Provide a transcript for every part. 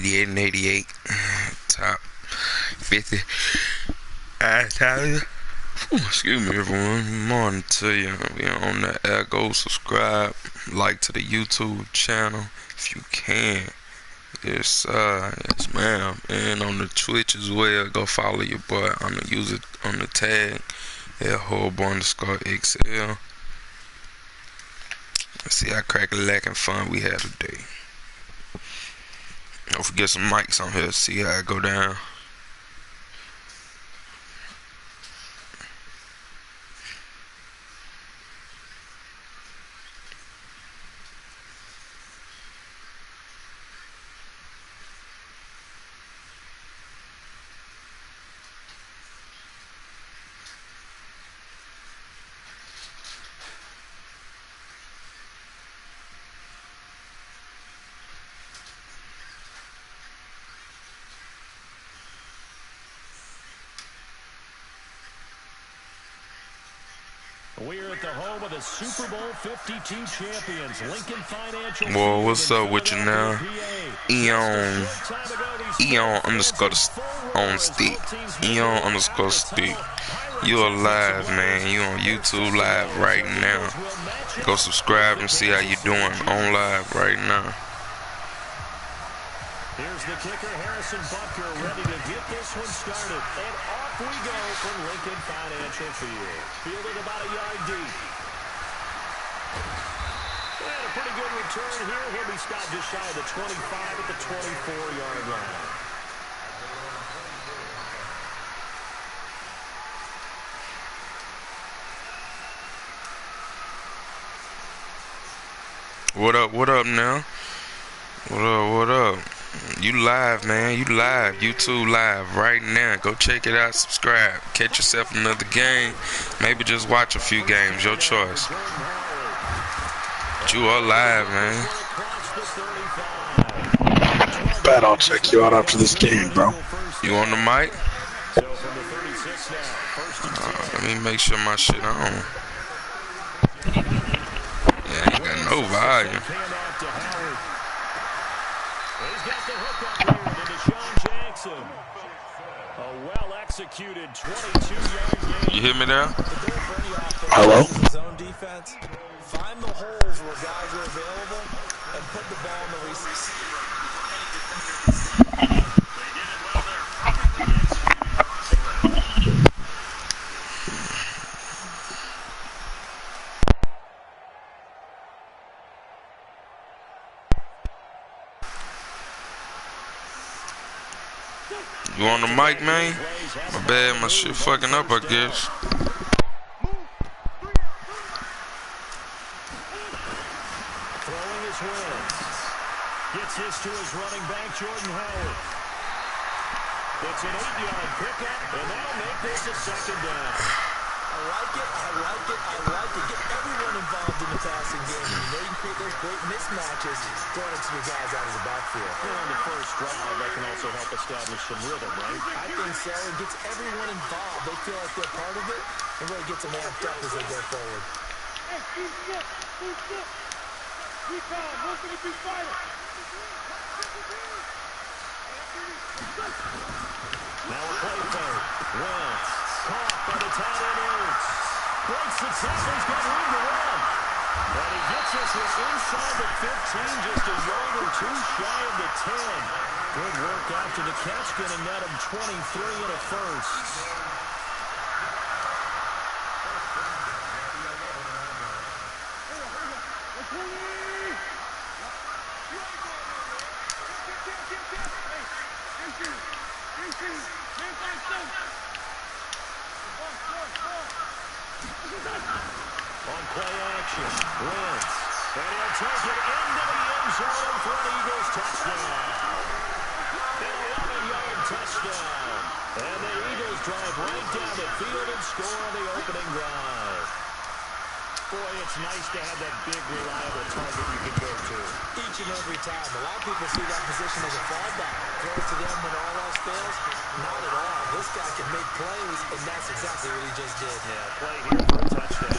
88 and 88. Top 50. Excuse me, everyone. Morning to you. We on the air. Go subscribe, like to the YouTube channel if you can. Yes, yes, ma'am. And on the Twitch as well. Go follow your boy on the user on the tag @Horrible_XL. Let's see how crack-a-lackin' fun we had today. Don't forget some mics on here. See how it go down. We're at the home of the Super Bowl 52 champions, Lincoln Financial. Well, what's up with you now? Eon underscore on stick. Eon underscore stick. You are live, man. You on YouTube live right now. Go subscribe and see how you doing on live right now. Here's the kicker, Harrison Butker, ready to get this one started. And off we go from Lincoln Financial Field. Fielded about a yard deep. And a pretty good return here. He'll be stopped just shy of the 25 at the 24-yard line. What up now? What up? You live, man. You live. YouTube live right now. Go check it out. Subscribe. Catch yourself another game. Maybe just watch a few games. Your choice. But you are live, man. Bet I'll check you out after this game, bro. You on the mic? Let me make sure my shit on. Yeah, I ain't got no volume. He's got the hook up here to Deshaun Jackson. A well-executed 22-yard gain. You hear me there? Hello? Zone defense. Find the holes where guys are available and put the ball in the receiver. You on the mic, man? My bad, my shit fucking up, I guess. Throwing his hands. Gets this to his running back, Jordan Howard. It's an 8-yard pickup, and that'll make this a second down. I like it. Get everyone involved in the passing game. You know you can create those great mismatches throwing it to your guys out of the backfield. On the first drive, that can also help establish some rhythm, right? I think so. It gets everyone involved. They feel like they're part of it and really gets them amped up as they go forward. Now a play fake. Wentz caught by the tight end Ertz. Breaks the tackle. He's got room to run. And he gets us inside the 15, just a yard or two shy of the 10. Good work after the catch. Going to net him 23 and a first. On play action, Wentz. And he'll take it into the end zone for an Eagles touchdown. An 11-yard touchdown. And the Eagles drive right down the field and score on the opening drive. Boy, it's nice to have that big, reliable target you can go to. Each and every time. A lot of people see that position as a fallback. Throw it to them when all else fails. Not at all. This guy can make plays, and that's exactly what he just did. Yeah, play here for a touchdown.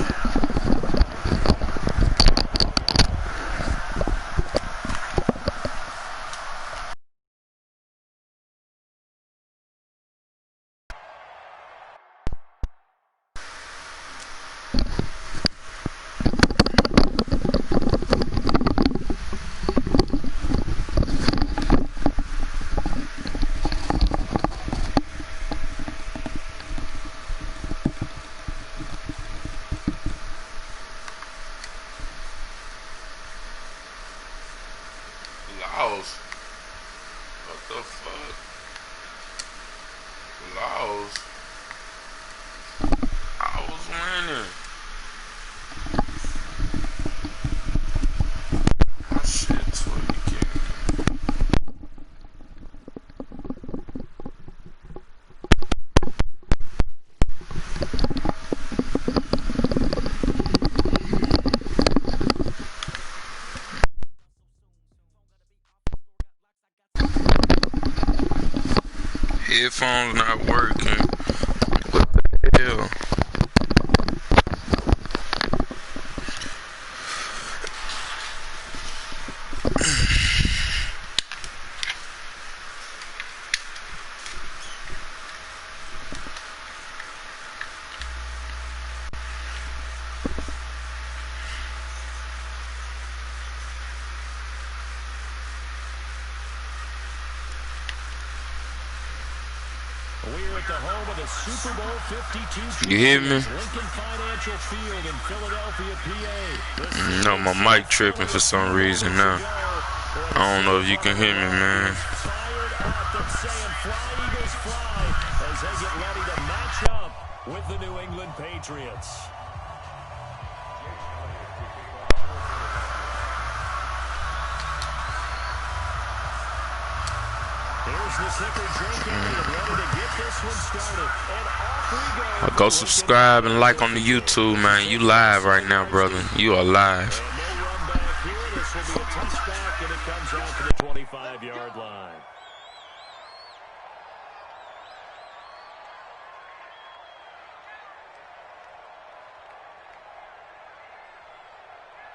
microphone's not working. What the hell? We're at the home of the Super Bowl 52. You hear me? Lincoln Financial Field in Philadelphia, PA. No, my mic tripping for some reason now. I don't know if you can hear me, man. Fired up and saying, "Fly, Eagles, fly," as they get ready to match up with the New England Patriots. Here's the Snicker drinking and ready to get this one started. And off we go. Go subscribe and like on the YouTube, man. You live right now, brother. You are live. And no run back here. This will be a touchback, and it comes out to the 25-yard line.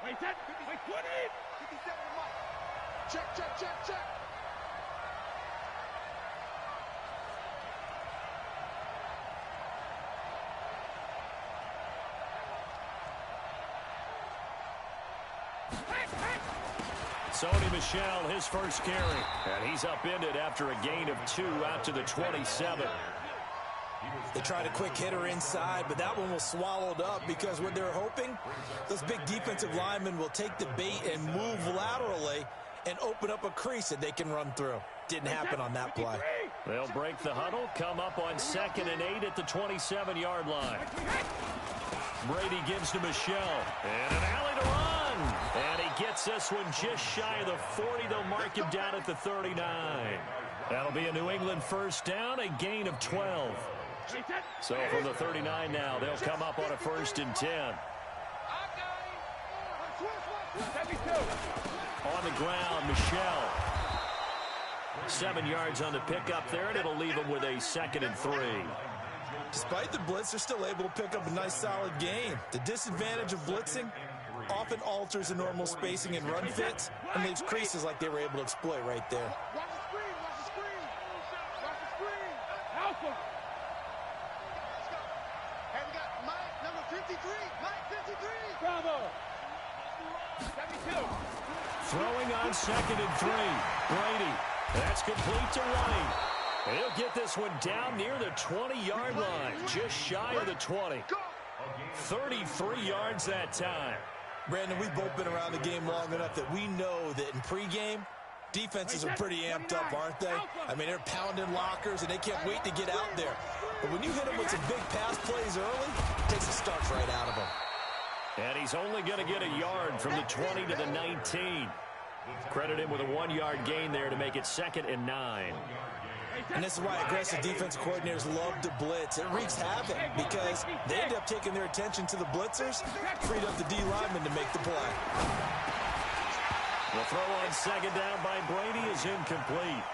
Wait, 20. 57 check. Sony Michel, his first carry. And he's upended after a gain of 2 out to the 27. They tried a quick hitter inside, but that one was swallowed up because what they're hoping, those big defensive linemen will take the bait and move laterally and open up a crease that they can run through. Didn't happen on that play. They'll break the huddle, come up on 2nd and 8 at the 27-yard line. Brady gives to Michel. And an alley to run. And he gets this one just shy of the 40. They'll mark him down at the 39. That'll be a New England first down, a gain of 12. So from the 39 now, they'll come up on a 1st and 10. On the ground, Michel. 7 yards on the pickup there, and it'll leave him with a 2nd and 3. Despite the blitz, they're still able to pick up a nice solid gain. The disadvantage of blitzing often alters the normal spacing and run fits and leaves creases like they were able to exploit right there. Watch the screen. Alpha. Let's go. And we got Mike, number 53. Mike, 53. Bravo. 72. Throwing on 2nd and 3. Brady. That's complete to White. He'll get this one down near the 20-yard line, just shy of the 20. 33 yards that time. Brandon, we've both been around the game long enough that we know that in pregame, defenses are pretty amped up, aren't they? I mean, they're pounding lockers, and they can't wait to get out there. But when you hit them with some big pass plays early, it takes the starch right out of them. And he's only going to get a yard from the 20 to the 19. Credit him with a 1-yard gain there to make it 2nd and 9. And this is why aggressive defense coordinators love to blitz. It wreaks havoc because they end up taking their attention to the blitzers, freed up the D lineman to make the play. The throw on 2nd down by Brady is incomplete.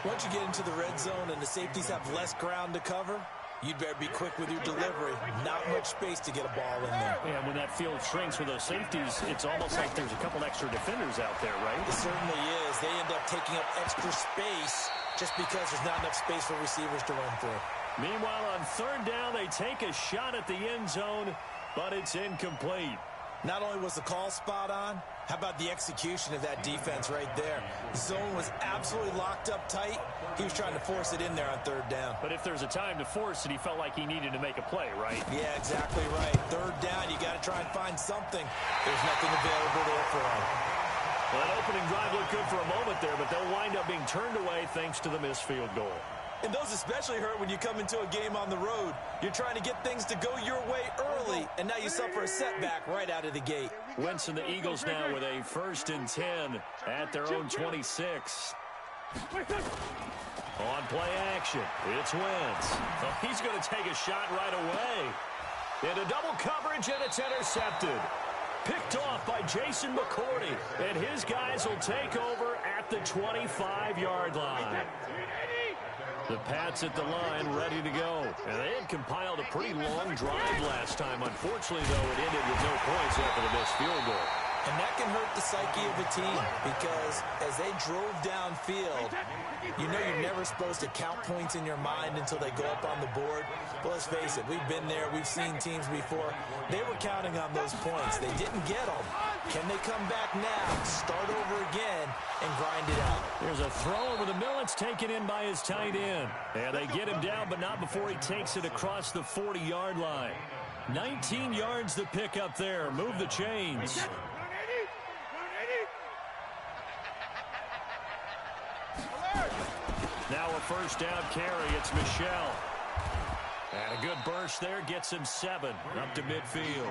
Once you get into the red zone and the safeties have less ground to cover, you'd better be quick with your delivery. Not much space to get a ball in there. And when that field shrinks with those safeties, it's almost like there's a couple extra defenders out there, right? It certainly is. They end up taking up extra space just because there's not enough space for receivers to run through. Meanwhile, on 3rd down, they take a shot at the end zone, but it's incomplete. Not only was the call spot on, how about the execution of that defense right there? The zone was absolutely locked up tight. He was trying to force it in there on 3rd down. But if there's a time to force it, he felt like he needed to make a play, right? Yeah, exactly right. 3rd down, you got to try and find something. There's nothing available there for him. Well, that opening drive looked good for a moment there, but they'll wind up being turned away thanks to the missed field goal. And those especially hurt when you come into a game on the road. You're trying to get things to go your way early, and now you suffer a setback right out of the gate. Wentz and the Eagles now with a 1st and 10 at their own 26. On play action, it's Wentz. Oh, he's going to take a shot right away. Into double coverage, and it's intercepted. Picked off by Jason McCourty, and his guys will take over at the 25-yard line. The Pats at the line, ready to go. And they had compiled a pretty long drive last time. Unfortunately, though, it ended with no points after the missed field goal. And that can hurt the psyche of a team because as they drove downfield, you know you're never supposed to count points in your mind until they go up on the board. But let's face it, we've been there. We've seen teams before. They were counting on those points. They didn't get them. Can they come back now, start over again, and grind it out? There's a throw over the middle. It's taken in by his tight end. And they get him down, but not before he takes it across the 40-yard line. 19 yards to pick up there. Move the chains. Now a first down carry. It's Michelle. And a good burst there gets him 7 up to midfield.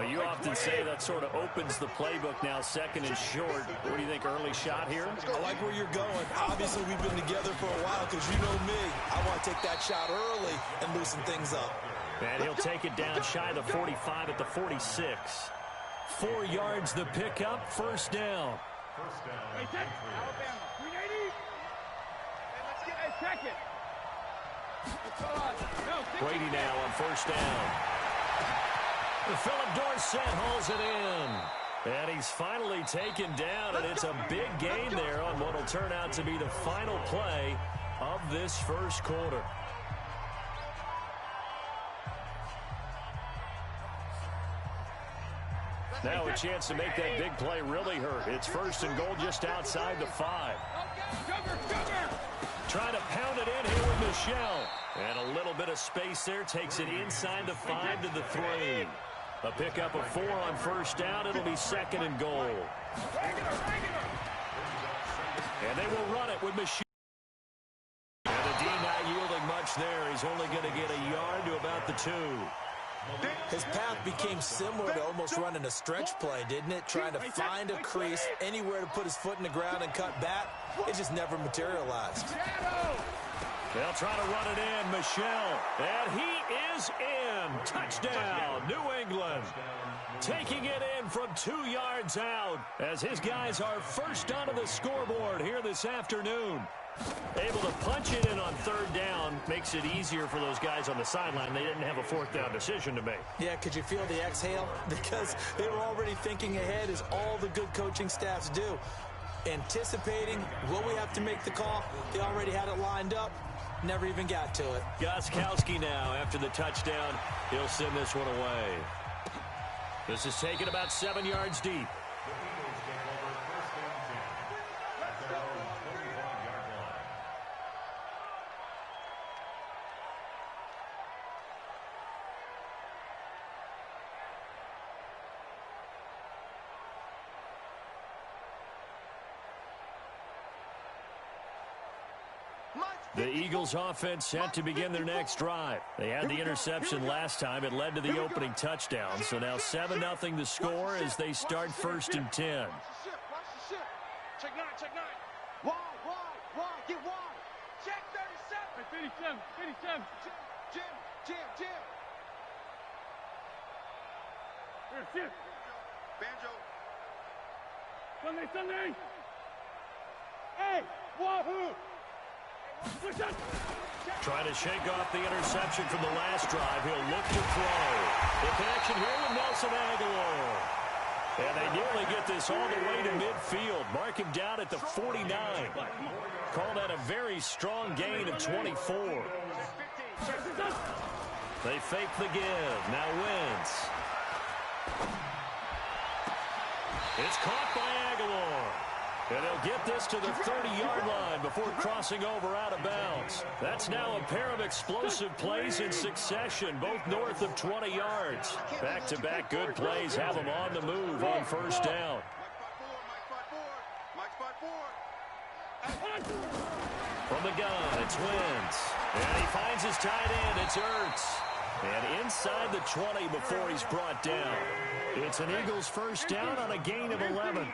You often say that sort of opens the playbook now, second and short. What do you think, early shot here? I like where you're going. Obviously, we've been together for a while because you know me. I want to take that shot early and loosen things up. And he'll take it down shy of the 45 at the 46. 4 yards the pickup, first down. Alabama, 380. Let's get a second. Brady now on first down. Philip Dorsett hauls it in. And he's finally taken down, and it's a big gain there on what will turn out to be the final play of this first quarter. Now a chance to make that big play really hurt. It's first and goal just outside the 5. Trying to pound it in here with Michelle. And a little bit of space there. Takes it inside the 5 to the 3. A pickup of 4 on first down. It'll be second and goal. And they will run it with Michelle. And the D not yielding much there. He's only going to get a yard to about the 2. His path became similar to almost running a stretch play, didn't it? Trying to find a crease, anywhere to put his foot in the ground and cut back. It just never materialized. They'll try to run it in, Michelle. And he is in. Touchdown, New England. Taking it in from 2 yards out as his guys are first onto the scoreboard here this afternoon. Able to punch it in on third down makes it easier for those guys on the sideline. They didn't have a fourth down decision to make. Yeah, could you feel the exhale? Because they were already thinking ahead, as all the good coaching staffs do. Anticipating, will we have to make the call? They already had it lined up. Never even got to it. Gostkowski now after the touchdown. He'll send this one away. This is taken about 7 yards deep. The Eagles offense set to begin their next drive. They had the interception last time. It led to the opening touchdown. So now 7-0 the score as they start first and 10. Watch the ship. Check 9, check 9. Wide, get wide. Check 37. 37. Jim. Here, Banjo. Sunday. Hey, wahoo. Trying to shake off the interception from the last drive. He'll look to throw. The connection here with Nelson Aguilar. And they nearly get this all the way to midfield. Mark him down at the 49. Call that a very strong gain of 24. They fake the give. Now Wentz. It's caught by Aguilar. And they'll get this to the 30-yard line before crossing over out of bounds. That's now a pair of explosive plays in succession, both north of 20 yards. Back-to-back good plays have them on the move on first down. From the gun, it's Wentz. And he finds his tight end. It's Ertz. And inside the 20 before he's brought down. It's an Eagles first down on a gain of 11.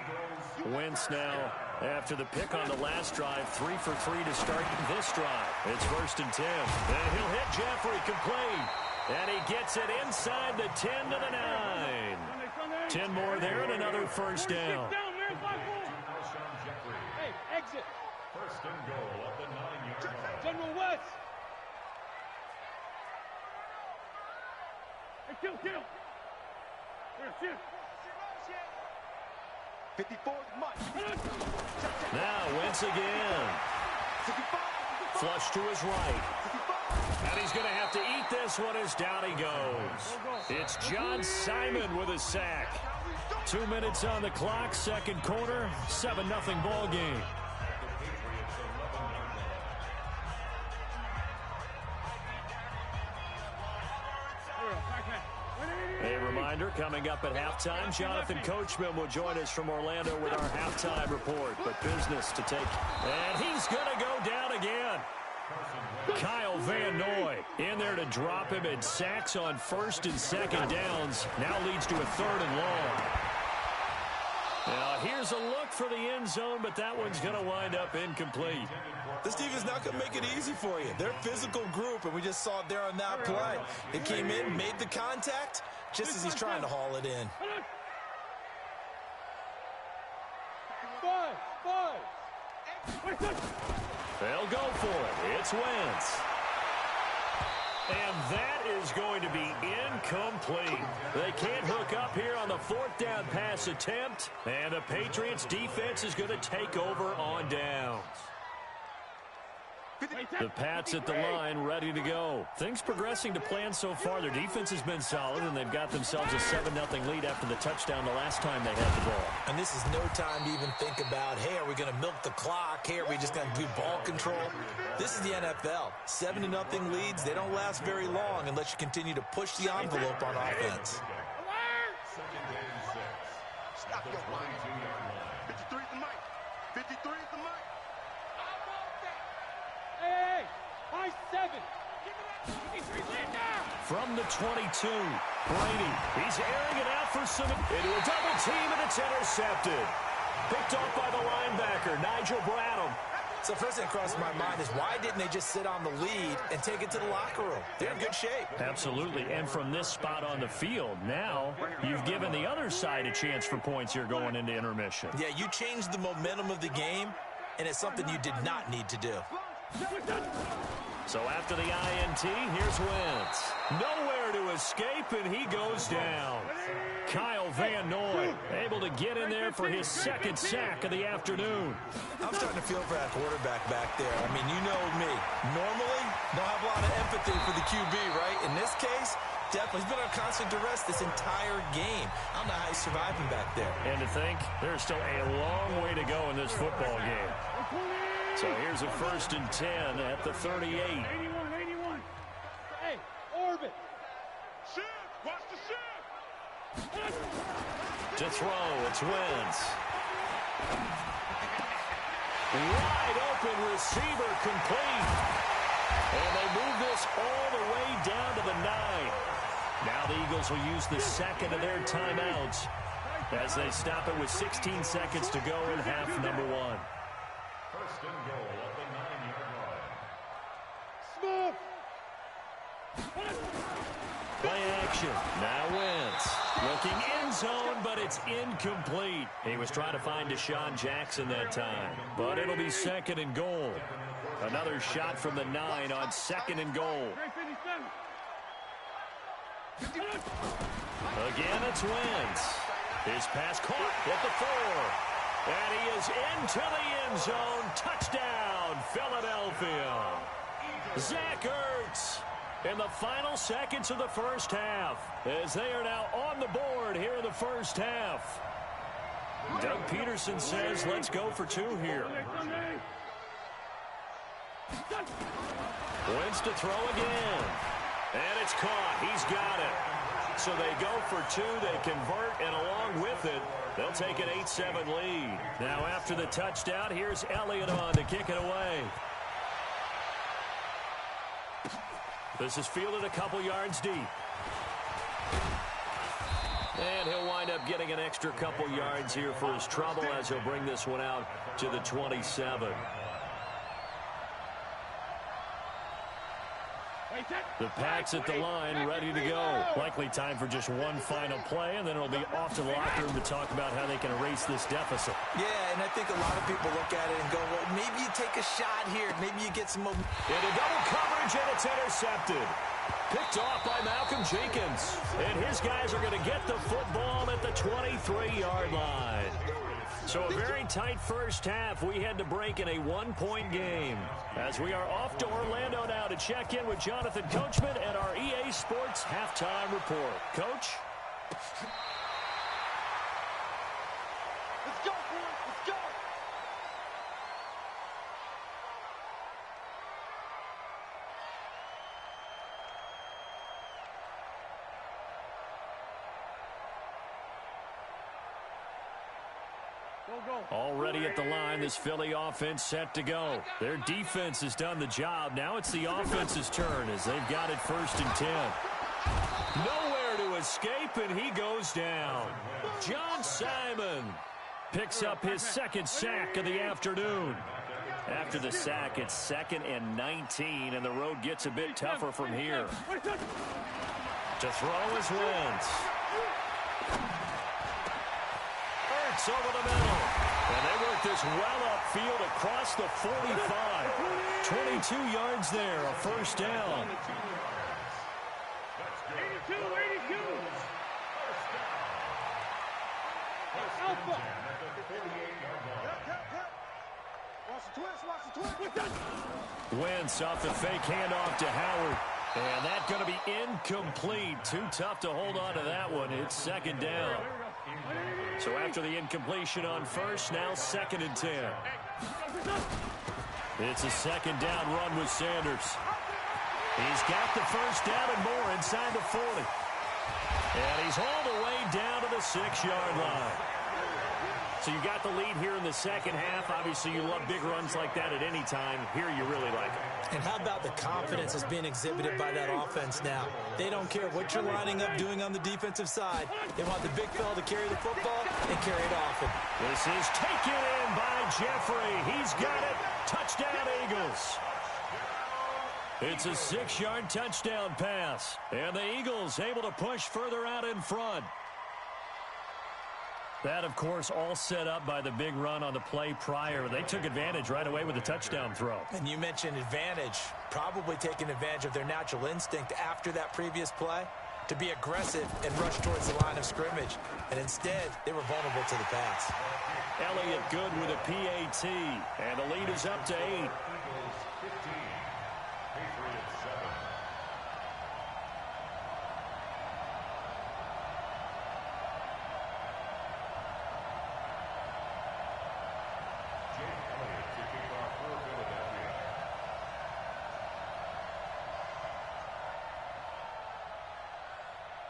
Wentz now, after the pick on the last drive, 3 for 3 to start this drive. It's first and 10. And he'll hit Jeffrey complete. And he gets it inside the 10 to the 9. 10 more there and another first down. Hey, exit. First and goal at the 9-yard line. General West. Hey, kill. Here, shoot. 54 is much. Now Wentz again. Flush to his right. And he's going to have to eat this one as down he goes. It's John Simon with a sack. 2 minutes on the clock, second quarter, 7-0 ball game. A reminder, coming up at halftime, Jonathan Coachman will join us from Orlando with our halftime report. But business to take. And he's going to go down again. Kyle Van Noy in there to drop him, and sacks on first and second downs. Now leads to a third and long. Now here's a look for the end zone, but that one's going to wind up incomplete. This defense not going to make it easy for you. They're a physical group, and we just saw it there on that play. They came in, made the contact, just as he's trying to haul it in. Five. They'll go for it. It's Wentz. And that is going to be incomplete. They can't hook up here on the fourth down pass attempt, and the Patriots defense is going to take over on downs. The Pats at the line, ready to go. Things progressing to plan so far. Their defense has been solid, and they've got themselves a 7-0 lead after the touchdown the last time they had the ball. And this is no time to even think about, hey, are we going to milk the clock? Hey, are we just going to do ball control? This is the NFL. 7-0 leads, they don't last very long unless you continue to push the envelope on offense. Stop your mind. 53 is the mic. 53 is the mic. Hey, high 7. From the 22, Brady. He's airing it out for some. Into a double team, and it's intercepted. Picked off by the linebacker, Nigel Bradham. So first thing that crossed my mind is, why didn't they just sit on the lead and take it to the locker room? They're in good shape. Absolutely, and from this spot on the field, now you've given the other side a chance for points here going into intermission. Yeah, you changed the momentum of the game, and it's something you did not need to do. So after the INT, here's Wentz. Nowhere to escape, and he goes down. Kyle Van Noy able to get in there for his second sack of the afternoon. I'm starting to feel for that quarterback back there. I mean, you know me. Normally, don't have a lot of empathy for the QB, right? In this case, definitely. He's been on constant duress this entire game. I don't know how he's surviving back there. And to think, there's still a long way to go in this football game. So here's a 1st and 10 at the 38. 81. Hey, orbit. Shift. Watch the shift. To throw, it's Wentz. Wide open receiver complete. And they move this all the way down to the 9. Now the Eagles will use the second of their timeouts as they stop it with 16 seconds to go in half number 1. First and goal at the 9-yard line. Smith! Play action. Now Wentz. Looking end zone, but it's incomplete. He was trying to find Deshaun Jackson that time. But it'll be second and goal. Another shot from the 9 on second and goal. Again, it's Wentz. His pass caught at the 4. And he is into the end zone. Touchdown, Philadelphia. Zach Ertz in the final seconds of the first half, as they are now on the board here in the first half. Doug Peterson says, let's go for 2 here. Wentz to throw again. And it's caught. He's got it. So they go for 2, they convert, and along with it, they'll take an 8-7 lead. Now after the touchdown, here's Elliott on to kick it away. This is fielded a couple yards deep. And he'll wind up getting an extra couple yards here for his trouble as he'll bring this one out to the 27. The Pats at the line, ready to go. Likely time for just one final play, and then it'll be off to the locker room to talk about how they can erase this deficit. Yeah, and I think a lot of people look at it and go, well, maybe you take a shot here. Maybe you get some momentum. Into double coverage, and it's intercepted. Picked off by Malcolm Jenkins. And his guys are going to get the football at the 23-yard line. So a very tight first half. We had to break in a one-point game. As we are off to Orlando now to check in with Jonathan Coachman at our EA Sports Halftime Report. Coach? Let's go, boys. Let's go. Already at the line, this Philly offense set to go. Their defense has done the job. Now it's the offense's turn as they've got it 1st and 10. Nowhere to escape, and he goes down. John Simon picks up his 2nd sack of the afternoon. After the sack, it's 2nd and 19, and the road gets a bit tougher from here. To throw is Wentz. Hurts over the middle. And they work this well upfield across the 45. 22 yards there, a 1st down. 82. Alpha. Watch the twist. Wentz off the fake handoff to Howard. And that's going to be incomplete. Too tough to hold on to that one. It's 2nd down. So after the incompletion on 1st, now 2nd and 10. It's a 2nd down run with Sanders. He's got the 1st down and more inside the 40. And he's all the way down to the 6-yard line. So you got the lead here in the 2nd half. Obviously, you love big runs like that at any time. Here, you really like it. And how about the confidence that's being exhibited by that offense now? They don't care what you're lining up doing on the defensive side. They want the big fella to carry the football and carry it often. This is taken in by Jeffrey. He's got it. Touchdown, Eagles. It's a 6-yard touchdown pass. And the Eagles able to push further out in front. That, of course, all set up by the big run on the play prior. They took advantage right away with the touchdown throw. And you mentioned advantage, probably taking advantage of their natural instinct after that previous play to be aggressive and rush towards the line of scrimmage. And instead, they were vulnerable to the pass. Elliott good with a PAT, and the lead is up to 8.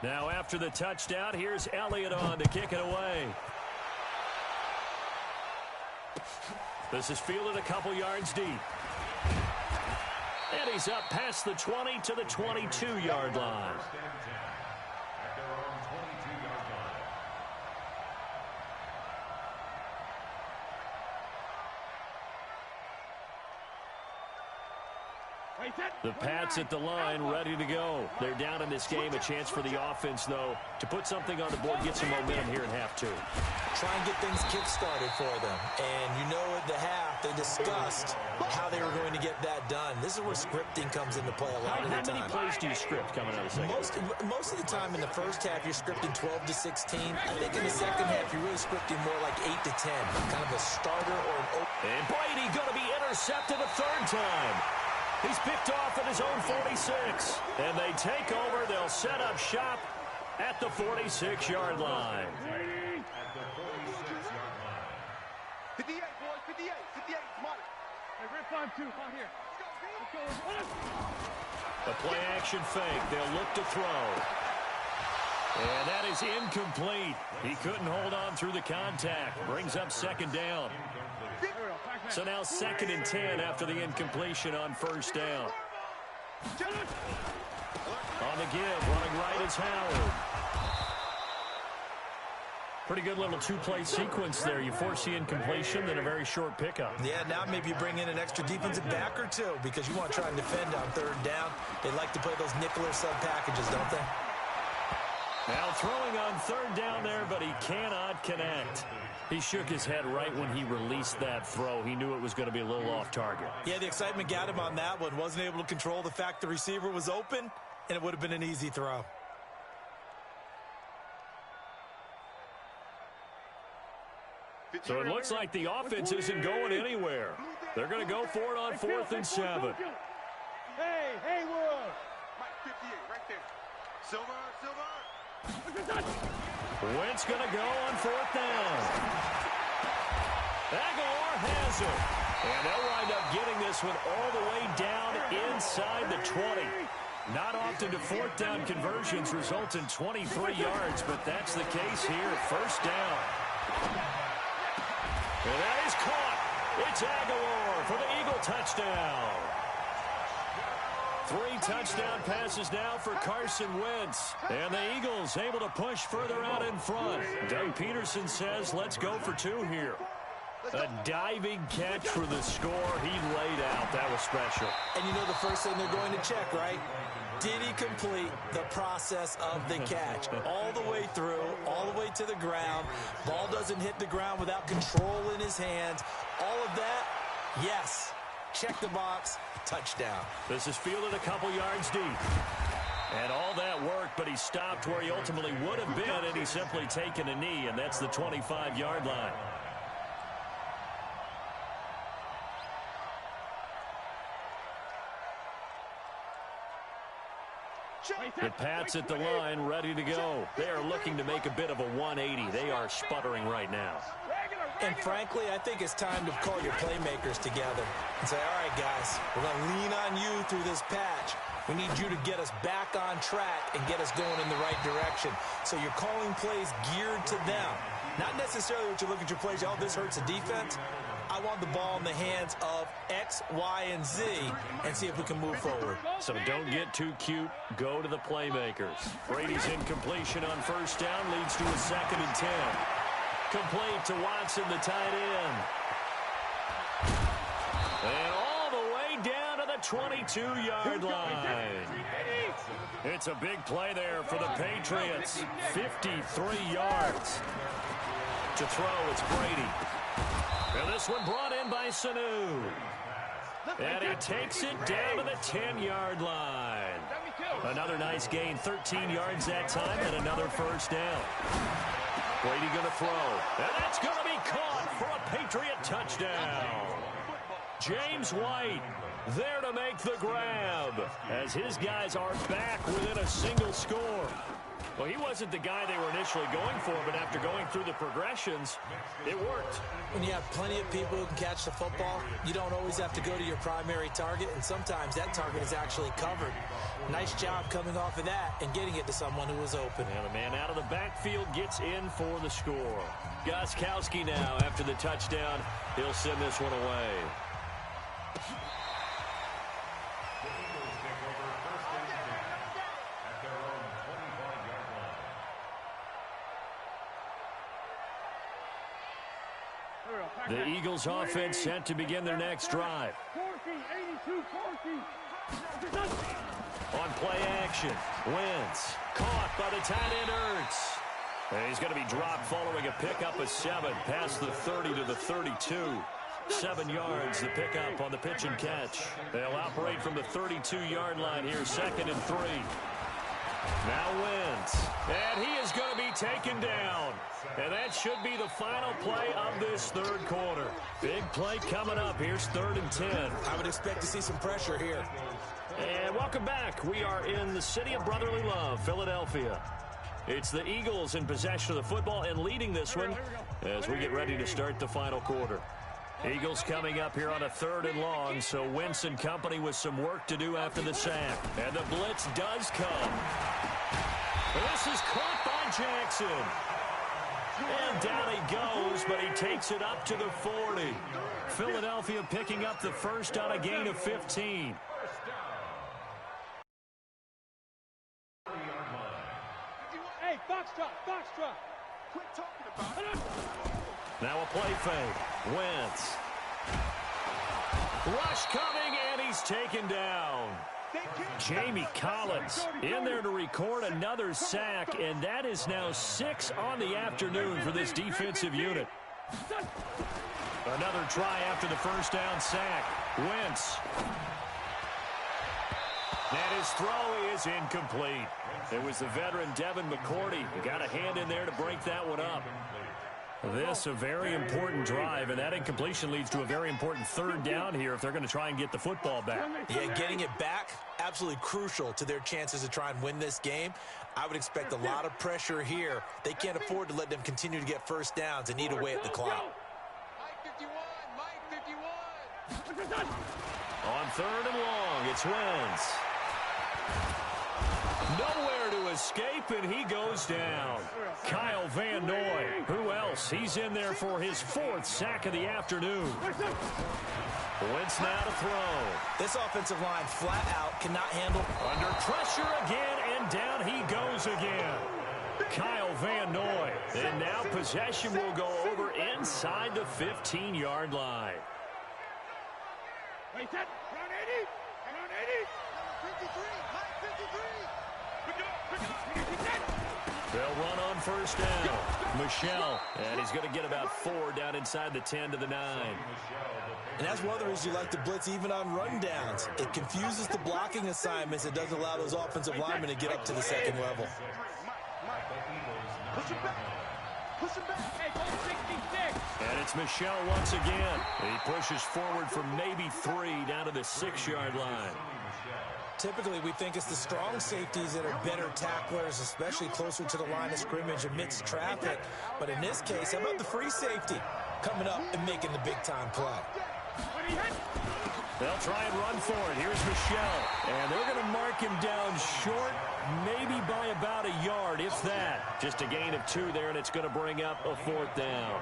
Now after the touchdown, here's Elliott on to kick it away. This is fielded a couple yards deep. And he's up past the 20 to the 22-yard line. The Pats at the line, ready to go. They're down in this game. A chance for the offense, though, to put something on the board, get some momentum here in half 2. Try and get things kick-started for them. And you know at the half, they discussed how they were going to get that done. This is where scripting comes into play a lot of the time. How many plays do you script coming out of the second? Most of the time in the first half, you're scripting 12 to 16. I think in the second half, you're really scripting more like 8 to 10. Kind of a starter or an open. And Brady going to be intercepted a 3rd time. He's picked off at his own 46. And they take over. They'll set up shop at the 46-yard line. 58, boys. 58. 58. Come on. Hey, red 5-2. On here. Let's go. A play-action fake. They'll look to throw. And that is incomplete. He couldn't hold on through the contact. Brings up 2nd down. So now 2nd and 10 after the incompletion on 1st down. On the give, running right is Howard. Pretty good little two-play sequence there. You force the incompletion, then a very short pickup. Yeah, now maybe you bring in an extra defensive back or two because you want to try and defend on third down. They like to play those nickel or sub packages, don't they? Now throwing on third down there, but he cannot connect. He shook his head right when he released that throw. He knew it was going to be a little off target. Yeah, the excitement got him on that one. Wasn't able to control the fact the receiver was open, and it would have been an easy throw. So it looks like the offense isn't going anywhere. They're going to go for it on 4th and 7. Hey, Haywood! Mike 58, right there. Silver. Wentz going to go on 4th down. Aguilar has it. And they'll wind up getting this one all the way down inside the 20. Not often do 4th down conversions result in 23 yards, but that's the case here. 1st down. And that is caught. It's Aguilar for the Eagle touchdown. 3 touchdown passes now for Carson Wentz. And the Eagles able to push further out in front. Doug Peterson says, let's go for 2 here. A diving catch for the score. He laid out. That was special. And you know the first thing they're going to check, right? Did he complete the process of the catch? All the way through, all the way to the ground. Ball doesn't hit the ground without control in his hands. All of that, yes. Check the box, touchdown. This is fielded a couple yards deep. And all that worked, but he stopped where he ultimately would have been, and he's simply taken a knee, and that's the 25-yard line. The Pats at the line, ready to go. They are looking to make a bit of a 180. They are sputtering right now. And frankly, I think it's time to call your playmakers together and say, all right, guys, we're going to lean on you through this patch. We need you to get us back on track and get us going in the right direction. So you're calling plays geared to them. Not necessarily what you look at your plays, oh, this hurts the defense. I want the ball in the hands of X, Y, and Z and see if we can move forward. So don't get too cute. Go to the playmakers. Brady's incompletion on 1st down leads to a 2nd and 10. Complete to Watson, the tight end. And all the way down to the 22-yard line. It's a big play there for the Patriots. 53 yards. To throw, it's Brady. And this one brought in by Sanu. And he takes it down to the 10-yard line. Another nice gain, 13 yards that time, and another 1st down. Brady going to throw. And that's going to be caught for a Patriot touchdown. James White there to make the grab as his guys are back within a single score. Well, he wasn't the guy they were initially going for, but after going through the progressions, it worked. When you have plenty of people who can catch the football, you don't always have to go to your primary target, and sometimes that target is actually covered. Nice job coming off of that and getting it to someone who was open. And the man out of the backfield gets in for the score. Gostkowski now after the touchdown. He'll send this one away. The Eagles offense set to begin their next drive. On play action, Wentz caught by the tight end Ertz. And he's going to be dropped following a pickup of 7 past the 30 to the 32. 7 yards, the pickup on the pitch and catch. They'll operate from the 32-yard line here, 2nd and 3. Now Wentz, and he is going to be taken down. And that should be the final play of this 3rd quarter. Big play coming up. Here's 3rd and 10. I would expect to see some pressure here. And welcome back. We are in the city of brotherly love, Philadelphia. It's the Eagles in possession of the football and leading this one as we get ready to start the final quarter. Eagles coming up here on a 3rd and long, so Wentz and company with some work to do after the sack. And the blitz does come. This is caught by Jackson. And down he goes, but he takes it up to the 40. Philadelphia picking up the first on a gain of 15. Hey, Foxtrot. Quit talking about it. Now a play fake. Wentz. Rush coming, and he's taken down. Jamie Collins in there to record another sack, and that is now 6 on the afternoon for this defensive unit. Another try after the first down sack. Wentz. And his throw is incomplete. It was the veteran Devin McCourty who got a hand in there to break that one up. This a very important drive, and that incompletion leads to a very important third down here if they're going to try and get the football back. Yeah, getting it back, absolutely crucial to their chances to try and win this game. I would expect a lot of pressure here. They can't afford to let them continue to get first downs and eat away at the clock. Mike 51, Mike 51. On third and long, it's Wentz. Nowhere to escape, and he goes down. Kyle Van Noy. Who else? He's in there for his 4th sack of the afternoon. Wentz now to throw. This offensive line flat out cannot handle. Under pressure again, and down he goes again. Kyle Van Noy. And now possession will go over inside the 15-yard line. Wait, that. Around 80. Around 80. 53. Mike 53. They'll run on first down. Michelle, and he's going to get about 4 down inside the 10 to the 9. And that's one of the reasons you like to blitz even on rundowns. It confuses the blocking assignments. It doesn't allow those offensive linemen to get up to the second level. Push him back. Push him back. Hey, go 66. And it's Michelle once again. He pushes forward from maybe 3 down to the 6-yard line. Typically, we think it's the strong safeties that are better tacklers, especially closer to the line of scrimmage amidst traffic. But in this case, how about the free safety coming up and making the big-time play? They'll try and run for it. Here's Michelle. And they're going to mark him down short, maybe by about a yard, if that. Just a gain of 2 there, and it's going to bring up a 4th down.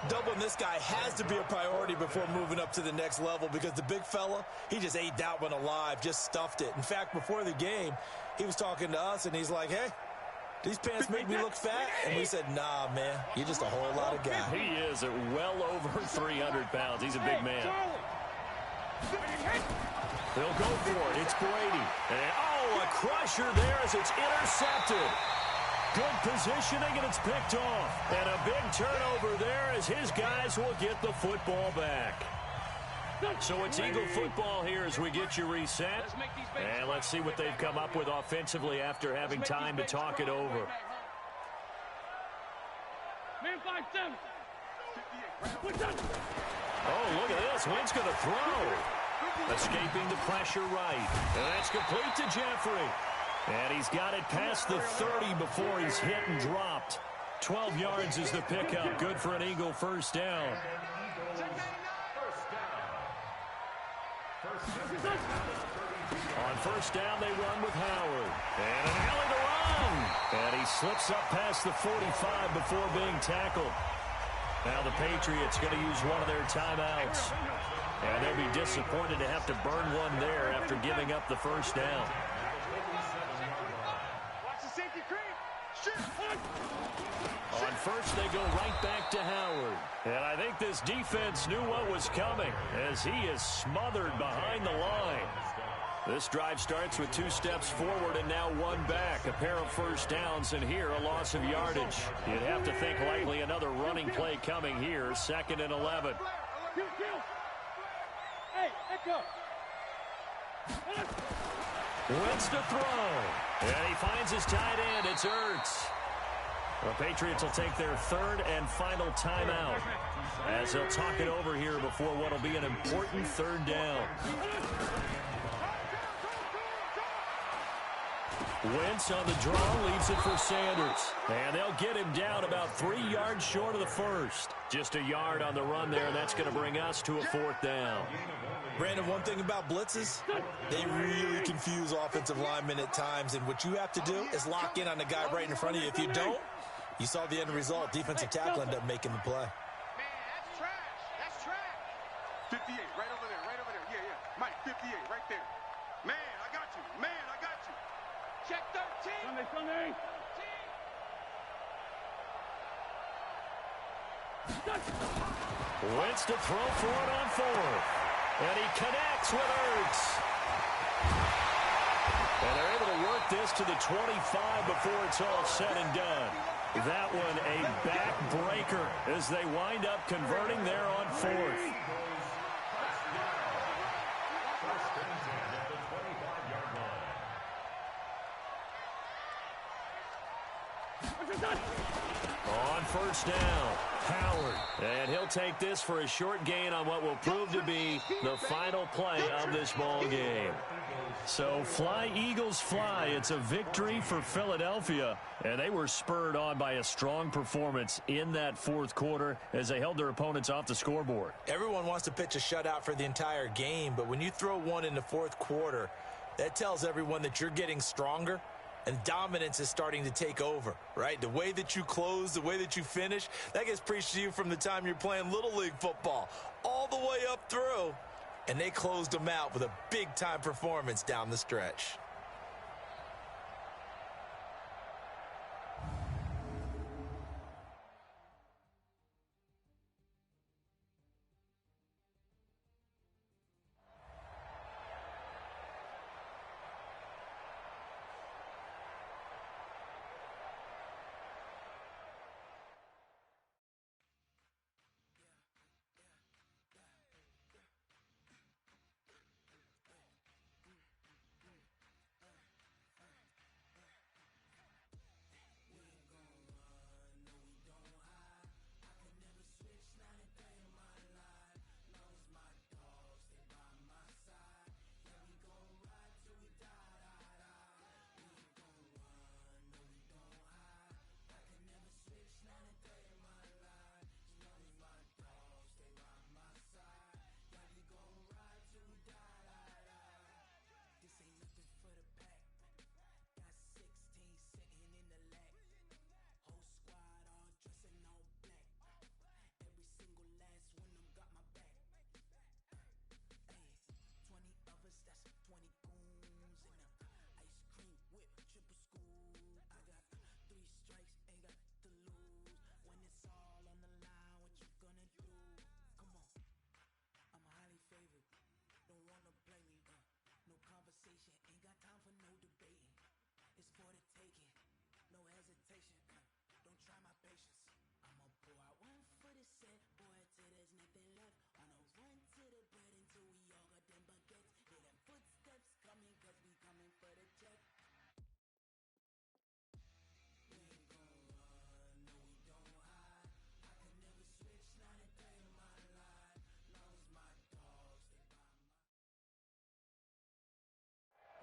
Doubling this guy has to be a priority before moving up to the next level because the big fella, he just ate that one alive, just stuffed it. In fact, before the game, he was talking to us, and he's like, hey, these pants make me look fat? And we said, nah, man, you're just a whole lot of guy. He is at well over 300 pounds. He's a big man. They'll go for it. It's Brady. And, a crusher there as it's intercepted. Good positioning, and it's picked off. And a big turnover there as his guys will get the football back. So it's Eagle football here as we get you reset. And let's see what they've come up with offensively after having time to talk it over. Man 5-7. Oh, look at this. Wentz going to throw. Escaping the pressure right. And that's complete to Jeffrey. And he's got it past the 30 before he's hit and dropped. 12 yards is the pickup. Good for an Eagle first down. On first down, they run with Howard. And an alley to run. And he slips up past the 45 before being tackled. Now the Patriots going to use one of their timeouts. And they'll be disappointed to have to burn one there after giving up the first down. On first, they go right back to Howard. And I think this defense knew what was coming as he is smothered behind the line. This drive starts with 2 steps forward and now 1 back. A pair of first downs, and here a loss of yardage. You'd have to think likely another running play coming here. 2nd and 11. Hey, Echo. Wentz to throw. And he finds his tight end. It's Ertz. The Patriots will take their 3rd and final timeout as they'll talk it over here before what will be an important 3rd down. Wentz on the draw, leaves it for Sanders. And they'll get him down about 3 yards short of the first. Just a yard on the run there, and that's going to bring us to a 4th down. Brandon, one thing about blitzes, they really confuse offensive linemen at times, and what you have to do is lock in on the guy right in front of you. If you don't, you saw the end result. Defensive tackle ended up making the play. Man, that's trash. That's trash. 58, right over there, right over there. Yeah, yeah. Mike, 58, right there. Man, I got you. Man, I got you. Check 13. Sunday. Wentz to throw for it on 4th. And he connects with Ertz. And they're able to work this to the 25 before it's all said and done. That one a backbreaker as they wind up converting there on 4th. On 1st down, Howard. And he'll take this for a short gain on what will prove to be the final play of this ball game. So fly, Eagles, fly. It's a victory for Philadelphia. And they were spurred on by a strong performance in that 4th quarter as they held their opponents off the scoreboard. Everyone wants to pitch a shutout for the entire game, but when you throw one in the 4th quarter, that tells everyone that you're getting stronger. And dominance is starting to take over, right? The way that you close, the way that you finish, that gets preached to you from the time you're playing Little League football all the way up through. And they closed them out with a big-time performance down the stretch.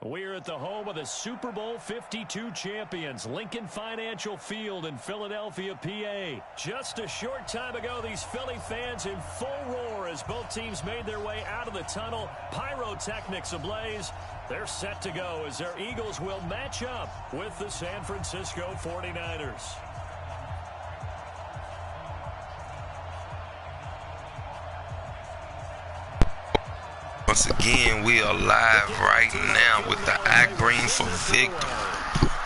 We're at the home of the Super Bowl 52 champions, Lincoln Financial Field in Philadelphia, PA. Just a short time ago, these Philly fans in full roar as both teams made their way out of the tunnel. Pyrotechnics ablaze. They're set to go as their Eagles will match up with the San Francisco 49ers. Once again, we are live right now with the Act Green for Victim.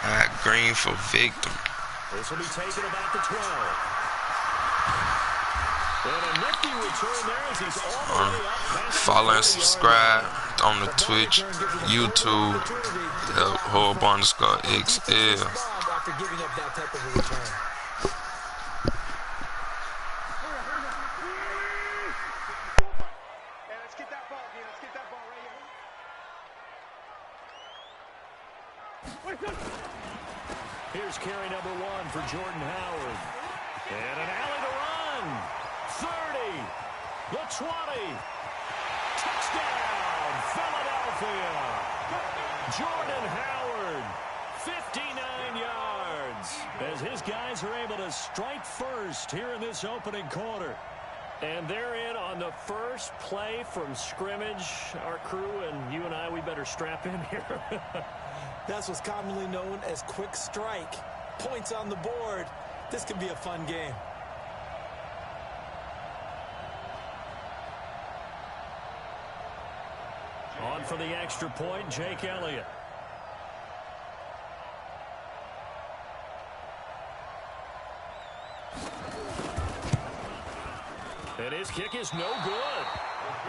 Act Green for Victim. This will be taken about the 12. And a nifty return there as he's all the way up. Follow and subscribe on the Twitch, YouTube, @Horrible_XL. After giving up that type of a return. Here's carry number 1 for Jordan Howard. And an alley to run. 30. The 20. Touchdown, Philadelphia. Jordan Howard, 59 yards. As his guys are able to strike first here in this opening quarter. And they're in on the first play from scrimmage. Our crew and you and I, we better strap in here. That's what's commonly known as quick strike. Points on the board. This could be a fun game. On for the extra point, Jake Elliott. And his kick is no good.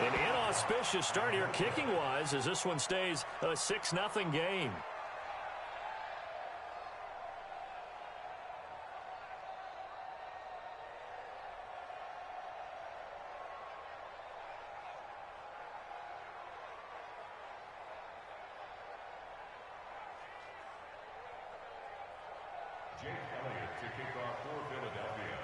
An inauspicious start here kicking-wise as this one stays a 6-0 game. Jake Elliott to kick off for Philadelphia.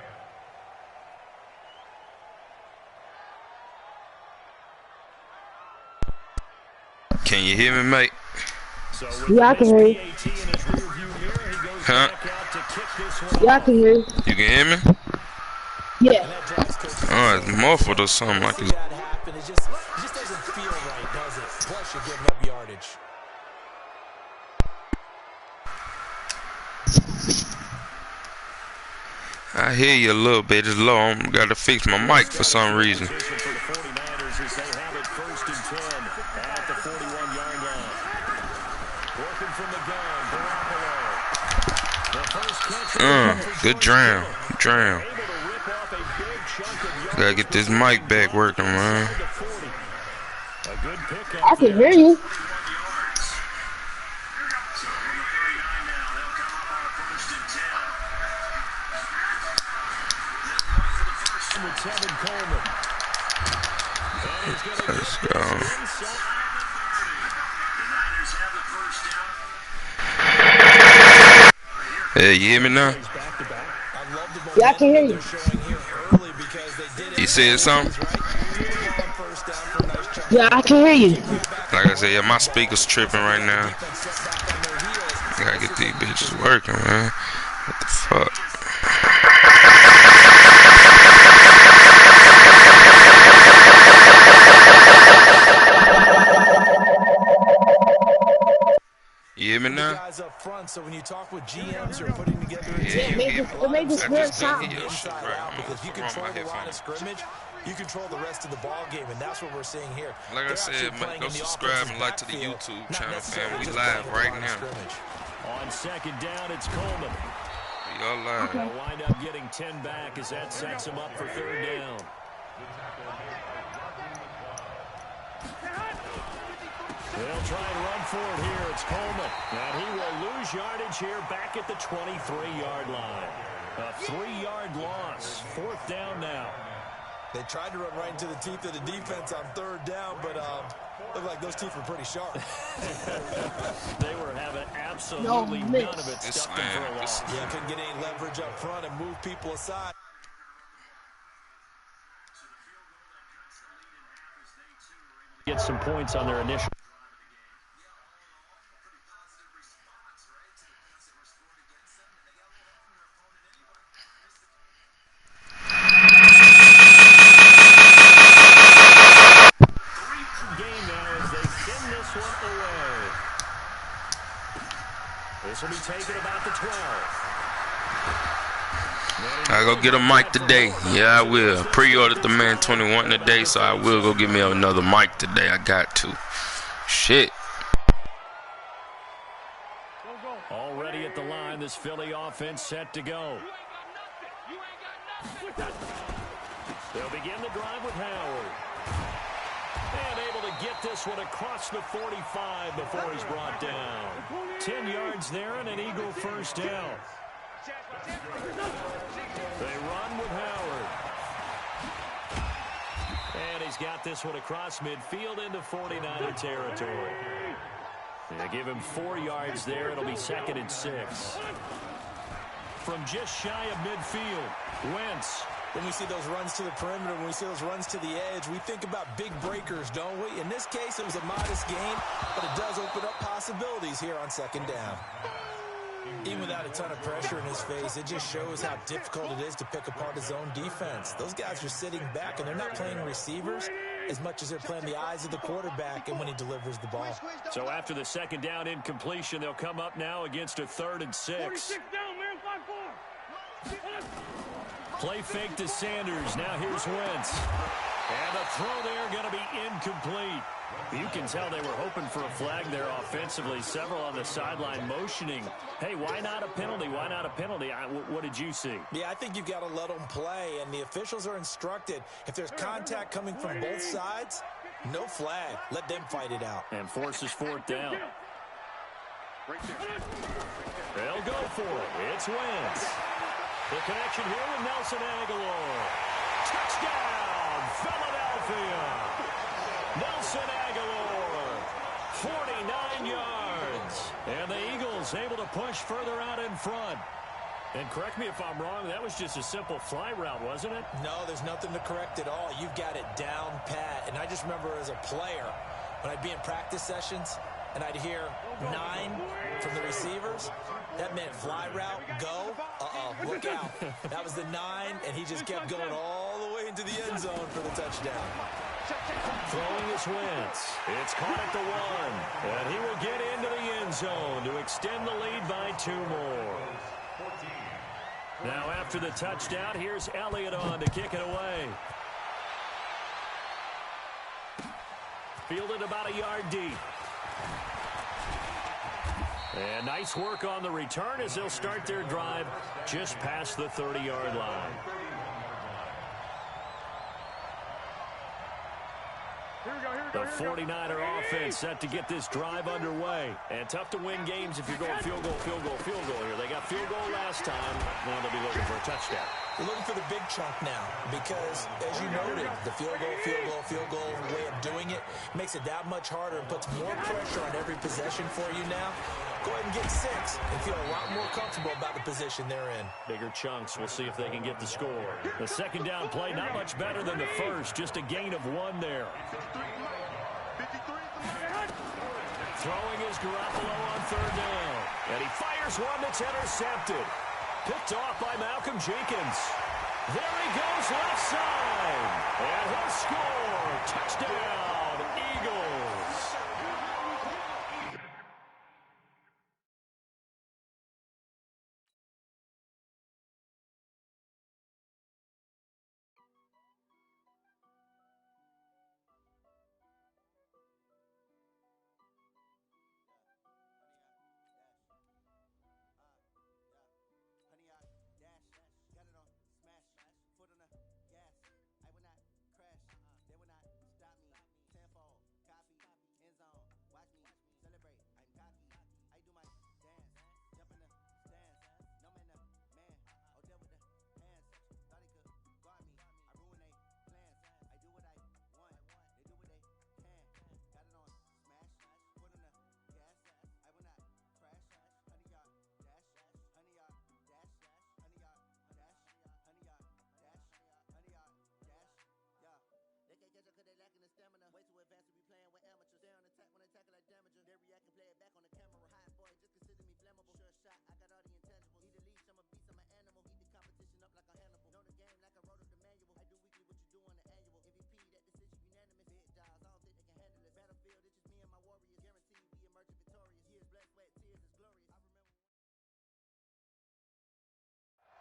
Can you hear me, mate? Yeah, I can hear you. Huh? Yeah, I can hear you. You can hear me? Yeah. Oh, it's muffled or something like it's... It just doesn't feel right, does it? Plus, you're giving up yardage. I hear you a little bit. It's low. I got to fix my mic for some reason. Good drown. Gotta get this mic back working, man. I can hear you. Let's go. Hey, you hear me now? Yeah, I can hear you. You said something? Yeah, I can hear you. Like I said, yeah, my speaker's tripping right now. Gotta get these bitches working, man. What the fuck? You hear me now? Guys up front, so when you talk with GMs or putting together a Yeah, team, It made this weird sound. inside out, because you control the line of scrimmage, you control the rest of the ball game, and that's what we're seeing here. Like I said, man, go subscribe and like to the YouTube channel, fam. We live right now. On second down, it's Coleman. We all live. They'll wind up getting 10 back as that sets him up for third down. They'll try and run for it here. It's Coleman. And he will lose yardage here back at the 23-yard line. A 3-yard loss. Fourth down now. They tried to run right into the teeth of the defense on third down, but looked like those teeth were pretty sharp. They were having absolutely none of it stuck in for a loss. Yeah, couldn't get any leverage up front and move people aside. Get some points on their initial. This will be taken about the 12. I go get a mic today. Yeah, I will. Pre-ordered the Man 21 today, so I will go get me another mic today. I got to. Shit. Already at the line, this Philly offense set to go. They'll begin the drive with Howard. And able to get this one across the 45 before he's brought down. 10 yards there and an Eagle first down. They run with Howard. And he's got this one across midfield into 49er territory. They give him 4 yards there. It'll be 2nd and 6. From just shy of midfield, Wentz. When we see those runs to the perimeter, when we see those runs to the edge, we think about big breakers, don't we? In this case, it was a modest gain, but it does open up possibilities here on second down. Even without a ton of pressure in his face, it just shows how difficult it is to pick apart his own defense. Those guys are sitting back, and they're not playing receivers as much as they're playing the eyes of the quarterback and when he delivers the ball. So after the second down incompletion, they'll come up now against a 3rd and 6. Play fake to Sanders. Now here's Wentz. And the throw there going to be incomplete. You can tell they were hoping for a flag there offensively. Several on the sideline motioning, hey, why not a penalty? Why not a penalty? What did you see? Yeah, I think you've got to let them play, and the officials are instructed. If there's contact coming from both sides, no flag. Let them fight it out. And forces 4th down. They'll go for it. It's Wentz. The connection here with Nelson Aguilar. Touchdown, Philadelphia. Nelson Aguilar, 49 yards. And the Eagles able to push further out in front. And correct me if I'm wrong, that was just a simple fly route, wasn't it? No, there's nothing to correct at all. You've got it down pat. And I just remember as a player, when I'd be in practice sessions, and I'd hear 9 from the receivers, that meant fly route, go, look out. That was the 9, and he just kept going all the way into the end zone for the touchdown. Throwing is Wentz. It's caught at the 1, and he will get into the end zone to extend the lead by 2 more. Now after the touchdown, here's Elliott on to kick it away. Fielded about a yard deep. And nice work on the return as they'll start their drive just past the 30-yard line. The 49er offense set to get this drive underway. And tough to win games if you're going field goal, field goal, field goal here. They got field goal last time. Now they'll be looking for a touchdown. They're looking for the big chunk now because, as you noted, the field goal way of doing it makes it that much harder and puts more pressure on every possession for you now. Go ahead and get 6 and feel a lot more comfortable about the position they're in. Bigger chunks. We'll see if they can get the score. The second down play, not much better than the first. Just a gain of 1 there. Throwing is Garoppolo on 3rd down. And he fires one that's intercepted. Picked off by Malcolm Jenkins. There he goes left side. And he'll score. Touchdown, Eagles.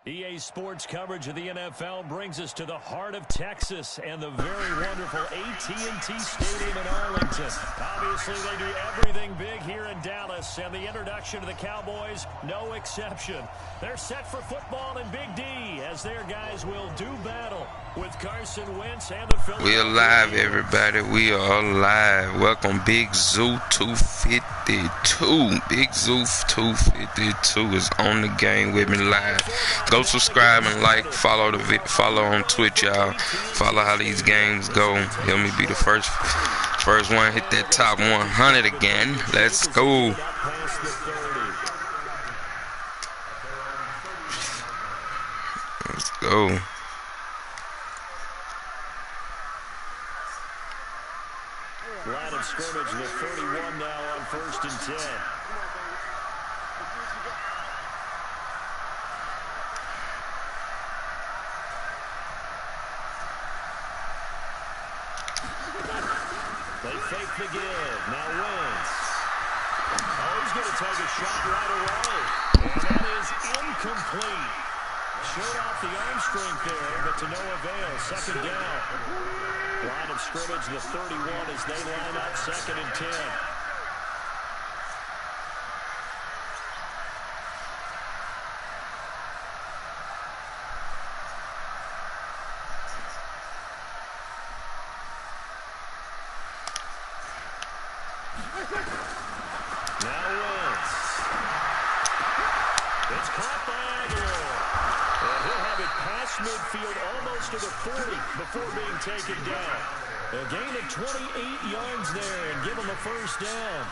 EA Sports coverage of the NFL brings us to the heart of Texas and the very wonderful AT&T Stadium in Arlington. Obviously, they do everything big here in Dallas, and the introduction to the Cowboys, no exception. They're set for football in Big D as their guys will do battle with Carson Wentz and the Philadelphia. We alive, everybody. We are alive. Welcome, Big Zoo 252. Big Zoo 252 is on the game with me live. Go subscribe and like. Follow the follow on Twitch, y'all. Follow how these games go. Help me be the first one. Hit that top 100 again. Let's go. Let's go. Line of scrimmage, the 31 now on 1st and 10. They fake the give. Now Wentz. Oh, he's going to take a shot right away. And that is incomplete. Showed off the arm strength there, but to no avail. Second down. Line of scrimmage, the 31 as they line up 2nd and 10. Now Wentz. It's caught by Aguilar. And he'll have it past midfield almost to the 40 before being taken down. A gain of 28 yards there and give him a first down.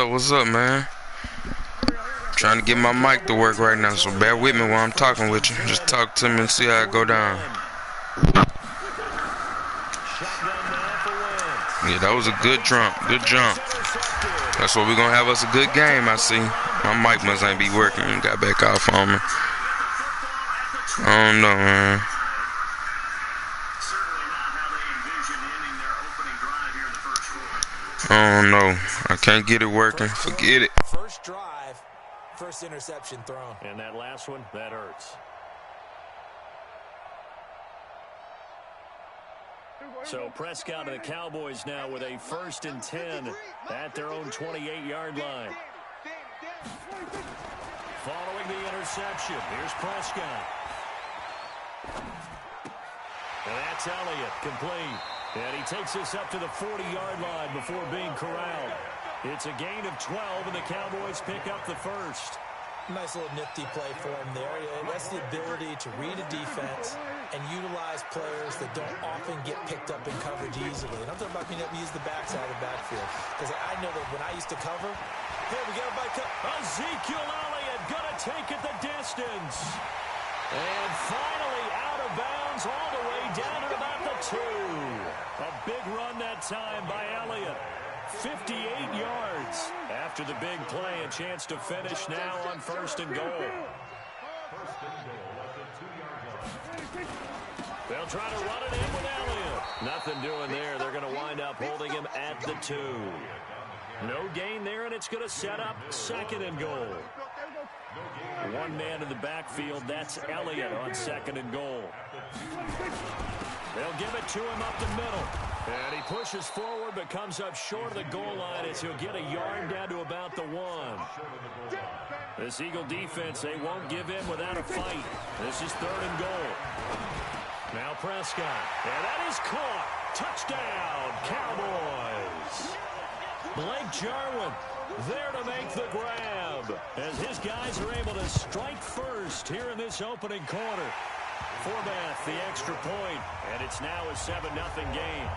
What's up, man? Trying to get my mic to work right now, so bear with me while I'm talking with you. Just talk to me and see how it go down. Yeah, that was a good jump. Good jump. That's what we're going to have us a good game, I see. My mic must ain't be working. Got back off on me. I don't know, man. I don't know. I can't get it working. Forget it. First drive, first interception thrown. And that last one, that hurts. So Prescott and the Cowboys now with a 1st and 10 at their own 28-yard line. Following the interception, here's Prescott. And that's Elliott, complete. And he takes us up to the 40-yard line before being corralled. It's a gain of 12, and the Cowboys pick up the first. Nice little nifty play for him there. That's the ability to read a defense and utilize players that don't often get picked up in coverage easily. And I'm talking about being able to use the backside of the backfield. Because I know that when I used to cover, hey, we got a bike up. Ezekiel Elliott gonna take it the distance. And finally out of bounds all the way down to about the 2. A big run that time by Elliott. 58 yards. After the big play, a chance to finish now on 1st and goal. They'll try to run it in with Elliott. Nothing doing there. They're going to wind up holding him at the 2. No gain there, and it's going to set up 2nd and goal. One man in the backfield, that's Elliott on 2nd and goal. They'll give it to him up the middle. And he pushes forward but comes up short of the goal line as he'll get a yard down to about the 1. This Eagle defense, they won't give in without a fight. This is 3rd and goal. Now Prescott. And that is caught. Touchdown, Cowboys. Blake Jarwin there to make the grab as his guys are able to strike first here in this opening quarter. Forbath, the extra point, and it's now a 7-0 game.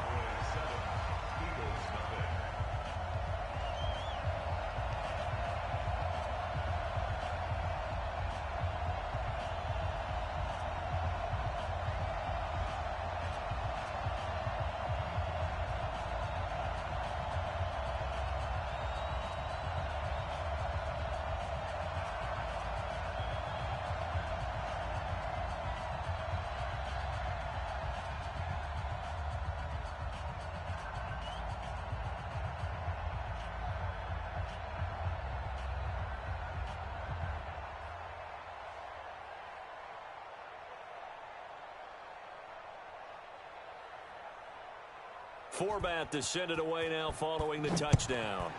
Forbath to send it away now following the touchdown.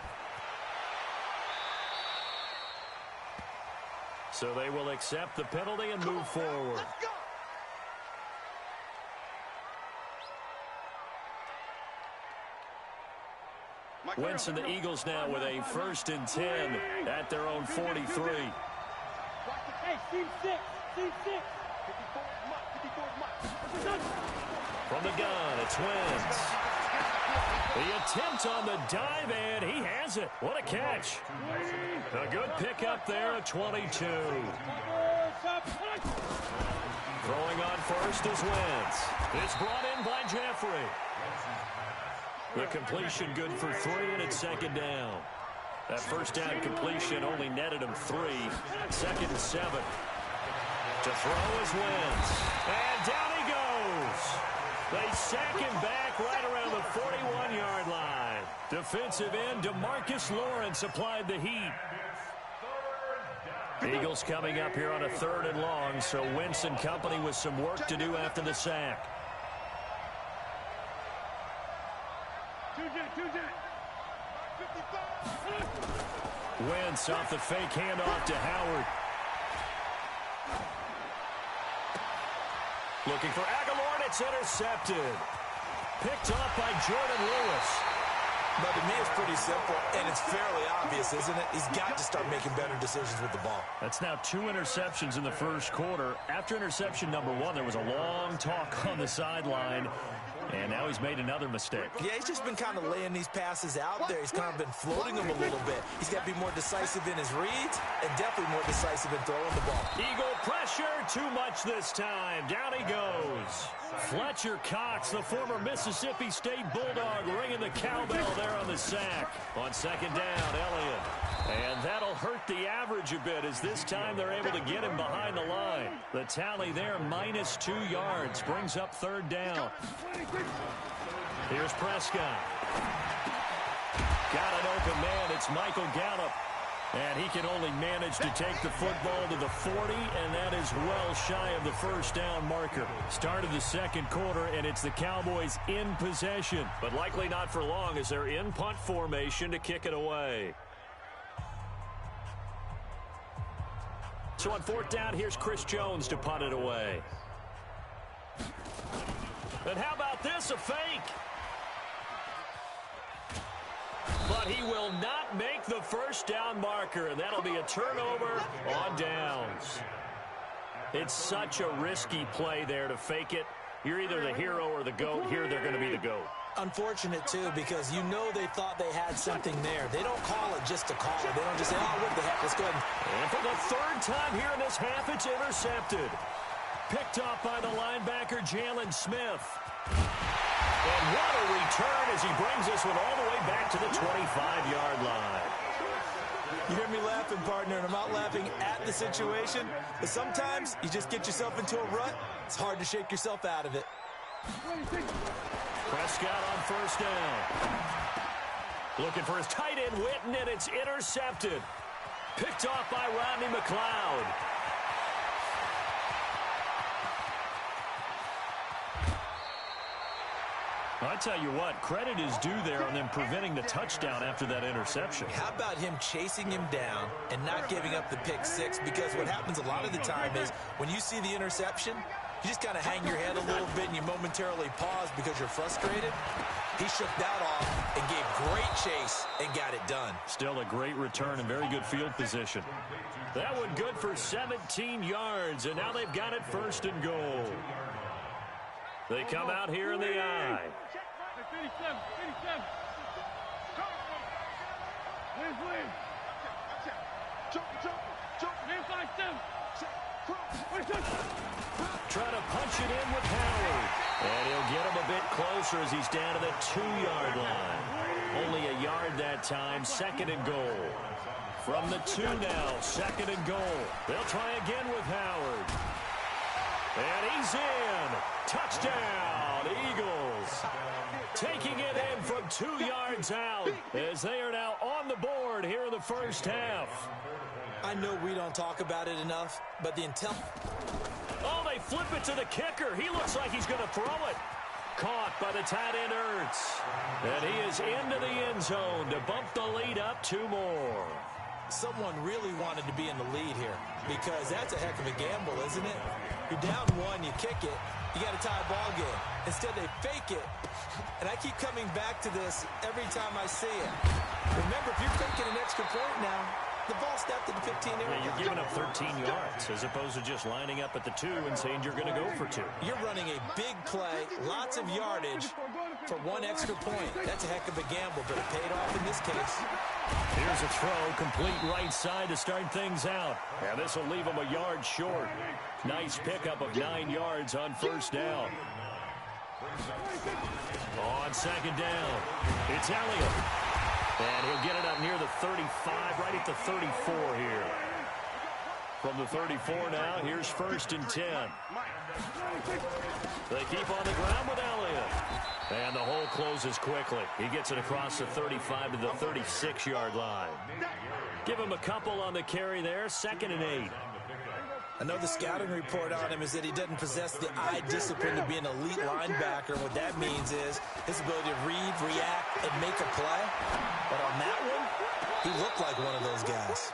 So they will accept the penalty and move forward. Wentz and the Eagles now with a 1st and 10 at their own 43. From the gun, it's Wentz. The attempt on the dive, and he has it. What a catch. A good pickup there at 22. Throwing on first is Wentz. It's brought in by Jeffrey. The completion good for 3, and it's 2nd down. That first down completion only netted him 3. 2nd and 7. To throw is Wentz. And down he goes. They sack him back right around the 41-yard line. Defensive end DeMarcus Lawrence applied the heat. Eagles coming up here on a 3rd and long, so Wentz and company with some work to do after the sack. Wentz off the fake handoff to Howard. Looking for Aguilar, and it's intercepted. Picked off by Jordan Lewis. But to me, it's pretty simple, and it's fairly obvious, isn't it? He's got to start making better decisions with the ball. That's now 2 interceptions in the first quarter. After interception number 1, there was a long talk on the sideline, and now he's made another mistake. Yeah, he's just been kind of laying these passes out there. He's kind of been floating them a little bit. He's got to be more decisive in his reads and definitely more decisive in throwing the ball. Eagle pressure, too much this time. Down he goes. Fletcher Cox, the former Mississippi State Bulldog, ringing the cowbell there on the sack. On 2nd down, Elliott. And that'll hurt the average a bit, as this time they're able to get him behind the line. The tally there, -2 yards, brings up 3rd down. Here's Prescott. Got an open man. It's Michael Gallup. And he can only manage to take the football to the 40, and that is well shy of the 1st down marker. Start of the 2nd quarter, and it's the Cowboys in possession, but likely not for long as they're in punt formation to kick it away. So on 4th down, here's Chris Jones to punt it away. And how about this, a fake? But he will not make the 1st down marker, and that'll be a turnover on downs. It's such a risky play there to fake it. You're either the hero or the GOAT. Here they're going to be the GOAT. Unfortunate, too, because you know they thought they had something there. They don't call it just to call it. They don't just say, oh, what the heck, let's go ahead. And for the 3rd time here in this half, it's intercepted. Picked off by the linebacker, Jalen Smith. And what a return as he brings this one all the way back to the 25-yard line. You hear me laughing, partner, and I'm not laughing at the situation, but sometimes you just get yourself into a rut. It's hard to shake yourself out of it. Prescott on 1st down. Looking for his tight end, Witten, and it's intercepted. Picked off by Rodney McLeod. I tell you what, credit is due there on them preventing the touchdown after that interception. How about him chasing him down and not giving up the pick 6? Because what happens a lot of the time is when you see the interception, you just kind of hang your head a little bit and you momentarily pause because you're frustrated. He shook that off and gave great chase and got it done. Still a great return and very good field position. That one good for 17 yards, and now they've got it 1st and goal. They come out here in the I. Trying to punch it in with Howard. And he'll get him a bit closer as he's down to the 2-yard line. Only a yard that time, 2nd and goal. From the 2 now, 2nd and goal. They'll try again with Howard. And he's in. Touchdown, Eagles. Taking it in from 2 yards out as they are now on the board here in the 1st half. I know we don't talk about it enough, but the intent... Oh, they flip it to the kicker. He looks like he's going to throw it. Caught by the tight end, Ertz. And he is into the end zone to bump the lead up 2 more. Someone really wanted to be in the lead here because that's a heck of a gamble, isn't it? You're down 1, you kick it, you got a tie ball game. Instead, they fake it. And I keep coming back to this every time I see it. Remember, if you're taking an extra point now, the ball stepped at the 15 area. Yeah, you're giving up 13 yards as opposed to just lining up at the 2 and saying you're going to go for 2. You're running a big play, lots of yardage for 1 extra point. That's a heck of a gamble, but it paid off in this case. Here's a throw, complete right side to start things out. And this will leave him a yard short. Nice pickup of 9 yards on 1st down. On 2nd down, it's Elliott. And he'll get it up near the 35, right at the 34 here. From the 34 now, here's 1st and 10. They keep on the ground with Elliott. And the hole closes quickly. He gets it across the 35 to the 36-yard line. Give him a couple on the carry there, 2nd and 8. I know the scouting report on him is that he doesn't possess the eye discipline to be an elite linebacker. What that means is his ability to read, react, and make a play. But on that one, he looked like one of those guys.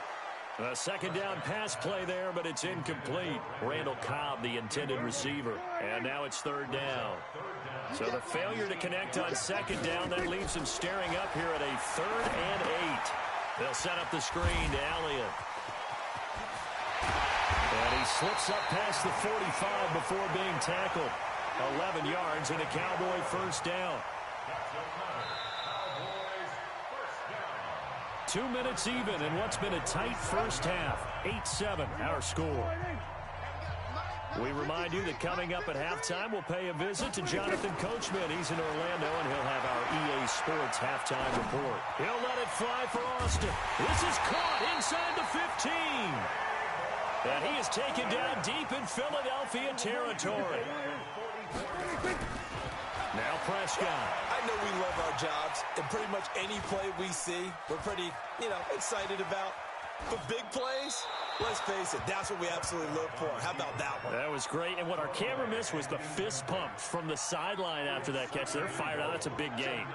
A 2nd down pass play there, but it's incomplete. Randall Cobb, the intended receiver. And now it's 3rd down. So the failure to connect on 2nd down, that leaves him staring up here at a 3rd and 8. They'll set up the screen to Elliott. And he slips up past the 45 before being tackled. 11 yards and a Cowboy 1st down. 2 minutes even in what's been a tight first half. 8-7 our score. We remind you that coming up at halftime, we'll pay a visit to Jonathan Coachman. He's in Orlando, and he'll have our EA Sports halftime report. He'll let it fly for Austin. This is caught inside the 15. And he is taken down deep in Philadelphia territory. Now Prescott. I know we love our jobs, and pretty much any play we see, we're pretty, excited about. But big plays, let's face it, that's what we absolutely look for. How about that one? That was great, and what our camera missed was the fist pump from the sideline after that catch. They're fired out. That's a big gain.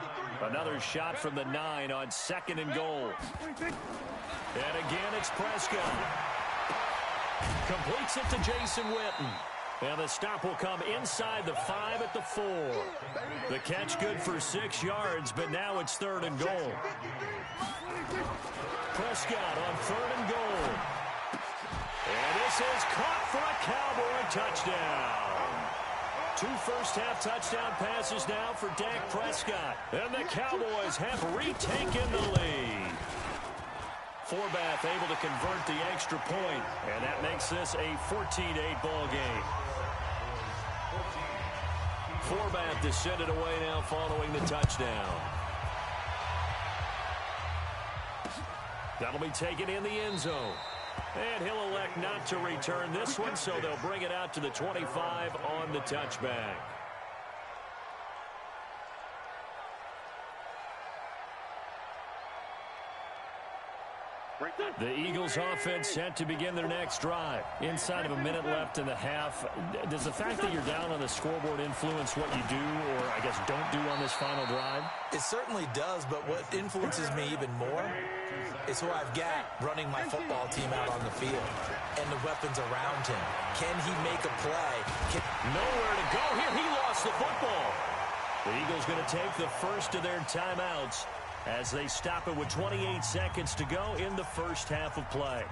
Another shot from the 9 on 2nd and goal. And again, it's Prescott. Completes it to Jason Witten. And the stop will come inside the 5 at the 4. The catch good for 6 yards, but now it's 3rd and goal. Prescott on 3rd and goal. And this is caught for a Cowboy touchdown. 2 first-half touchdown passes now for Dak Prescott. And the Cowboys have retaken the lead. Forbath able to convert the extra point, and that makes this a 14-8 ball game. Forbath to send it away now following the touchdown. That'll be taken in the end zone. And he'll elect not to return this one, so they'll bring it out to the 25 on the touchback. The Eagles offense set to begin their next drive. Inside of a minute left in the half. Does the fact that you're down on the scoreboard influence what you do, or I guess don't do on this final drive? It certainly does, but what influences me even more is who I've got running my football team out on the field and the weapons around him. Can he make a play? Nowhere to go here. He lost the football. The Eagles going to take the first of their timeouts as they stop it with 28 seconds to go in the first half of play.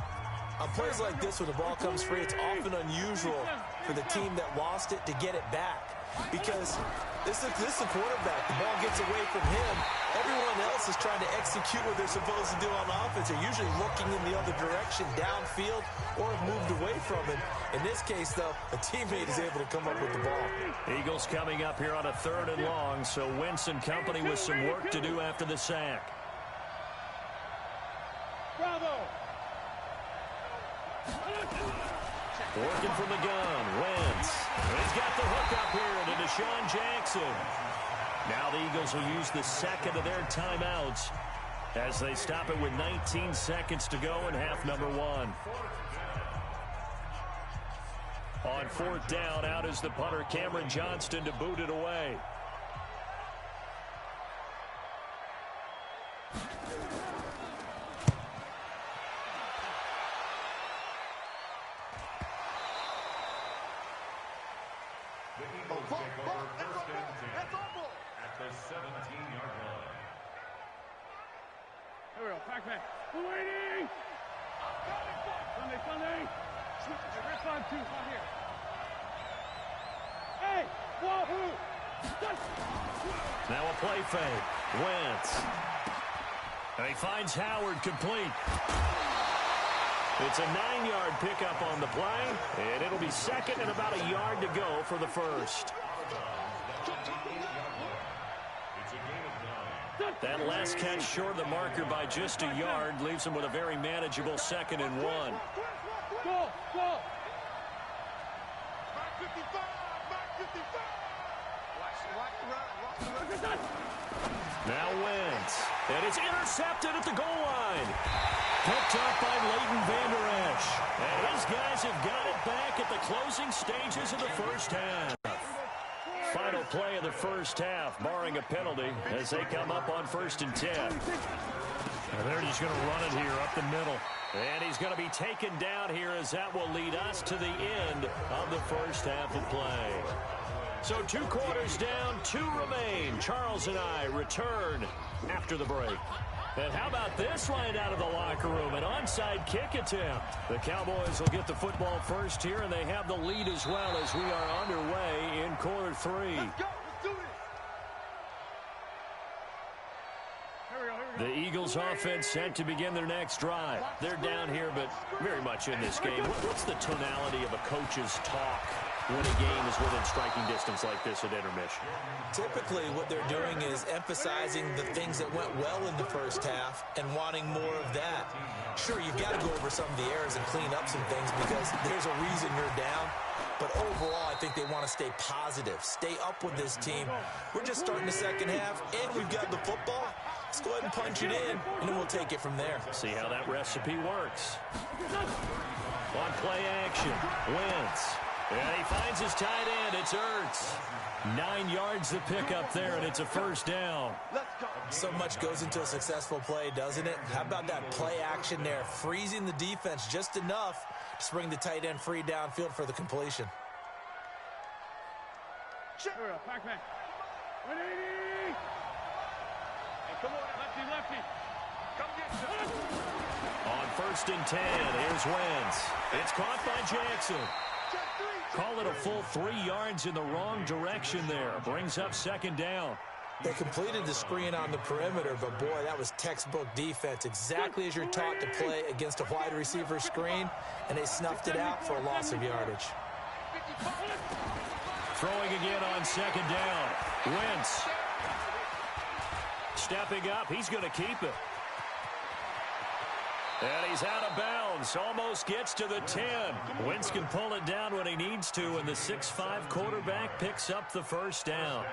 On plays like this, when the ball comes free, it's often unusual for the team that lost it to get it back. Because this is the quarterback. The ball gets away from him. Everyone else is trying to execute what they're supposed to do on offense. They're usually looking in the other direction, downfield, or have moved away from it. In this case, though, a teammate is able to come up with the ball. Eagles coming up here on a 3rd and long, so Wentz and company with some work to do after the sack. Bravo! Working from the gun, Wentz. He's got the hook up here to Deshaun Jackson. Now the Eagles will use the second of their timeouts as they stop it with 19 seconds to go in half number 1. On 4th down, out is the punter, Cameron Johnston, to boot it away. The Eagles take over 1st and 10 at the 17-yard line. Here we go, Pac-Man. We're waiting! Sunday! Red 5-2, right here. Hey! Wahoo! Now a play fake. Wentz. And he finds Howard complete. It's a 9-yard pickup on the play, and it'll be 2nd and about a yard to go for the first. That last catch short of the marker by just a yard leaves him with a very manageable 2nd and 1. Go! Now Wentz. And it's intercepted at the goal line. Picked up by Leighton Vander Esch. And his guys have got it back at the closing stages of the first half. Final play of the first half, barring a penalty, as they come up on 1st and 10. And they're just going to run it here up the middle. And he's going to be taken down here, as that will lead us to the end of the first half of play. So 2 quarters down, 2 remain. Charles and I return after the break. And how about this right out of the locker room? An onside kick attempt. The Cowboys will get the football first here, and they have the lead as well as we are underway in quarter 3. Let's go. Let's do this. The Eagles offense set to begin their next drive. They're down here, but very much in this game. What's the tonality of a coach's talk when a game is within striking distance like this at intermission? Typically, what they're doing is emphasizing the things that went well in the first half and wanting more of that. Sure, you've got to go over some of the errors and clean up some things because there's a reason you're down. But overall, I think they want to stay positive, stay up with this team. We're just starting the second half, and we've got the football. Let's go ahead and punch it in, and then we'll take it from there. See how that recipe works. On play action, Wentz. And he finds his tight end. It's Ertz. 9 yards to pick up there, and it's a first down. So much goes into a successful play, doesn't it? How about that play action there, freezing the defense just enough to bring the tight end free downfield for the completion. Pac-Man. 180. Hey, come on, lefty. Come get some. On 1st and 10, here's Wentz. It's caught by Jackson. Call it a full 3 yards in the wrong direction there. Brings up 2nd down. They completed the screen on the perimeter, but boy, that was textbook defense. Exactly as you're taught to play against a wide receiver screen, and they snuffed it out for a loss of yardage. Throwing again on 2nd down. Wentz. Stepping up, he's going to keep it. And he's out of bounds. Almost gets to the 10. Wentz can pull it down when he needs to, and the 6'5" quarterback picks up the first down.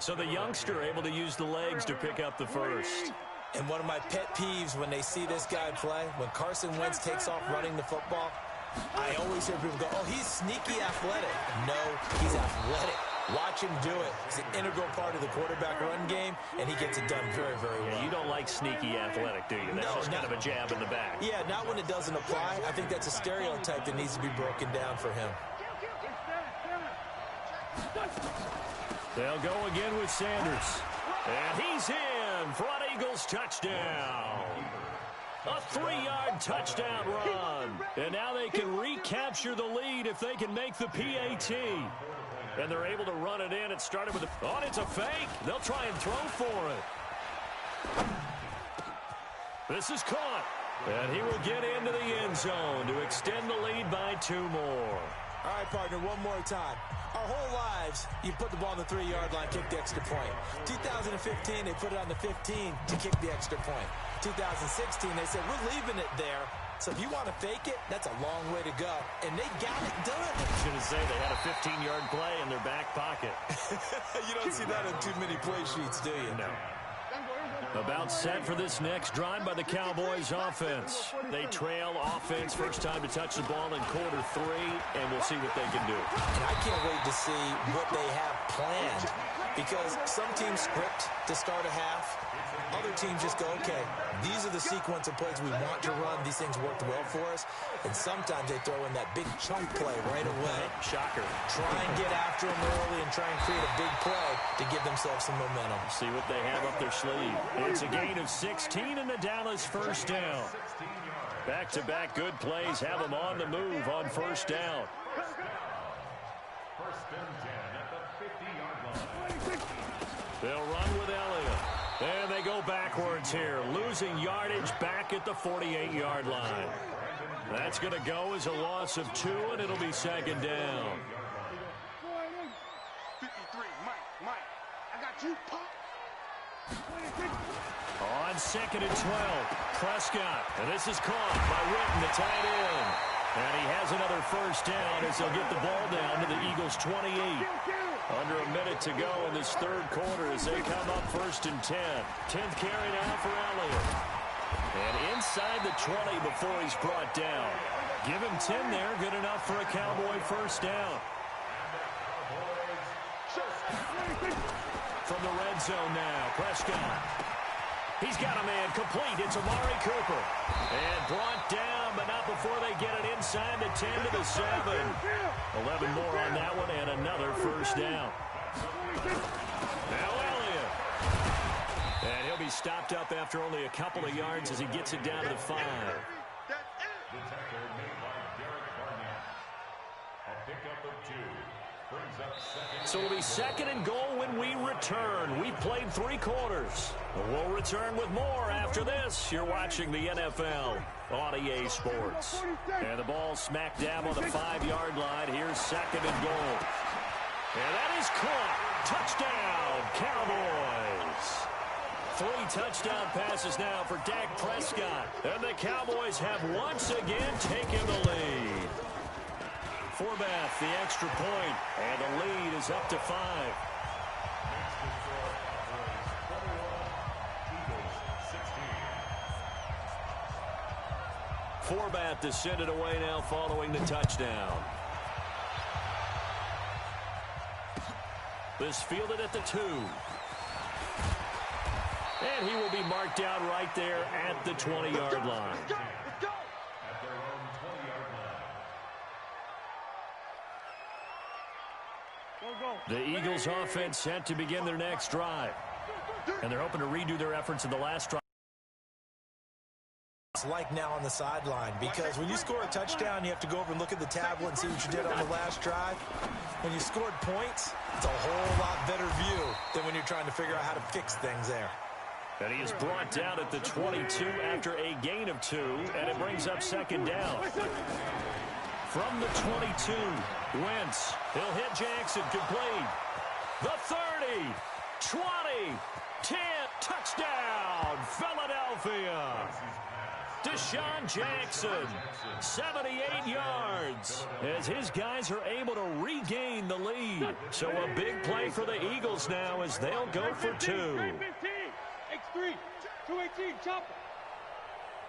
So the youngster able to use the legs to pick up the first. And one of my pet peeves when they see this guy play, when Carson Wentz takes off running the football, I always hear people go, oh, he's sneaky athletic. No, he's athletic. Watch him do it. It's an integral part of the quarterback run game, and he gets it done very, very well. Yeah, you don't like sneaky athletic, do you? That's just kind of a jab in the back. Yeah, not when it doesn't apply. I think that's a stereotype that needs to be broken down for him. They'll go again with Sanders. And he's in for an Eagles touchdown. A 3-yard touchdown run. And now they can recapture the lead if they can make the PAT. And they're able to run it in. It started with a... Oh, it's a fake. They'll try and throw for it. This is caught. And he will get into the end zone to extend the lead by 2 more. All right, partner, one more time. Our whole lives, you put the ball on the 3-yard line, kick the extra point. 2015, they put it on the 15 to kick the extra point. 2016, they said, we're leaving it there. So if you want to fake it, that's a long way to go. And they got it done. I was going to say they had a 15-yard play in their back pocket. You don't see that on too many play sheets, do you? No. About set for this next drive by the Cowboys offense. They trail offense, first time to touch the ball in quarter 3, and we'll see what they can do. And I can't wait to see what they have planned, because some teams script to start a half. Other teams just go, okay, these are the sequence of plays we want to run. These things worked well for us. And sometimes they throw in that big chunk play right away. Shocker. Try and get after them early and try and create a big play to give themselves some momentum. See what they have up their sleeve. It's a gain of 16 and the Dallas first down. Back-to-back good plays have them on the move on first down. First and 10 at the 50-yard line. They'll run with Elliott. And they go backwards here, losing yardage back at the 48-yard line. That's going to go as a loss of 2, and it'll be second down. 53, Mike, I got you, Pop. On 2nd and 12, Prescott. And this is caught by Witten, the tight end. And he has another first down as they'll get the ball down to the Eagles' 28. Under a minute to go in this third quarter as they come up 1st and 10. 10th carry now for Elliott. And inside the 20 before he's brought down. Give him 10 there. Good enough for a Cowboy first down. From the red zone now, Prescott. He's got a man complete. It's Amari Cooper. And brought down, but not before they get it inside the 10 to the 7. 11 more on that one and another first down. Now Elliott. And he'll be stopped up after only a couple of yards as he gets it down to the 5. The tackle made by Derek Barnett. A pickup of 2. Brings up second. So it'll be 2nd and goal when we return. We've played 3 quarters. We'll return with more after this. You're watching the NFL on EA Sports. And the ball smack dab on the 5-yard line. Here's 2nd and goal. And that is caught. Touchdown, Cowboys. 3 touchdown passes now for Dak Prescott. And the Cowboys have once again taken the lead. Forbath, the extra point, and the lead is up to 5. Forbath to send it away now following the touchdown. This fielded at the 2. And he will be marked down right there at the 20-yard line. At their own 20-yard line. The Eagles offense set to begin their next drive. And they're hoping to redo their efforts in the last drive. It's like now on the sideline, because when you score a touchdown, you have to go over and look at the tablet and see what you did on the last drive. When you scored points, it's a whole lot better view than when you're trying to figure out how to fix things there. And he is brought down at the 22 after a gain of 2, and it brings up 2nd down. From the 22, Wentz. He'll hit Jackson, complete. The 30, 20, 10, touchdown, Philadelphia. Deshaun Jackson, 78 yards, as his guys are able to regain the lead. So a big play for the Eagles now as they'll go for 2. X3, 218, chopper.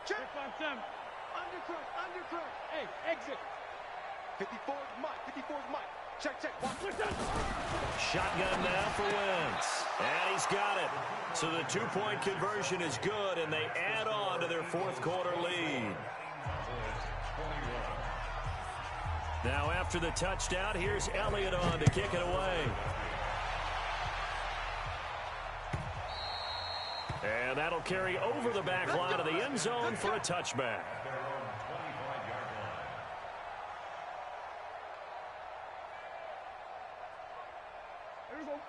Check 5-7. Undercut. Hey, exit. 54 is Mike. Check. Shotgun now for Wentz. And he's got it. So the 2-point conversion is good, and they add on to their 4th quarter lead. Now after the touchdown, here's Elliott on to kick it away. And that'll carry over the back line of the end zone for a touchback.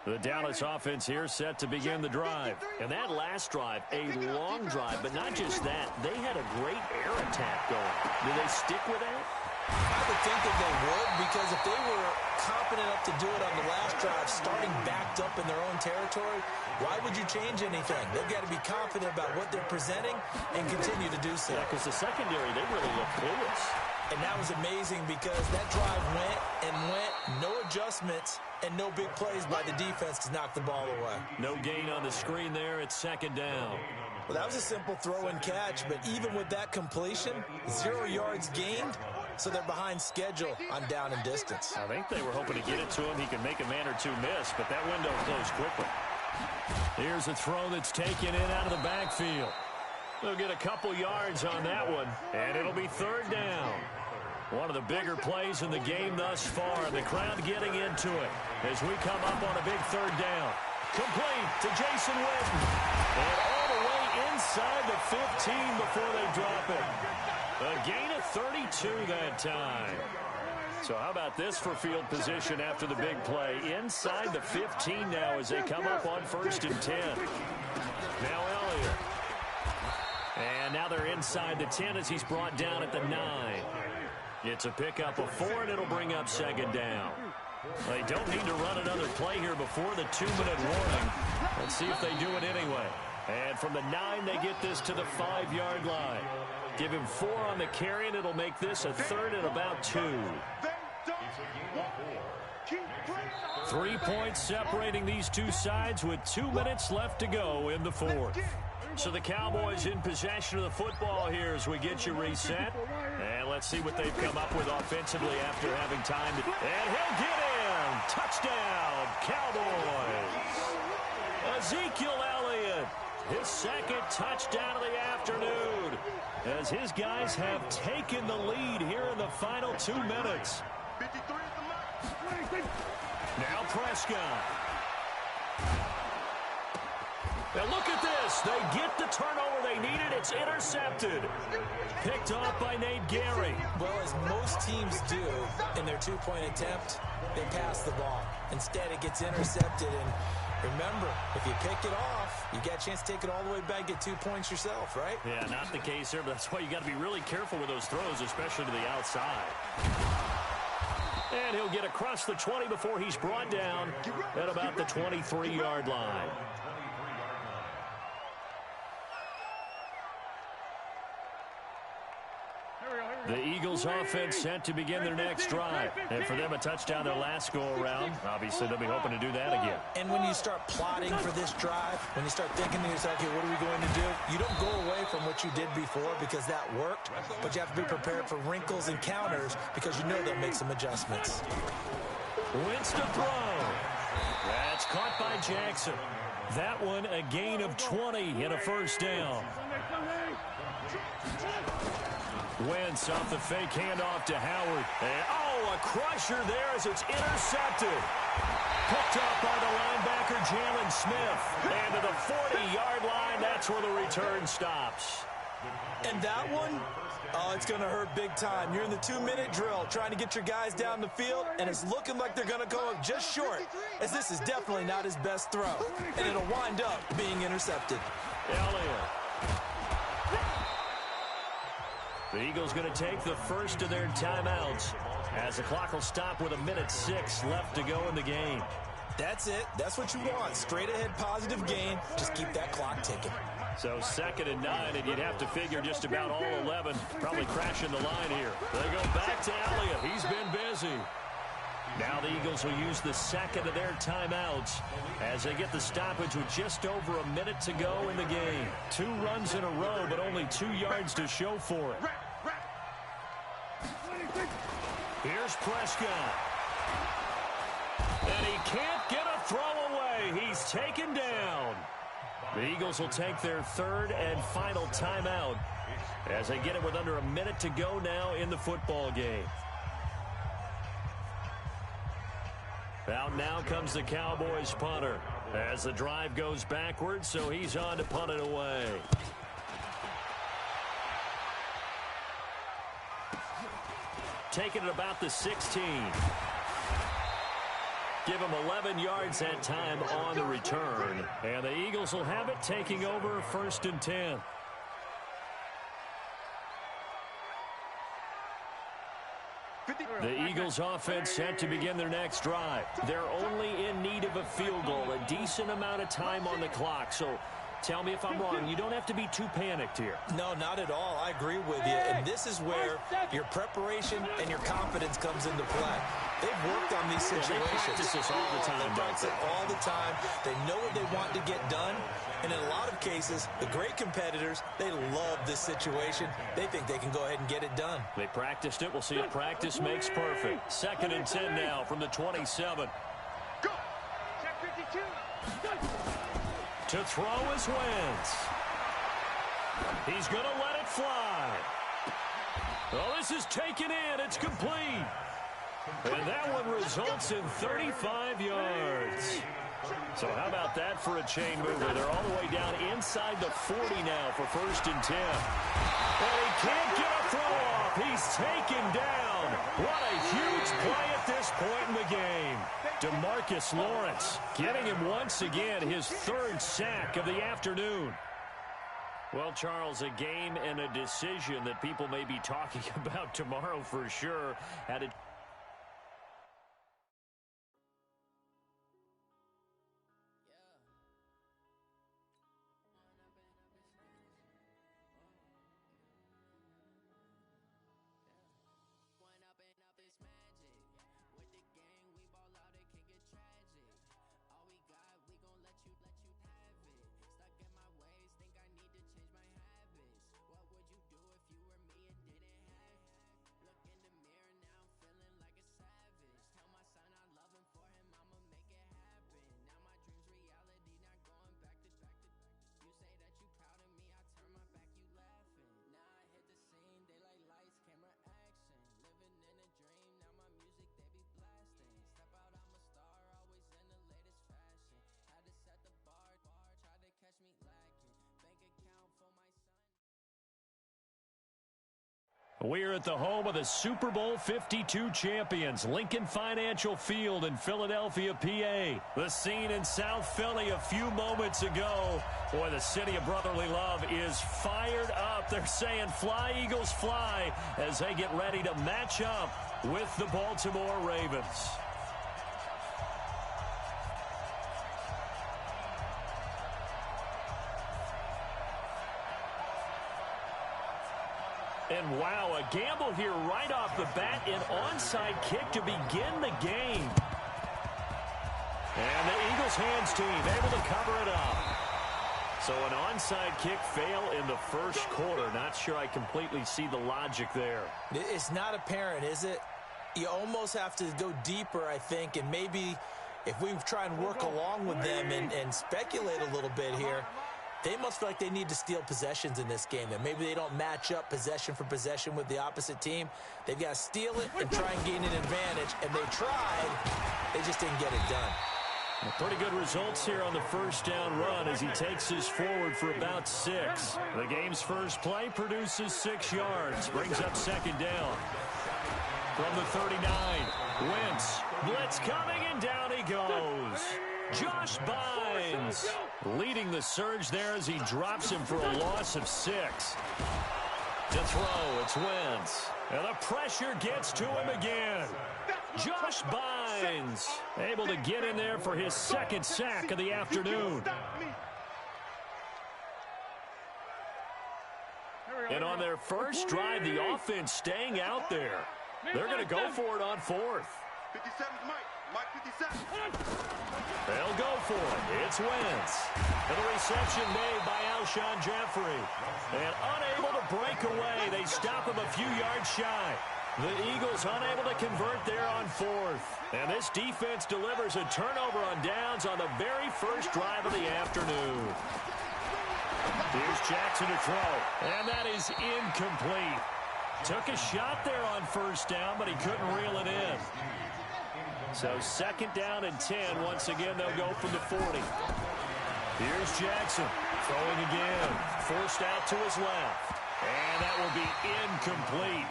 The Dallas offense here set to begin the drive. And that last drive, a long drive, but not just that. They had a great air attack going. Do they stick with that? I would think that they would, because if they were confident enough to do it on the last drive, starting backed up in their own territory, why would you change anything? They've got to be confident about what they're presenting and continue to do so. Yeah, because the secondary, they really look clueless. And that was amazing because that drive went, no adjustments, and no big plays by the defense to knock the ball away. No gain on the screen there. It's 2nd down. Well, that was a simple throw and catch, but even with that completion, 0 yards gained, so they're behind schedule on down and distance. I think they were hoping to get it to him. He could make a man or 2 miss, but that window closed quickly. Here's a throw that's taken in out of the backfield. They'll get a couple yards on that one, and it'll be 3rd down. One of the bigger plays in the game thus far. The crowd getting into it as we come up on a big 3rd down. Complete to Jason Witten. And all the way inside the 15 before they drop it. A gain of 32 that time. So how about this for field position after the big play? Inside the 15 now as they come up on 1st and 10. Now Elliott. And now they're inside the 10 as he's brought down at the 9. It's a pickup of 4, and it'll bring up 2nd down. They don't need to run another play here before the 2-minute warning. Let's see if they do it anyway. And from the 9, they get this to the 5-yard line. Give him 4 on the carry, and it'll make this a 3rd and about 2. 3 points separating these two sides with 2 minutes left to go in the 4th. So the Cowboys in possession of the football here as we get you reset. And let's see what they've come up with offensively after having time. And he'll get in. Touchdown, Cowboys. Ezekiel Elliott, his 2nd touchdown of the afternoon, as his guys have taken the lead here in the final 2 minutes. Now Prescott. Now look at this. They get the turnover they needed. It's intercepted. Picked off by Nate Gary. Well, as most teams do in their 2-point attempt, they pass the ball. Instead, it gets intercepted. And remember, if you pick it off, you get a chance to take it all the way back, get 2 points yourself, right? Yeah, not the case here, but that's why you got to be really careful with those throws, especially to the outside. And he'll get across the 20 before he's brought down at about the 23-yard line. The Eagles offense set to begin their next drive. And for them, a touchdown their last go-around. Obviously, they'll be hoping to do that again. And when you start plotting for this drive, when you start thinking to yourself, okay, what are we going to do? You don't go away from what you did before because that worked, but you have to be prepared for wrinkles and counters because you know they'll make some adjustments. Wentz to throw. That's caught by Jackson. That one, a gain of 20 and a first down. Wentz off the fake handoff to Howard. And, a crusher there as it's intercepted. Picked up by the linebacker, Jalen Smith. And to the 40-yard line, that's where the return stops. And that one, it's going to hurt big time. You're in the 2-minute drill trying to get your guys down the field, and it's looking like they're going to go up just short, as this is definitely not his best throw. And it'll wind up being intercepted. Elliott. The Eagles going to take the first of their timeouts as the clock will stop with 1:06 left to go in the game. That's it. That's what you want. Straight ahead positive gain. Just keep that clock ticking. So 2nd and 9, and you'd have to figure just about all 11 probably crashing the line here. They go back to Elliott. He's been busy. Now the Eagles will use the 2nd of their timeouts as they get the stoppage with just over 1 minute to go in the game. 2 runs in a row, but only 2 yards to show for it. Here's Prescott. And he can't get a throw away. He's taken down. The Eagles will take their 3rd and final timeout as they get it with under 1 minute to go now in the football game. Out now comes the Cowboys punter as the drive goes backwards, so he's on to punt it away. Taking it about the 16. Give him 11 yards that time on the return. And the Eagles will have it, taking over 1st and 10. The Eagles offense set to begin their next drive. They're only in need of a field goal, a decent amount of time on the clock. So tell me if I'm wrong. You don't have to be too panicked here. No, not at all. I agree with you. And this is where your preparation and your confidence comes into play. They've worked on these situations. They practice this all the time. They practice it all the time. They know what they want to get done. And in a lot of cases, the great competitors, they love this situation. They think they can go ahead and get it done. They practiced it. We'll see if practice makes perfect. 2nd and 10 now from the 27. Go! Check 52. Go! To throw is Wentz. He's going to let it fly. Well, this is taken in. It's complete. And that one results in 35 yards. So how about that for a chain mover? They're all the way down inside the 40 now for 1st and 10. And he can't get a throw off. He's taken down. What a huge play at this point in the game. DeMarcus Lawrence getting him once again his 3rd sack of the afternoon. Well, Charles, a game and a decision that people may be talking about tomorrow for sure. Had it. We're at the home of the Super Bowl 52 champions, Lincoln Financial Field in Philadelphia, PA. The scene in South Philly a few moments ago. Boy, the city of brotherly love is fired up. They're saying, "Fly, Eagles, fly," as they get ready to match up with the Baltimore Ravens. And wow, a gamble here right off the bat, an onside kick to begin the game. And the Eagles hands team able to cover it up. So an onside kick fail in the first quarter. Not sure I completely see the logic there. It's not apparent, is it? You almost have to go deeper, I think, and maybe if we try and work along with them and speculate a little bit here, they must feel like they need to steal possessions in this game. That maybe they don't match up possession for possession with the opposite team. They've got to steal it and try and gain an advantage. And they tried. They just didn't get it done. Pretty good results here on the first down run as he takes this forward for about 6. The game's first play produces 6 yards. Brings up second down. From the 39, Wentz. Blitz coming, and down he goes. Josh Bynes leading the surge there as he drops him for a loss of 6. To throw, it's Wentz. And the pressure gets to him again. Josh Bynes able to get in there for his second sack of the afternoon. And on their first drive, the offense staying out there. They're going to go for it on 4th. 57's Mike 57. They'll go for it. It's Wentz. And the reception made by Alshon Jeffrey. And unable to break away. They stop him a few yards shy. The Eagles unable to convert there on 4th. And this defense delivers a turnover on downs on the very first drive of the afternoon. Here's Jackson to throw. And that is incomplete. Took a shot there on first down, but he couldn't reel it in. So second down and 10. Once again, they'll go from the 40. Here's Jackson throwing again. Forced out to his left. And that will be incomplete.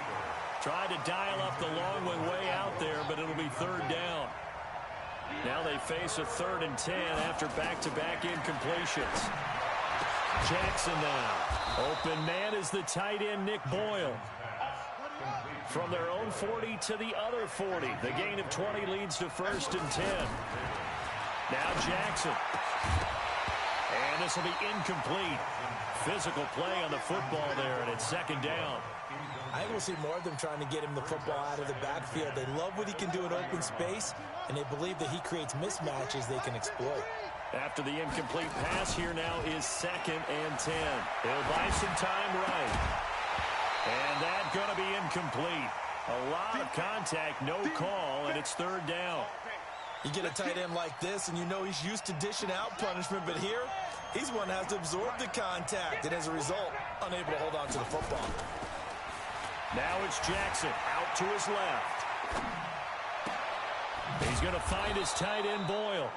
Tried to dial up the long one way out there, but it'll be third down. Now they face a 3rd and 10 after back-to-back incompletions. Jackson now. Open man is the tight end, Nick Boyle. From their own 40 to the other 40. The gain of 20 leads to 1st and 10. Now Jackson. And this will be incomplete. Physical play on the football there, and it's second down. I think we'll see more of them trying to get him the football out of the backfield. They love what he can do in open space, and they believe that he creates mismatches they can exploit. After the incomplete pass, here now is 2nd and 10. He'll buy some time right. And that's going to be incomplete. A lot of contact, no call, and it's 3rd down. You get a tight end like this, and you know he's used to dishing out punishment, but here, he's one that has to absorb the contact, and as a result, unable to hold on to the football. Now it's Jackson out to his left. He's going to find his tight end, Boyle.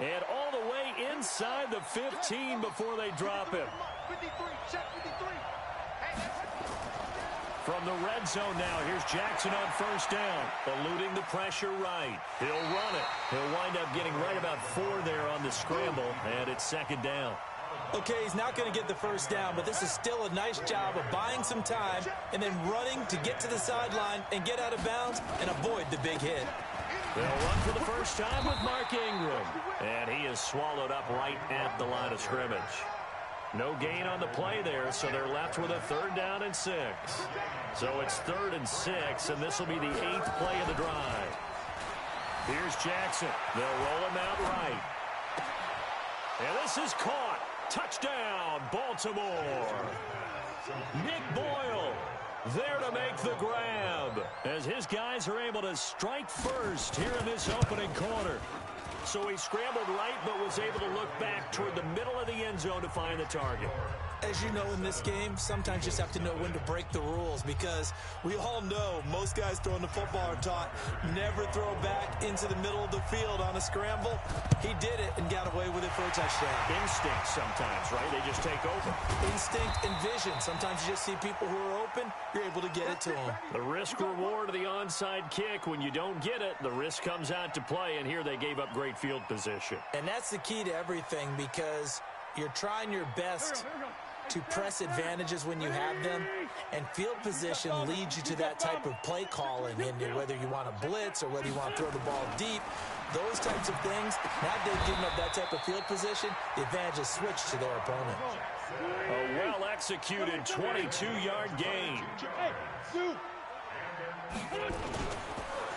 And all the way inside the 15 before they drop him. 53, check 53. From the red zone now, here's Jackson on first down. Eluding the pressure right. He'll run it. He'll wind up getting right about 4 there on the scramble, and it's second down. Okay, he's not going to get the first down, but this is still a nice job of buying some time and then running to get to the sideline and get out of bounds and avoid the big hit. They'll run for the first time with Mark Ingram. And he is swallowed up right at the line of scrimmage. No gain on the play there, so they're left with a 3rd down and 6. So it's 3rd and 6, and this will be the 8th play of the drive. Here's Jackson. They'll roll him out right. And this is caught. Touchdown, Baltimore. Nick Boyle there to make the grab as his guys are able to strike first here in this opening quarter. So he scrambled right but was able to look back toward the middle of the end zone to find the target. as you know in this game, sometimes you just have to know when to break the rules, because we all know most guys throwing the football are taught never throw back into the middle of the field on a scramble. He did it and got away with it for a touchdown. Instinct sometimes, right? They just take over. Instinct and vision. Sometimes you just see people who are open, you're able to get it to them. The risk-reward of the onside kick. When you don't get it, the risk comes out to play, and here they gave up great field position. And that's the key to everything, because you're trying your best to press advantages when you have them, and field position leads you to that type of play calling, and whether you want to blitz or whether you want to throw the ball deep, those types of things. Now they've given up that type of field position, the advantage is switched to their opponent. A well-executed 22-yard gain.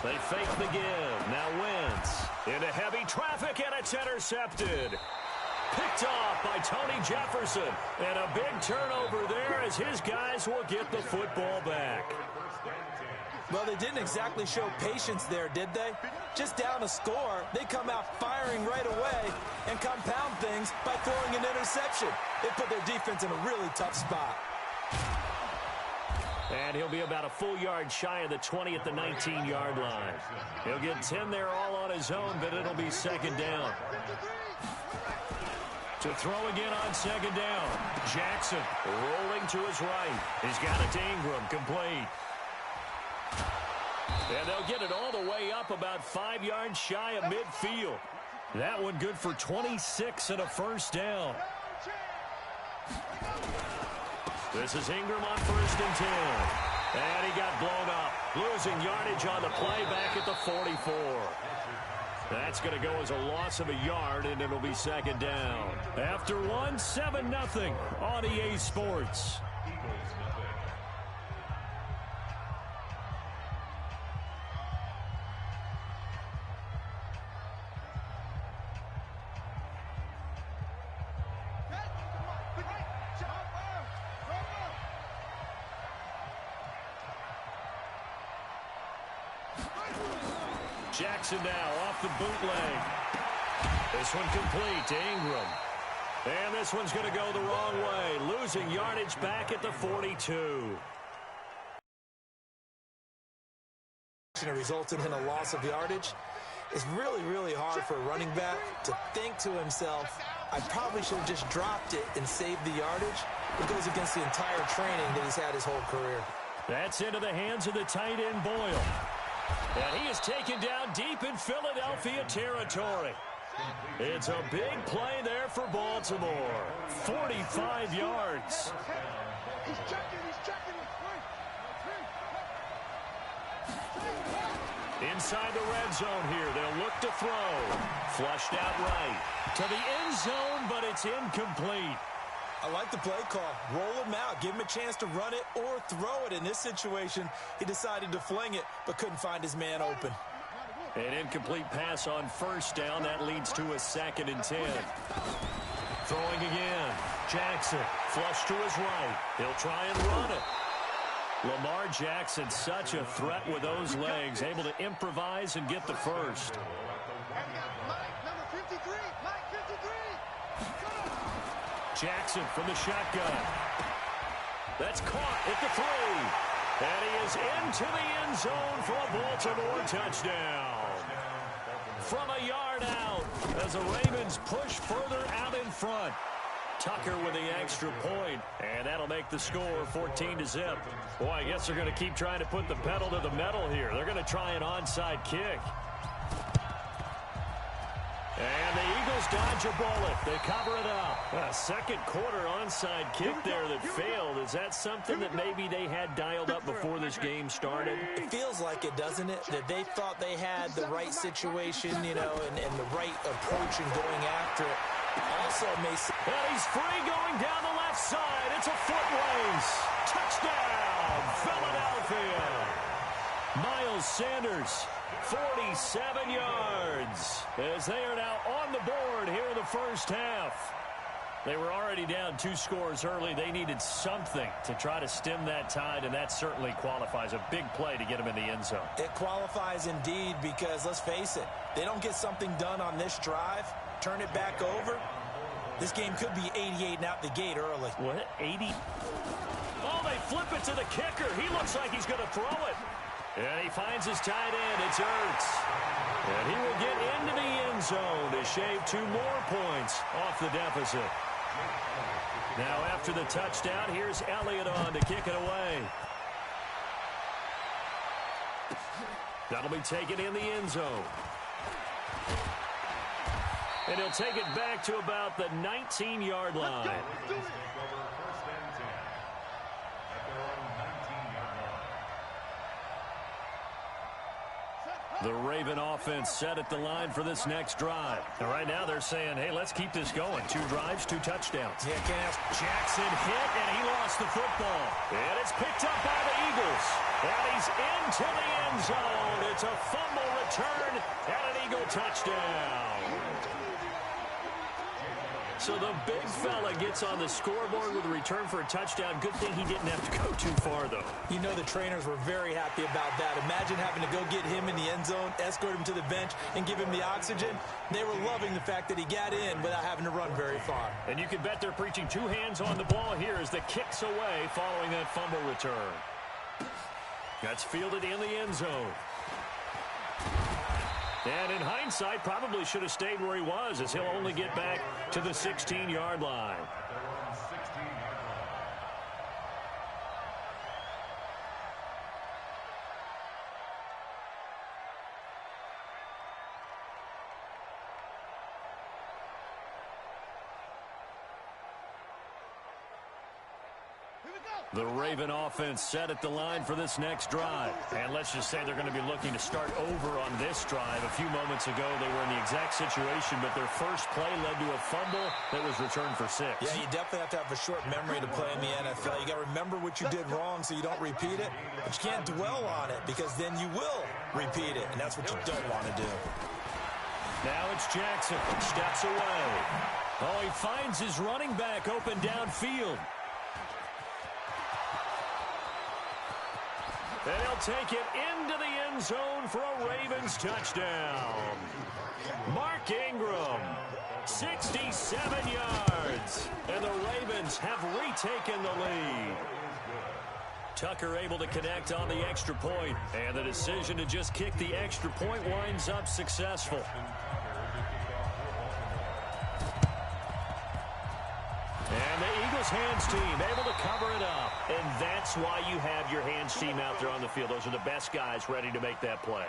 They fake the give. Now Wentz into heavy traffic, and it's intercepted. Picked off by Tony Jefferson. And a big turnover there as his guys will get the football back. Well, they didn't exactly show patience there, did they? Just down a score, they come out firing right away and compound things by throwing an interception. They put their defense in a really tough spot. And he'll be about a full yard shy of the 20 at the 19-yard line. He'll get 10 there all on his own, but it'll be second down. To throw again on second down. Jackson rolling to his right. He's got it to Ingram, complete. And they'll get it all the way up about 5 yards shy of midfield. That one good for 26 and a first down. This is Ingram on 1st and 10. And he got blown up. Losing yardage on the play back at the 44. That's going to go as a loss of a yard, and it'll be second down. After one, 7-0 on EA Sports. Jackson now off the bootleg. This one complete to Ingram. And this one's going to go the wrong way. Losing yardage back at the 42. It resulted in a loss of yardage. It's really, really hard for a running back to think to himself, I probably should have just dropped it and saved the yardage. It goes against the entire training that he's had his whole career. That's into the hands of the tight end, Boyle. And he is taken down deep in Philadelphia territory. It's a big play there for Baltimore. 45 yards. He's checking. Inside the red zone here. They'll look to throw. Flushed out right. To the end zone, but it's incomplete. I like the play call. Roll him out. Give him a chance to run it or throw it. In this situation, he decided to fling it, but couldn't find his man open. An incomplete pass on first down. That leads to a 2nd and 10. Throwing again. Jackson, flush to his right. He'll try and run it. Lamar Jackson, such a threat with those legs, able to improvise and get the first. Jackson from the shotgun. That's caught at the 3. And he is into the end zone for a Baltimore touchdown. From a yard out as the Ravens push further out in front. Tucker with the extra point, and that'll make the score 14-0. Boy, I guess they're going to keep trying to put the pedal to the metal here. They're going to try an onside kick. And the Eagles dodge a bullet. They cover it up. A second quarter onside kick there that failed. Is that something that maybe they had dialed up before this game started? It feels like it, doesn't it? That they thought they had the right situation, and the right approach in going after it. Also, Mason. And he's free going down the left side. It's a foot race. Touchdown, Philadelphia. Miles Sanders, 47 yards, as they are now on the board here in the first half. They were already down 2 scores early. They needed something to try to stem that tide, and that certainly qualifies. A big play to get them in the end zone. It qualifies indeed, because let's face it, they don't get something done on this drive, turn it back over, This game could be 88 and out the gate early. What? 80? Oh, they flip it to the kicker. He looks like he's going to throw it. And he finds his tight end. It's Ertz. And he will get into the end zone to shave 2 more points off the deficit. Now after the touchdown, here's Elliott on to kick it away. That'll be taken in the end zone. And he'll take it back to about the 19-yard line. The Raven offense set at the line for this next drive. And right now they're saying, hey, let's keep this going. 2 drives, 2 touchdowns. Yeah, can't ask. Jackson hit, and he lost the football. And it's picked up by the Eagles. And he's into the end zone. It's a fumble return and an Eagle touchdown. So the big fella gets on the scoreboard with a return for a touchdown. Good thing he didn't have to go too far, though. You know the trainers were very happy about that. Imagine having to go get him in the end zone, escort him to the bench, and give him the oxygen. They were loving the fact that he got in without having to run very far. And you can bet they're preaching 2 hands on the ball here as the kick's away following that fumble return. That's fielded in the end zone. And in hindsight, probably should have stayed where he was, as he'll only get back to the 16-yard line. The Raven offense set at the line for this next drive. And let's just say they're going to be looking to start over on this drive. A few moments ago, they were in the exact situation, but their first play led to a fumble that was returned for 6. Yeah, you definitely have to have a short memory to play in the NFL. You got to remember what you did wrong so you don't repeat it, but you can't dwell on it because then you will repeat it, and that's what you don't want to do. Now it's Jackson. Steps away. Oh, he finds his running back open downfield. And he'll take it into the end zone for a Ravens touchdown. Mark Ingram, 67 yards. And the Ravens have retaken the lead. Tucker able to connect on the extra point. And the decision to just kick the extra point winds up successful. And the Eagles hands team able to cover it up. And that's why you have your hands team out there on the field. Those are the best guys ready to make that play.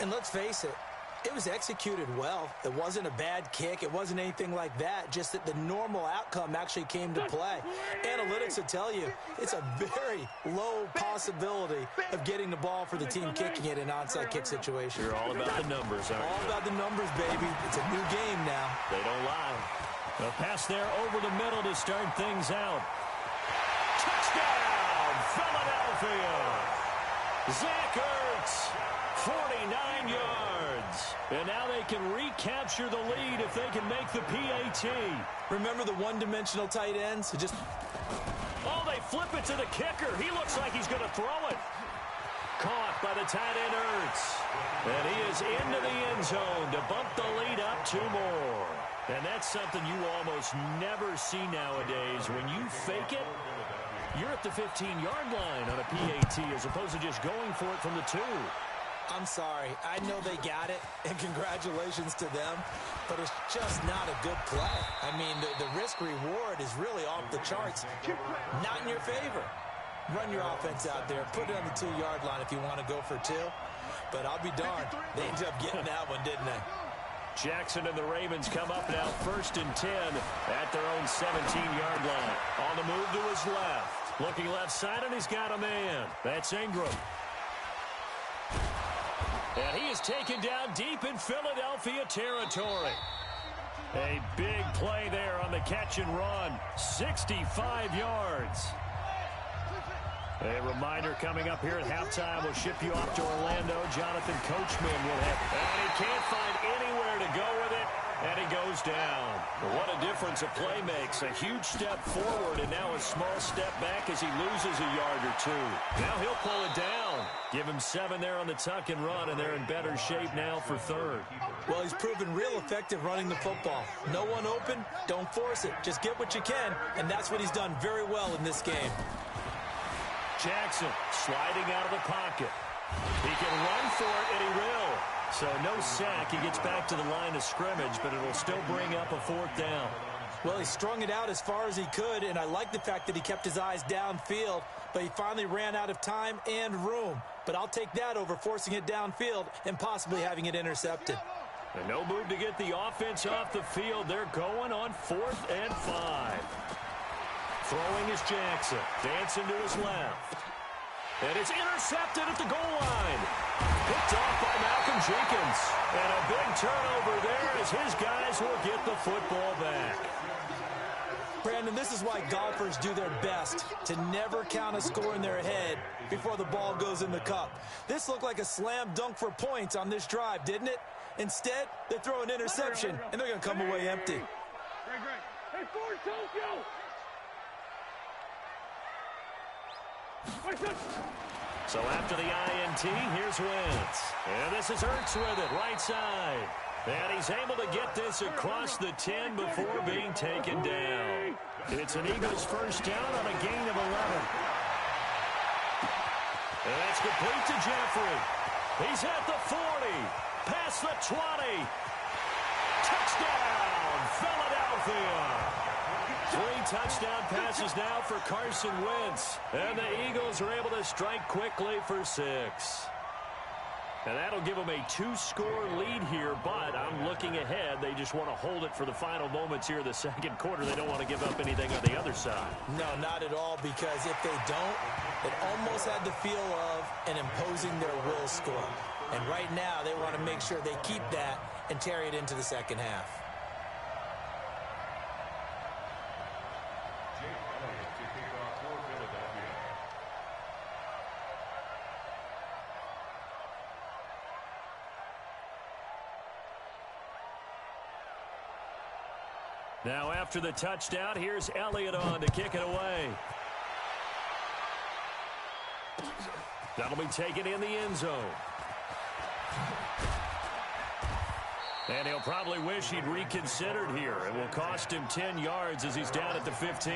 And let's face it, it was executed well. It wasn't a bad kick. It wasn't anything like that. Just that the normal outcome actually came to play. Analytics will tell you it's a very low possibility of getting the ball for the team kicking it in an onside kick situation. You're all about the numbers, aren't you? All about the numbers, baby. It's a new game now. They don't lie. A pass there over the middle to start things out. Touchdown, Philadelphia! Zach Ertz, 49 yards. And now they can recapture the lead if they can make the PAT. Remember the one-dimensional tight ends? Oh, they flip it to the kicker. He looks like he's going to throw it. Caught by the tight end Ertz. And he is into the end zone to bump the lead up 2 more. And that's something you almost never see nowadays. When you fake it, you're at the 15-yard line on a PAT as opposed to just going for it from the 2. I'm sorry. I know they got it, and congratulations to them, but it's just not a good play. I mean, the risk-reward is really off the charts. Not in your favor. Run your offense out there. Put it on the 2-yard line if you want to go for 2. But I'll be darned. They ended up getting that one, didn't they? Jackson and the Ravens come up now 1st and 10 at their own 17-yard line. On the move to his left. Looking left side, and he's got a man. That's Ingram. And he is taken down deep in Philadelphia territory. A big play there on the catch and run. 65 yards. A reminder coming up here at halftime. We'll ship you off to Orlando. Jonathan Coachman will have. And he can't find anywhere to go with it. And he goes down. What a difference a play makes. A huge step forward and now a small step back as he loses a yard or two. Now he'll pull it down. Give him 7 there on the tuck and run, and they're in better shape now for third. Well, he's proven real effective running the football. No one open, don't force it. Just get what you can, and that's what he's done very well in this game. Jackson sliding out of the pocket. He can run for it, and he will. So no sack. He gets back to the line of scrimmage, but it'll still bring up a 4th down. Well, he strung it out as far as he could, and I like the fact that he kept his eyes downfield, but he finally ran out of time and room. But I'll take that over forcing it downfield and possibly having it intercepted. And no move to get the offense off the field. They're going on 4th and 5. Throwing is Jackson. Dancing to his left. And it's intercepted at the goal line. Picked off by Malcolm Jenkins. And a big turnover there as his guys will get the football back. Brandon, this is why golfers do their best to never count a score in their head before the ball goes in the cup. This looked like a slam dunk for points on this drive, didn't it? Instead, they throw an interception, and they're going to come away empty. Great. Hey, forward, Tokyo! So after the INT, here's Wentz. And this is Ertz with it, right side. And he's able to get this across the 10 before being taken down. It's an Eagles first down on a gain of 11. And that's complete to Jeffrey. He's at the 40, past the 20. Touchdown, Philadelphia. 3 touchdown passes now for Carson Wentz. And the Eagles are able to strike quickly for 6. And that'll give them a 2-score lead here, but I'm looking ahead. They just want to hold it for the final moments here in the second quarter. They don't want to give up anything on the other side. No, not at all, because if they don't, it almost had the feel of an imposing their will score. And right now, they want to make sure they keep that and carry it into the second half. Now after the touchdown, here's Elliott on to kick it away. That'll be taken in the end zone. And he'll probably wish he'd reconsidered here. It will cost him 10 yards as he's down at the 15.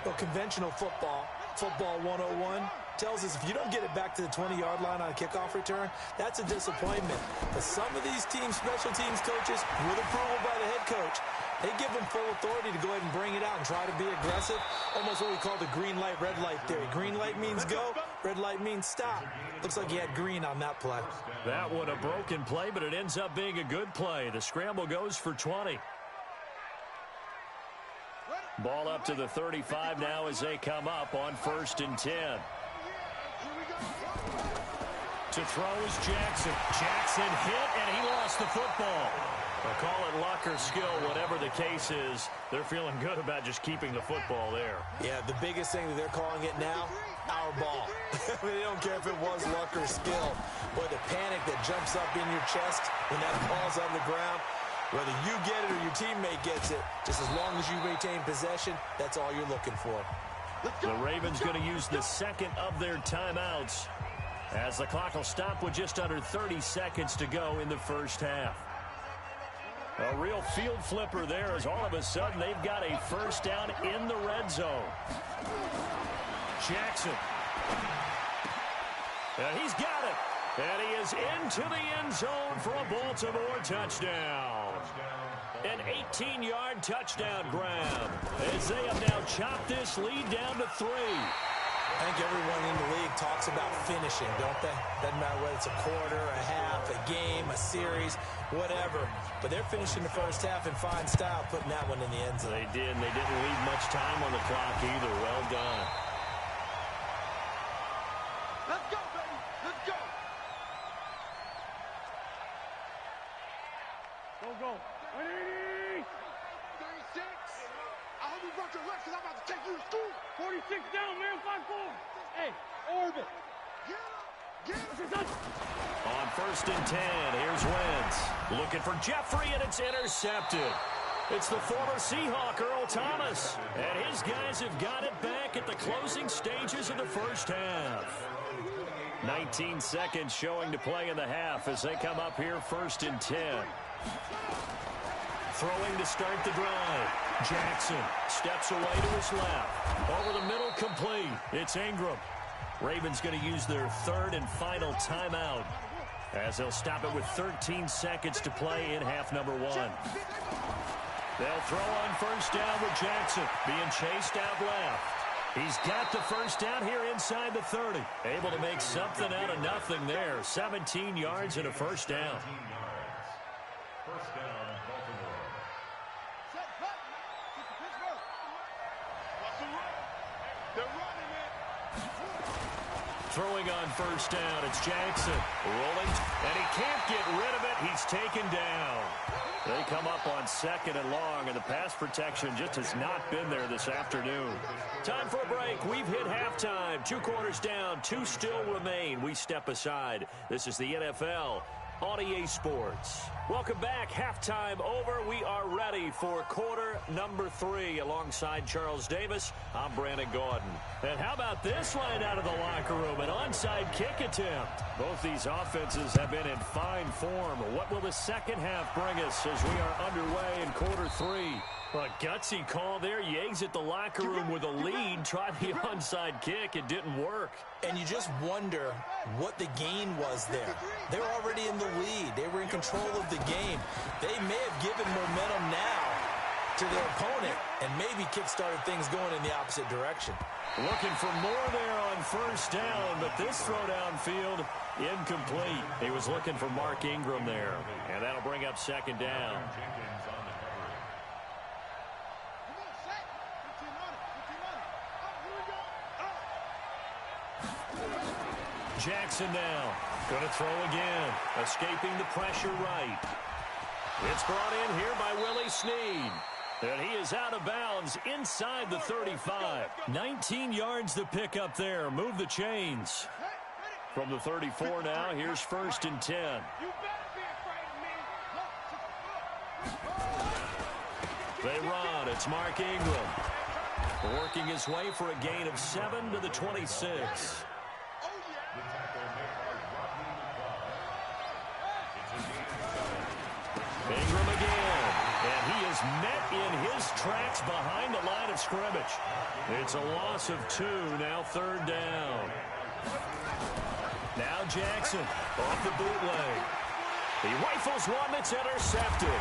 Well, conventional football 101, tells us if you don't get it back to the 20-yard line on a kickoff return, that's a disappointment. But some of these teams, special teams coaches, with approval by the head coach, they give them full authority to go ahead and bring it out and try to be aggressive. Almost what we call the green light, red light theory. Green light means go, red light means stop. Looks like he had green on that play. That one a broken play, but it ends up being a good play. The scramble goes for 20. Ball up to the 35 now as they come up on 1st and 10. To throw is Jackson. Jackson hit, and he lost the football. They'll call it luck or skill, whatever the case is. They're feeling good about just keeping the football there. Yeah, the biggest thing that they're calling it now, our ball. I mean, they don't care if it was luck or skill. Boy, the panic that jumps up in your chest when that ball's on the ground, whether you get it or your teammate gets it, just as long as you retain possession, that's all you're looking for. The Ravens going to use the second of their timeouts as the clock will stop with just under 30 seconds to go in the first half. A real field flipper there as all of a sudden they've got a first down in the red zone. Jackson. And he's got it. And he is into the end zone for a Baltimore touchdown. An 18-yard touchdown grab as they have now chopped this lead down to 3. I think everyone in the league talks about finishing, don't they? Doesn't matter whether it's a quarter, a half, a game, a series, whatever. But they're finishing the first half in fine style, putting that one in the end zone. They did, and they didn't leave much time on the clock either. Well done. Let's go, baby. Let's go. Go. 180. 36. I hope you brought your legs because I'm about to take you to school. 46 down, man. 5-4. Hey, orbit. On 1st and 10, here's Wentz. Looking for Jeffrey, and it's intercepted. It's the former Seahawk, Earl Thomas. And his guys have got it back at the closing stages of the first half. 19 seconds showing to play in the half as they come up here 1st and 10. Throwing to start the drive. Jackson steps away to his left. Over the middle, complete. It's Ingram. Ravens going to use their 3rd and final timeout as they'll stop it with 13 seconds to play in half number 1. They'll throw on 1st down with Jackson being chased out left. He's got the 1st down here inside the 30. Able to make something out of nothing there. 17 yards and a 1st down. 1st down, Baltimore. They're running it. Throwing on 1st down, it's Jackson. Rolling, and he can't get rid of it. He's taken down. They come up on 2nd and long, and the pass protection just has not been there this afternoon. Time for a break. We've hit halftime. 2 quarters down, 2 still remain. We step aside. This is the NFL on EA Sports. Welcome back. Halftime over. We are ready for quarter number 3. Alongside Charles Davis, I'm Brandon Gordon. And how about this line out of the locker room? An onside kick attempt. Both these offenses have been in fine form. What will the second half bring us as we are underway in quarter 3? A gutsy call there. You exit the locker room with a lead. Try the onside kick. It didn't work. And you just wonder what the gain was there. They're already in the lead. They were in control of the game. They may have given momentum now to their opponent and maybe kick-started things going in the opposite direction. Looking for more there on 1st down, but this throw downfield incomplete. He was looking for Mark Ingram there, and that'll bring up 2nd down. Jackson now. Going to throw again. Escaping the pressure right. It's brought in here by Willie Snead. And he is out of bounds inside the 35. 19 yards to pick up there. Move the chains. From the 34 now, here's 1st and 10. They run. It's Mark Ingram. Working his way for a gain of 7 to the 26. Ingram again, and he is met in his tracks behind the line of scrimmage. It's a loss of 2, now 3rd down. Now Jackson off the bootleg. He rifles one that's intercepted.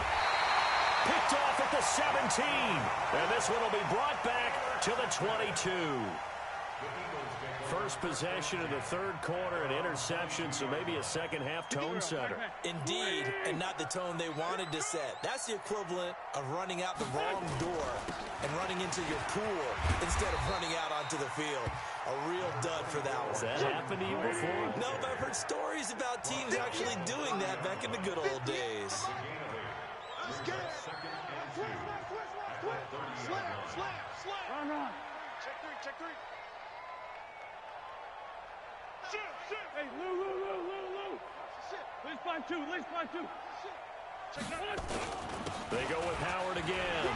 Picked off at the 17, and this one will be brought back to the 22. First possession of the 3rd quarter, an interception, so maybe a second-half tone setter. Indeed, and not the tone they wanted to set. That's the equivalent of running out the wrong door and running into your pool instead of running out onto the field. A real dud for that one. Has that happened to you before? No, but I've heard stories about teams actually doing that back in the good old days. Slam. Check 3. Hey, Lou. Let's find two. Check that. They go with Howard again.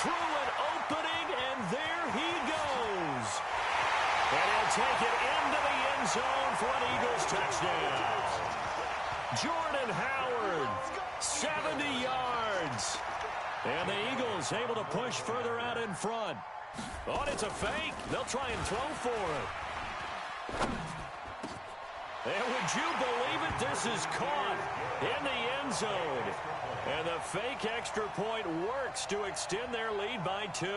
Through an opening, and there he goes. And he'll take it into the end zone for an Eagles touchdown. Jordan Howard, 70 yards. And the Eagles able to push further out in front. Oh, it's a fake. They'll try and throw for it. And would you believe it? This is caught in the end zone. And the fake extra point works to extend their lead by 2.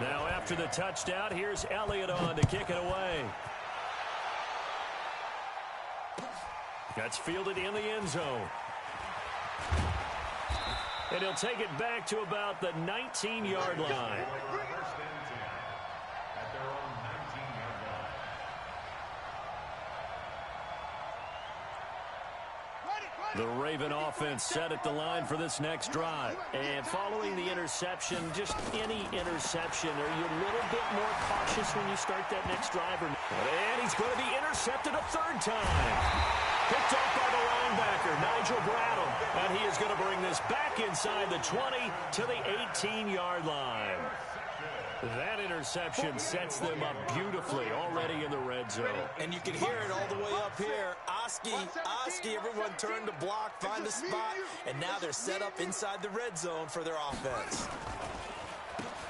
Now after the touchdown, here's Elliott on to kick it away. That's fielded in the end zone. And he'll take it back to about the 19-yard line. The Raven offense set at the line for this next drive. And following the interception, just any interception, are you a little bit more cautious when you start that next drive? And he's going to be intercepted a third time. Picked off by the linebacker, Nigel Bradham. And he is going to bring this back inside the 20 to the 18-yard line. That interception sets them up beautifully already in the red zone. And you can hear it all the way up here. Oski, everyone turned to block, find a spot, and now they're set up inside the red zone for their offense.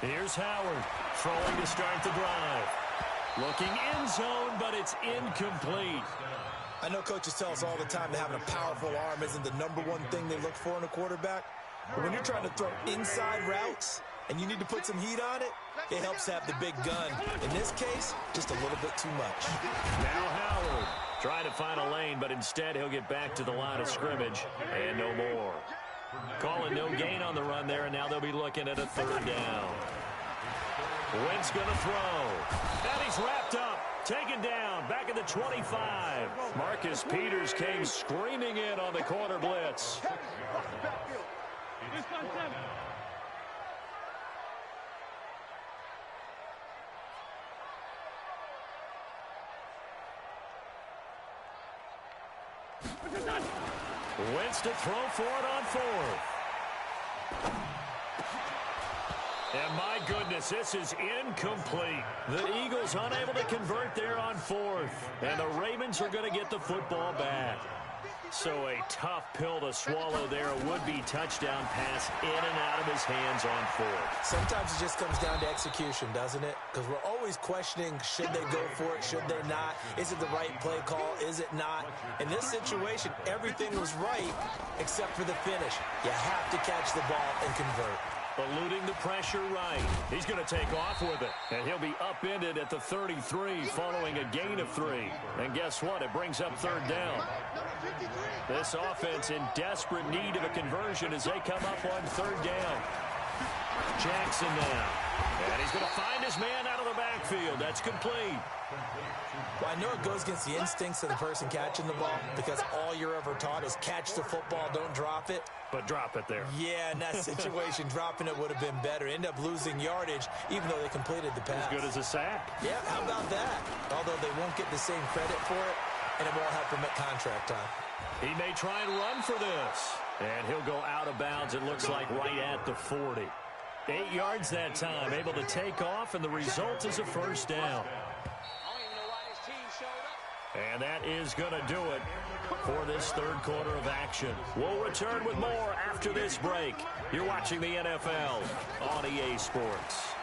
Here's Howard throwing to start the drive. Looking end zone, but it's incomplete. I know coaches tell us all the time that having a powerful arm isn't the number one thing they look for in a quarterback. But when you're trying to throw inside routes and you need to put some heat on it, it helps have the big gun. In this case, just a little bit too much. Now Howard trying to find a lane, but instead he'll get back to the line of scrimmage and no more. Calling no gain on the run there, and now they'll be looking at a third down. Wentz going to throw. And he's wrapped up. Taken down. Back at the 25. Marcus Peters came screaming in on the corner blitz. Wentz to throw for it on fourth. And my goodness, this is incomplete. The Eagles unable to convert there on fourth. And the Ravens are going to get the football back. So a tough pill to swallow there. A would-be touchdown pass in and out of his hands on fourth. Sometimes it just comes down to execution, doesn't it? Because we're always questioning, should they go for it, should they not? Is it the right play call? Is it not? In this situation, everything was right except for the finish. You have to catch the ball and convert. Eluding the pressure right. He's going to take off with it. And he'll be upended at the 33 following a gain of 3. And guess what? It brings up third down. This offense in desperate need of a conversion as they come up on third down. Jackson now. And he's going to find his man out of the backfield. That's complete. Well, I know it goes against the instincts of the person catching the ball because all you're ever taught is catch the football, don't drop it. But drop it there. Yeah, in that situation, dropping it would have been better. End up losing yardage, even though they completed the pass. As good as a sack. Yeah, how about that? Although they won't get the same credit for it, and it won't help them at contract time. He may try and run for this. And he'll go out of bounds, it looks like, right at the 40. 8 yards that time, able to take off, and the result is a first down. And that is going to do it for this third quarter of action. We'll return with more after this break. You're watching the NFL on EA Sports.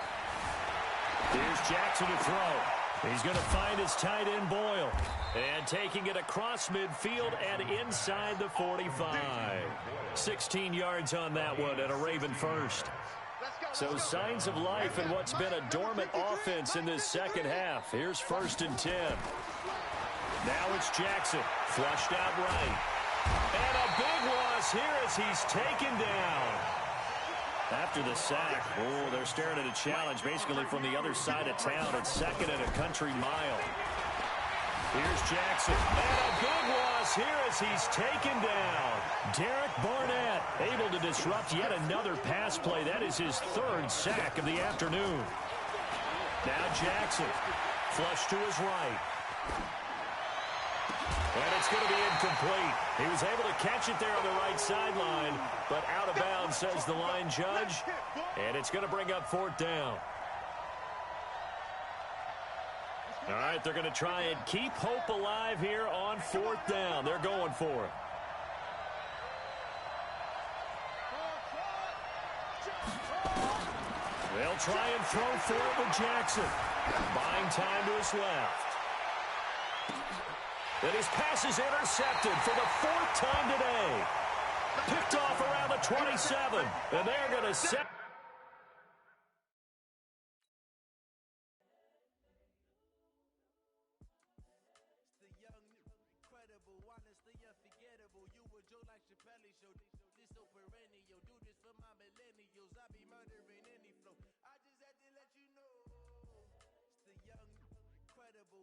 Here's Jackson to throw. He's going to find his tight end Boyle. And taking it across midfield and inside the 45. 16 yards on that one and a Raven first. So signs of life in what's been a dormant offense in this second half. Here's 1st and 10. Now it's Jackson, flushed out right. And a big loss here as he's taken down. After the sack, they're staring at a challenge basically from the other side of town. It's 2nd and a country mile. Here's Jackson. And a big loss here as he's taken down. Derek Barnett able to disrupt yet another pass play. That is his 3rd sack of the afternoon. Now Jackson, flush to his right. And it's going to be incomplete. He was able to catch it there on the right sideline, but out of bounds, says the line judge. And it's going to bring up 4th down. All right, they're going to try and keep hope alive here on 4th down. They're going for it. They'll try and throw for it with Jackson. Buying time to his left. And his pass is intercepted for the 4th time today. Picked off around the 27. And they're going to set.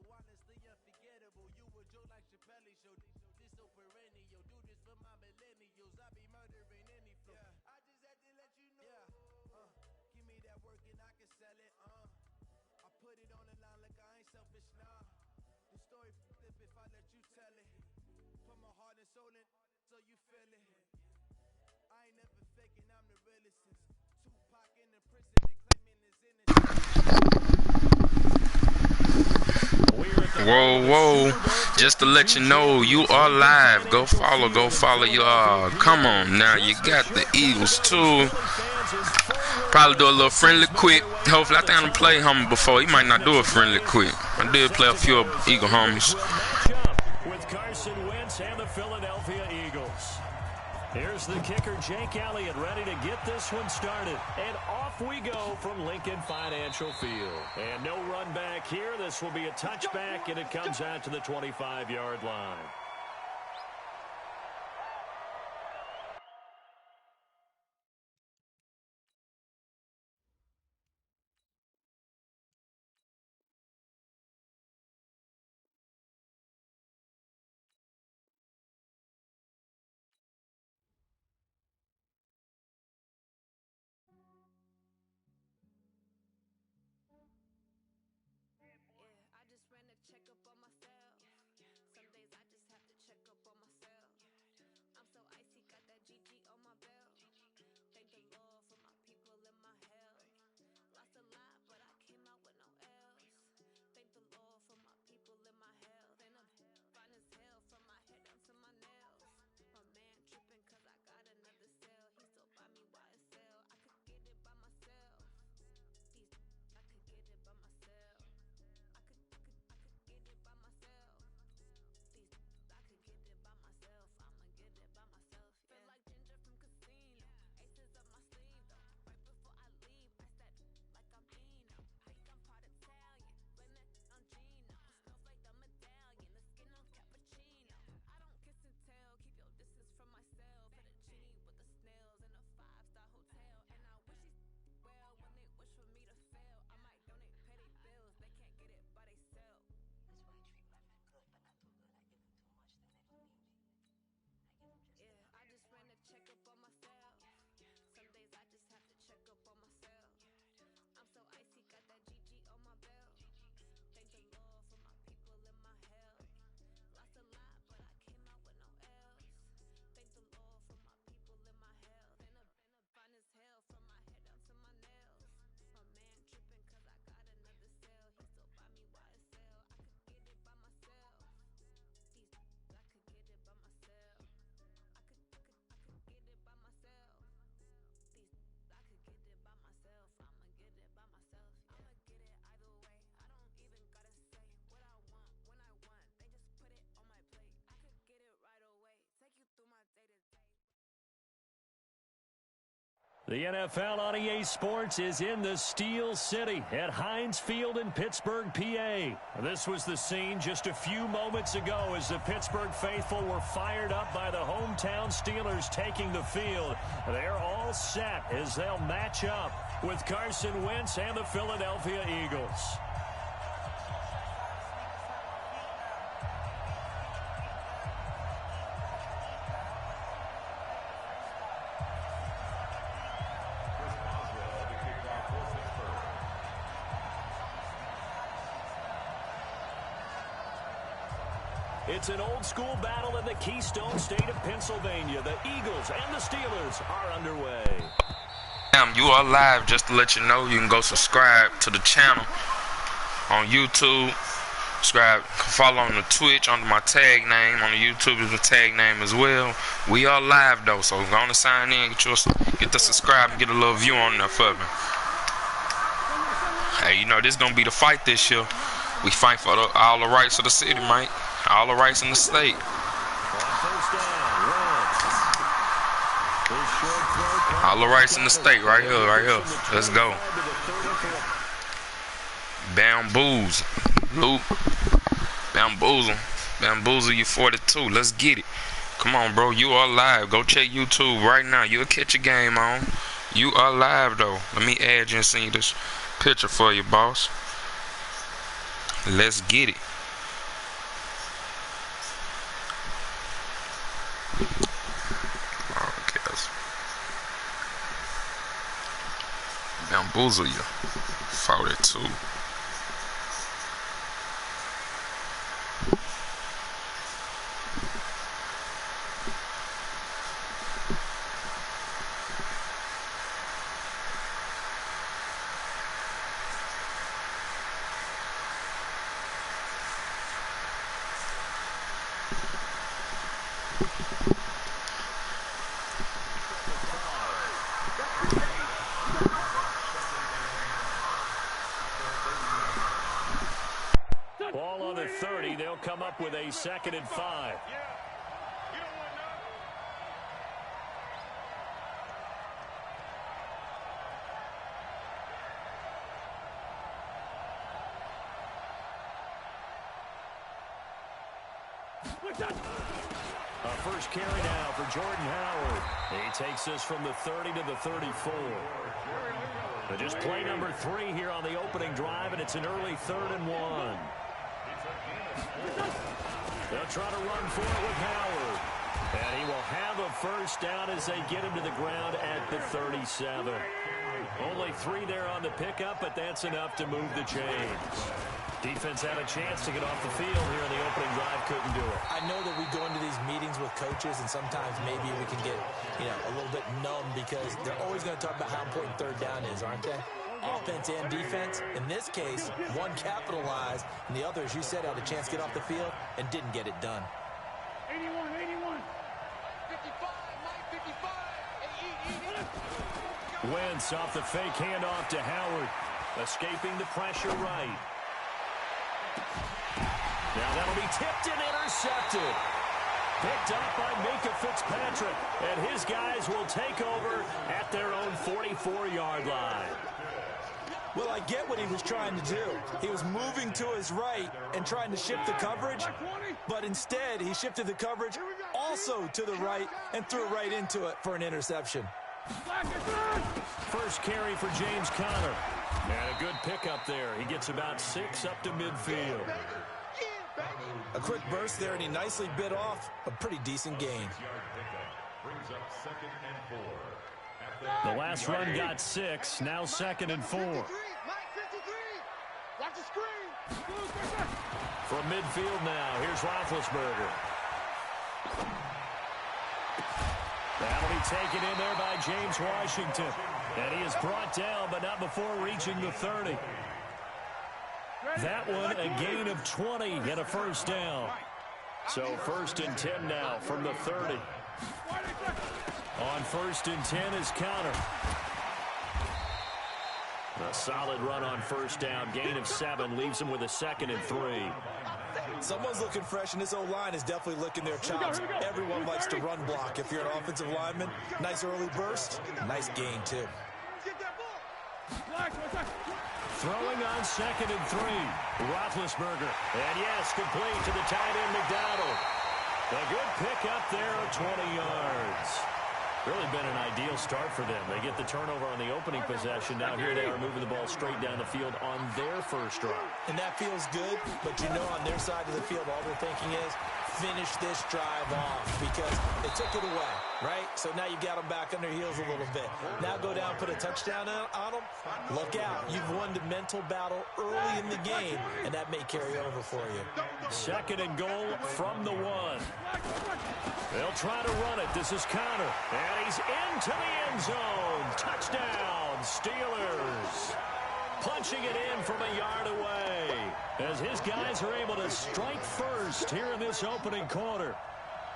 Honestly unforgettable. You were Joe like Chappelle, show this so perennial. Do this Whoa, whoa. Just to let you know, you are live. Go follow y'all. Come on now. You got the Eagles too. Probably do a little friendly quick. Hopefully, I think I done played Hummer before. He might not do a friendly quick. I did play a few Eagle homies. With Carson Wentz and the Philadelphia Eagles. Here's the kicker, Jake Elliott, ready to get this one started. And off we go from Lincoln Financial Field. And no run back here. This will be a touchback, and it comes out to the 25-yard line. The NFL on EA Sports is in the Steel City at Heinz Field in Pittsburgh, PA. This was the scene just a few moments ago as the Pittsburgh faithful were fired up by the hometown Steelers taking the field. They're all set as they'll match up with Carson Wentz and the Philadelphia Eagles. It's an old-school battle in the Keystone State of Pennsylvania. The Eagles and the Steelers are underway. You are live. Just to let you know, you can go subscribe to the channel on YouTube. Subscribe, follow on the Twitch under my tag name. On the YouTube is my tag name as well. We are live though, so go on to sign in, get the subscribe, and get a little view on there for me. Hey, you know this is gonna be the fight this year. We fight for all the rights of the city, Mike. All the rights in the state. All the rights in the state, right here. Let's go. Bamboozle. Luke. Bamboozle you 42. Let's get it. Come on, bro. You are live. Go check YouTube right now. You'll catch a game on. You are live, though. Let me add you and send you this picture for you, boss. Let's get it. bamboozle you. 42. Ball on the 30. They'll come up with a 2nd and 5. A first carry now for Jordan Howard. He takes us from the 30 to the 34. But just play number 3 here on the opening drive, and it's an early 3rd and 1. They'll try to run for it with Howard. And he will have a first down as they get him to the ground at the 37. Only 3 there on the pickup, but that's enough to move the chains. Defense had a chance to get off the field here in the opening drive, couldn't do it. I know that we go into these meetings with coaches, and sometimes maybe we can get, a little bit numb because they're always going to talk about how important 3rd down is, aren't they? Offense and defense. In this case, one capitalized, and the other, as you said, had a chance to get off the field and didn't get it done. 81, 81. 55, Mike, 55. Wentz off the fake handoff to Howard. Escaping the pressure right. Now that'll be tipped and intercepted. Picked up by Minkah Fitzpatrick. And his guys will take over at their own 44-yard line. Well, I get what he was trying to do. He was moving to his right and trying to shift the coverage, but instead he shifted the coverage also to the right and threw it right into it for an interception. First carry for James Conner. And a good pickup there. He gets about 6 up to midfield. A quick burst there, and he nicely bit off a pretty decent gain. The last run got 6. Now 2nd and 4. From midfield now, here's Roethlisberger. That'll be taken in there by James Washington. And he is brought down, but not before reaching the 30. That one, a gain of 20 and a first down. So 1st and 10 now from the 30. On 1st and 10 is Conner. A solid run on first down. Gain of 7 leaves him with a 2nd and 3. Someone's looking fresh, and this O-line is definitely licking their chops. Everyone likes to run block. If you're an offensive lineman, nice early burst, nice gain, too. Throwing on 2nd and 3. Roethlisberger. And yes, complete to the tight end, McDonald. A good pickup there of 20 yards. Really been an ideal start for them. They get the turnover on the opening possession. Now here they are moving the ball straight down the field on their first drive. And that feels good, but on their side of the field, all they're thinking is finish this drive off because they took it away, right? So now you got them back on their heels a little bit. Now go down, put a touchdown on them. Look out. You've won the mental battle early in the game, and that may carry over for you. 2nd and goal from the 1. They'll try to run it. This is Conner. And he's into the end zone. Touchdown, Steelers. Punching it in from a yard away as his guys are able to strike first here in this opening quarter.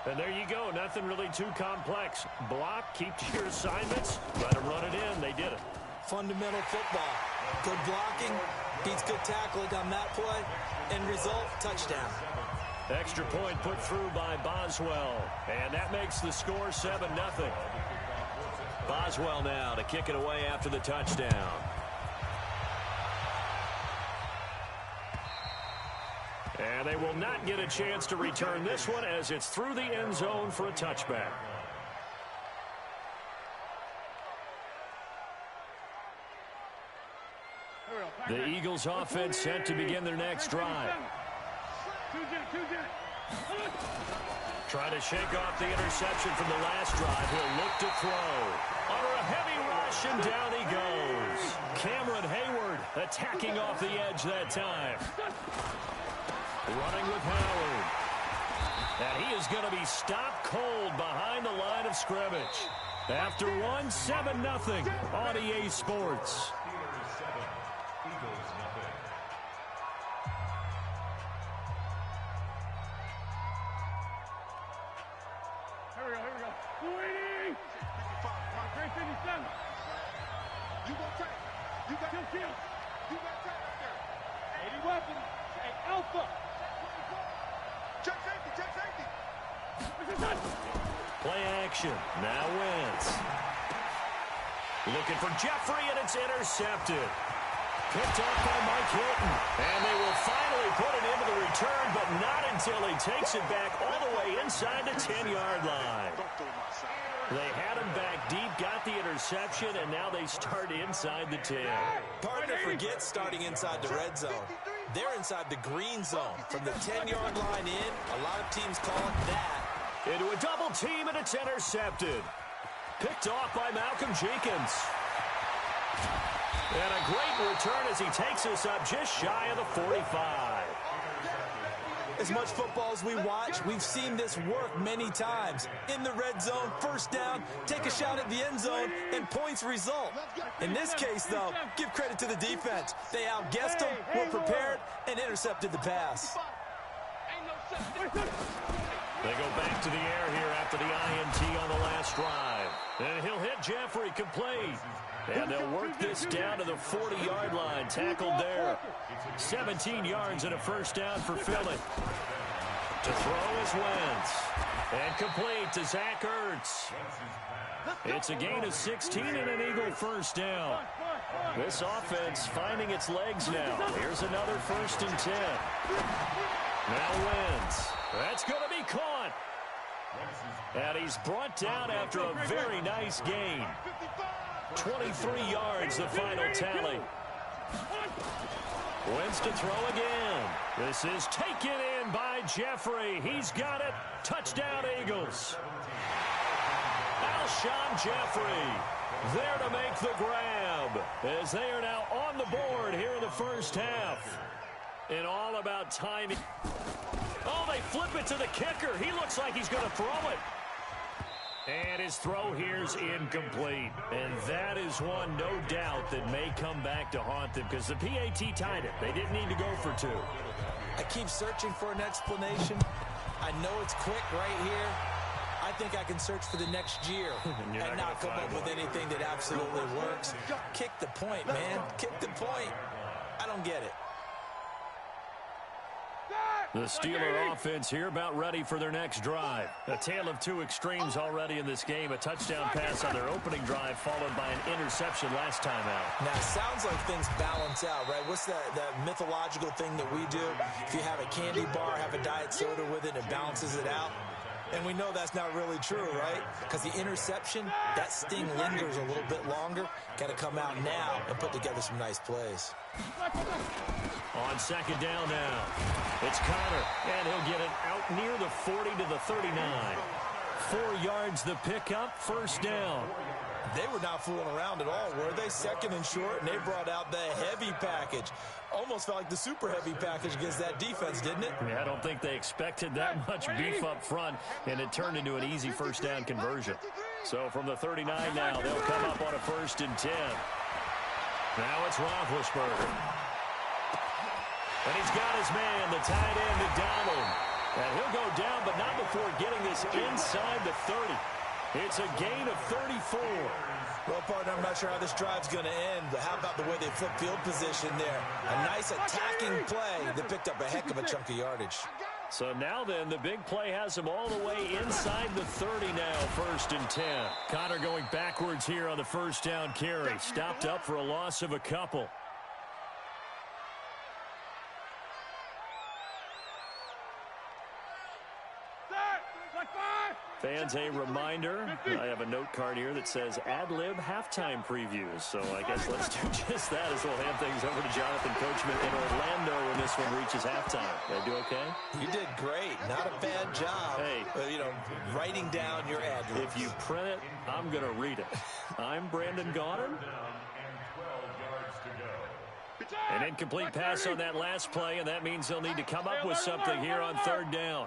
And there you go. Nothing really too complex. Block, keep to your assignments, let them run it in. They did it. Fundamental football. Good blocking, beats good tackling on that play. End result, touchdown. Extra point put through by Boswell. And that makes the score 7-0. Boswell now to kick it away after the touchdown. And they will not get a chance to return this one as it's through the end zone for a touchback. The Eagles offense set to begin their next drive. Try to shake off the interception from the last drive. He'll look to throw. Under a heavy rush, and down he goes. Cameron Hayward attacking off the edge that time. Running with Howard. And he is going to be stopped cold behind the line of scrimmage. After 7-0 on EA Sports. Here we go. 280. 357. You go tight. You got kill. You got tight up there. 80 weapons. Hey, Alpha. Check safety. Play action. Now Wentz. Looking for Jeffrey, and it's intercepted. Picked up by Mike Hilton. And they will finally put it into the return, but not until he takes it back all the way inside the 10-yard line. They had him back deep, got the interception, and now they start inside the 10. Partner forgets starting inside the red zone. They're inside the green zone. From the 10-yard line in, a lot of teams call it that. Into a double team, and it's intercepted. Picked off by Malcolm Jenkins. And a great return as he takes us up just shy of the 45. As much football as we watch, we've seen this work many times. In the red zone, first down, take a shot at the end zone, and points result. In this case, though, give credit to the defense. They outguessed them, were prepared, and intercepted the pass. They go back to the air here after the INT on the last drive. And he'll hit Jeffrey complete. And they'll work this down to the 40-yard line. Tackled there. 17 yards and a first down for Philly. To throw is Wentz. And complete to Zach Ertz. It's a gain of 16 and an Eagle first down. This offense finding its legs now. Here's another 1st and 10. Now Wentz. That's going to be caught. And he's brought down after a very nice gain. 23 yards, the final tally. Wentz to throw again. This is taken in by Jeffrey. He's got it. Touchdown, Eagles. Alshon Jeffrey there to make the grab as they are now on the board here in the first half. And all about timing. Oh, they flip it to the kicker. He looks like he's going to throw it. And his throw here's incomplete. And that is one, no doubt, that may come back to haunt them because the PAT tied it. They didn't need to go for 2. I keep searching for an explanation. I know it's quick right here. I think I can search for the next year and not come up with anything that absolutely works. Kick the point, man. Kick the point. I don't get it. The Steeler offense here about ready for their next drive. A tale of 2 extremes already in this game. A touchdown pass on their opening drive followed by an interception last time out. Now, it sounds like things balance out, right? What's that mythological thing that we do? If you have a candy bar, have a diet soda with it, it balances it out. And we know that's not really true, right? Because the interception, that sting lingers a little bit longer. Got to come out now and put together some nice plays. On second down now, it's Connor, and he'll get it out near the 40 to the 39. 4 yards the pickup, first down. They were not fooling around at all, were they? 2nd and short, and they brought out the heavy package. Almost felt like the super heavy package against that defense, didn't it? Yeah, I don't think they expected that much beef up front, and it turned into an easy first down conversion. So from the 39 now, they'll come up on a 1st and 10. Now it's Roethlisberger. And he's got his man, the tight end, McDonald. And he'll go down, but not before getting this inside the 30. It's a gain of 34. Well, partner, I'm not sure how this drive's going to end, but how about the way they flip field position there? A nice attacking play that picked up a heck of a chunk of yardage. So now then, the big play has him all the way inside the 30 now, 1st and 10. Connor going backwards here on the first down carry. Stopped up for a loss of a couple. Fans, a reminder, I have a note card here that says ad-lib halftime previews. So I guess let's do just that as we'll hand things over to Jonathan Coachman in Orlando when this one reaches halftime. Did I do okay? You did great. Not a bad job. Hey, writing down your ad-libs. If you print it, I'm going to read it. I'm Brandon Gaudin. An incomplete pass on that last play, and that means they'll need to come up with something here on third down.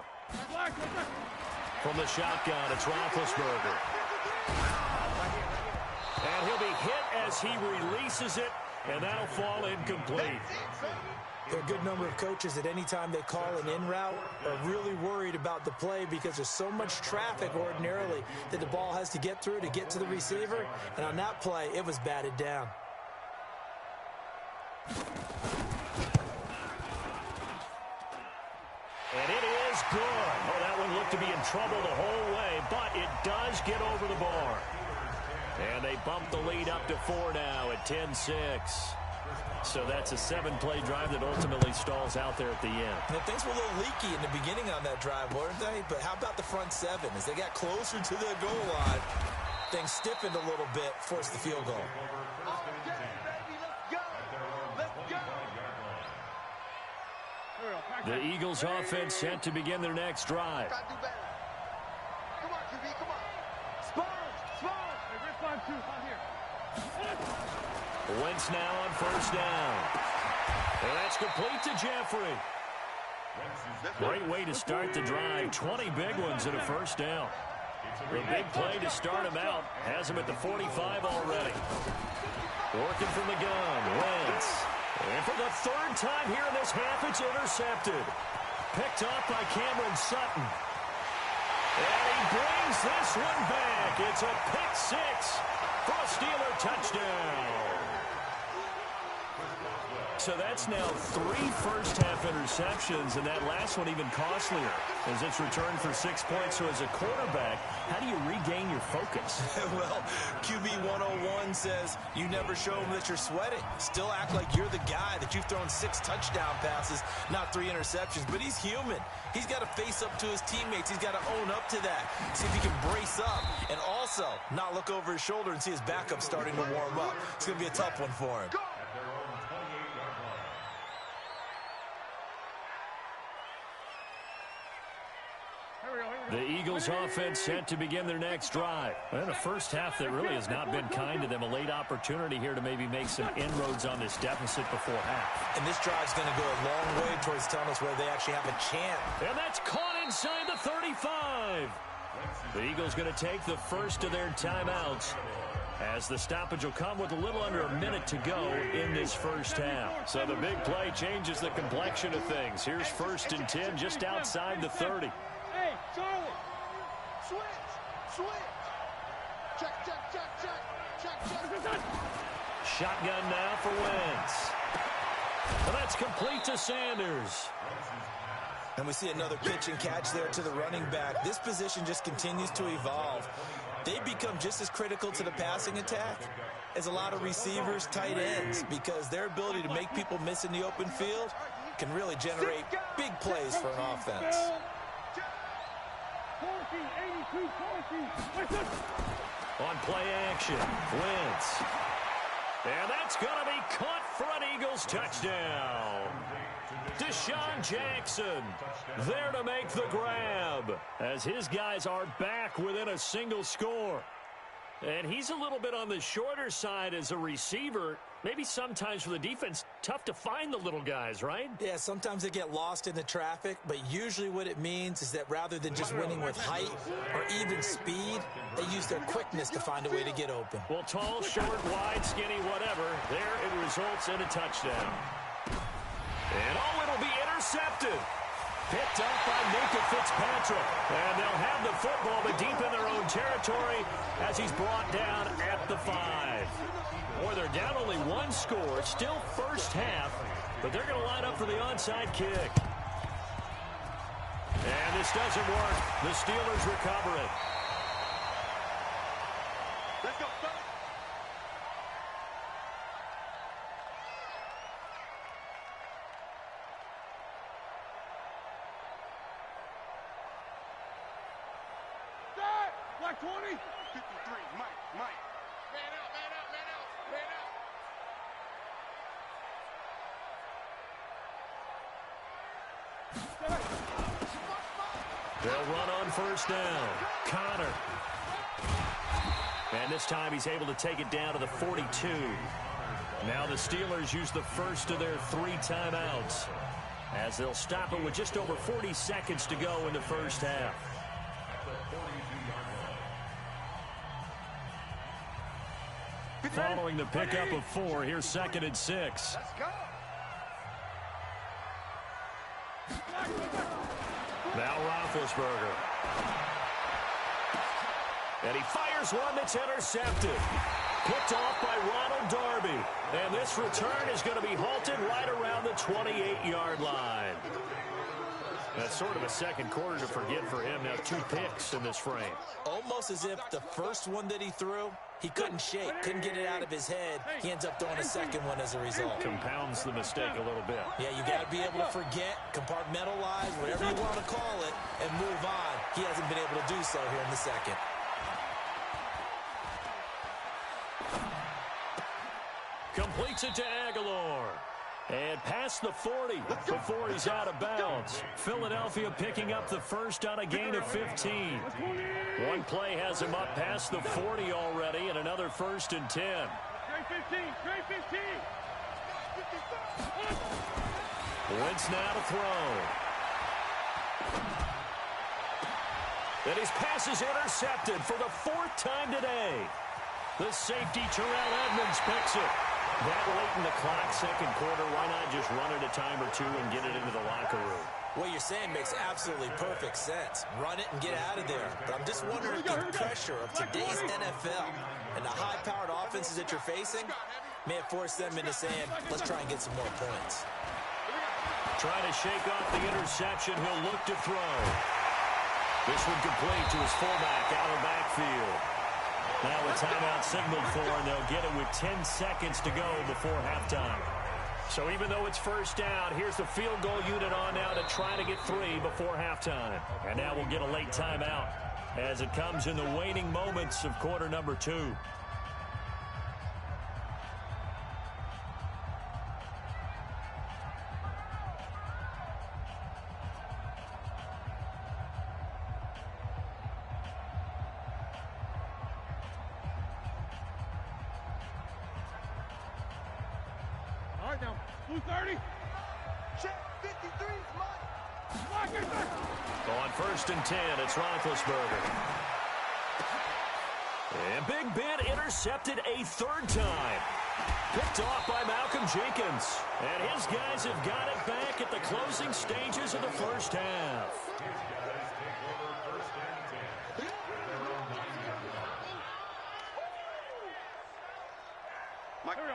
From the shotgun, it's Roethlisberger. And he'll be hit as he releases it, and that'll fall incomplete. There are a good number of coaches that any time they call an in route are really worried about the play because there's so much traffic ordinarily that the ball has to get through to get to the receiver. And on that play, it was batted down. And it is good. Oh, that one looked to be in trouble the whole way, but it does get over the bar. And they bump the lead up to 4 now at 10-6. So that's a 7-play drive that ultimately stalls out there at the end. Now, things were a little leaky in the beginning on that drive, weren't they? But how about the front 7? As they got closer to the goal line, things stiffened a little bit, forced the field goal. The Eagles offense set to begin their next drive. Come on, QB, come on. Spurs. Hey, respond to out here. Wentz now on first down. And that's complete to Jeffrey. Great way to start the drive. 20 big ones and a first down. The big play to start him out has him at the 45 already. Working from the gun, Wentz. And for the third time here in this half, it's intercepted. Picked off by Cameron Sutton. And he brings this one back. It's a pick 6 for a Steeler touchdown. So that's now 3 first-half interceptions, and that last one even costlier as it's returned for 6 points. So as a quarterback, how do you regain your focus? Well, QB 101 says you never show them that you're sweating. Still act like you're the guy, that you've thrown 6 touchdown passes, not 3 interceptions. But he's human. He's got to face up to his teammates. He's got to own up to that. See if he can brace up and also not look over his shoulder and see his backup starting to warm up. It's going to be a tough one for him. The Eagles offense set to begin their next drive. And a first half that really has not been kind to them. A late opportunity here to maybe make some inroads on this deficit before half. And this drive's going to go a long way towards telling us whether they actually have a chance. And that's caught inside the 35. The Eagles going to take the first of their timeouts as the stoppage will come with a little under a minute to go in this first half. So the big play changes the complexion of things. Here's 1st and 10 just outside the 30. Hey, Charlie. Switch. Check. Shotgun now for Wentz. And that's complete to Sanders. And we see another pitch and catch there to the running back. This position just continues to evolve. They become just as critical to the passing attack as a lot of receivers, tight ends, because their ability to make people miss in the open field can really generate big plays for an offense. On play action, Wentz. And that's going to be caught for an Eagles touchdown. Deshaun Jackson there to make the grab as his guys are back within a single score. And he's a little bit on the shorter side as a receiver. Maybe sometimes for the defense, tough to find the little guys, right? Yeah, sometimes they get lost in the traffic, but usually what it means is that rather than just winning with height or even speed, they use their quickness to find a way to get open. Well, tall, short, wide, skinny, whatever, there it results in a touchdown. And it'll be intercepted. Picked up by Minkah Fitzpatrick. And they'll have the football, but deep in their own territory as he's brought down at the 5. Boy, they're down only 1 score. Still first half, but they're going to line up for the onside kick. And this doesn't work. The Steelers recover it. Let's go. Black 20. 53, Mike. Man out. They'll run on first down. Connor. And this time he's able to take it down to the 42. Now the Steelers use the first of their 3 timeouts as they'll stop it with just over 40 seconds to go in the first half. Following the pickup of 4, here's 2nd and 6. Let's go. Now Roethlisberger. And he fires one that's intercepted. Picked off by Ronald Darby. And this return is going to be halted right around the 28-yard line. That's sort of a second quarter to forget for him. Now 2 picks in this frame. Almost as if the first one that he threw, he couldn't shake, couldn't get it out of his head. He ends up throwing a second one as a result. Compounds the mistake a little bit. Yeah, you got to be able to forget, compartmentalize, whatever you want to call it, and move on. He hasn't been able to do so here in the second. Completes it to Aguilar. And past the 40 before he's out of bounds. Philadelphia picking up the first on a gain of 15. One play has him up past the 40 already, and another 1st and 10. Straight 15. Wentz now to throw. And his pass is intercepted for the 4th time today. The safety, Terrell Edmonds, picks it. That late in the clock, second quarter, why not just run it a time or 2 and get it into the locker room? What you're saying makes absolutely perfect sense. Run it and get out of there. But I'm just wondering if the pressure of today's NFL and the high-powered offenses that you're facing may have forced them into saying, let's try and get some more points. Trying to shake off the interception, he'll look to throw. This one complete to his fullback out of the backfield. Now a timeout signaled for, and they'll get it with 10 seconds to go before halftime. So even though it's first down, here's the field goal unit on now to try to get 3 before halftime. And now we'll get a late timeout as it comes in the waning moments of quarter number 2. All right, now. Blue 30. Check 53 is mine. On 1st and 10, it's Roethlisberger. And Big Ben intercepted a 3rd time. Picked off by Malcolm Jenkins. And his guys have got it back at the closing stages of the first half.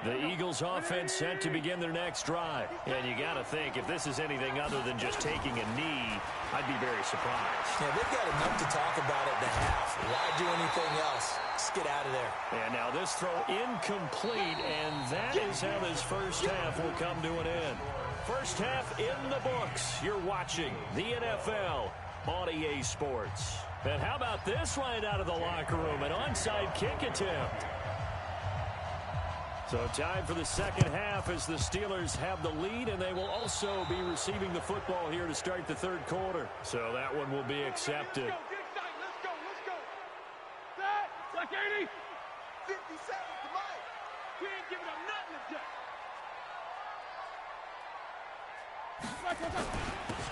The Eagles offense set to begin their next drive. And you got to think, if this is anything other than just taking a knee, I'd be very surprised. Yeah, they've got enough to talk about at the half. Why do anything else? Just get out of there. And now this throw incomplete, and that is how this first half will come to an end. First half in the books. You're watching the NFL on EA Sports. And how about this right out of the locker room? An onside kick attempt. So time for the second half as the Steelers have the lead, and they will also be receiving the football here to start the third quarter. So that one will be accepted. Let's go. Set. Black 80. 57 to Mike. We ain't giving up nothing today.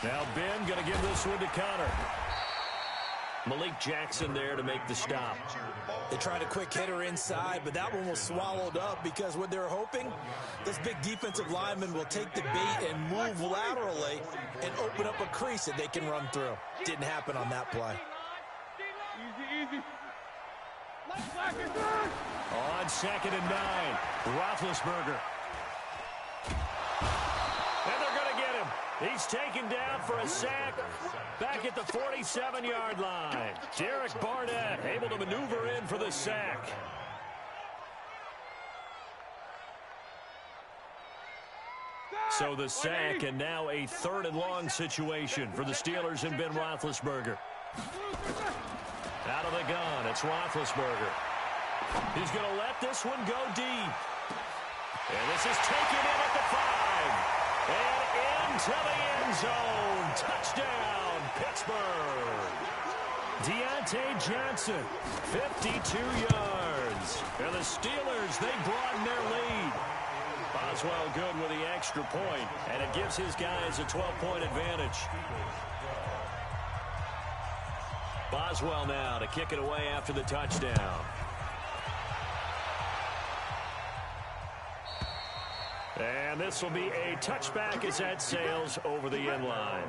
Now Ben going to give this one to Connor. Malik Jackson there to make the stop. They tried a quick hitter inside, but that one was swallowed up because what they're hoping, this big defensive lineman will take the bait and move laterally and open up a crease that they can run through. Didn't happen on that play. Easy. On 2nd and 9, Roethlisberger. And they're going to get him. He's taken down for a sack back at the 47-yard line. Derek Barnett able to maneuver in for the sack. So the sack, and now a 3rd and long situation for the Steelers and Ben Roethlisberger. Out of the gun, it's Roethlisberger. He's going to let this one go deep. And this is taken in at the 5. And into the end zone. Touchdown, Pittsburgh. Deontay Johnson, 52 yards. And the Steelers, they broaden their lead. Boswell good with the extra point, and it gives his guys a 12-point advantage. Boswell now to kick it away after the touchdown. And this will be a touchback as that sails over the end line.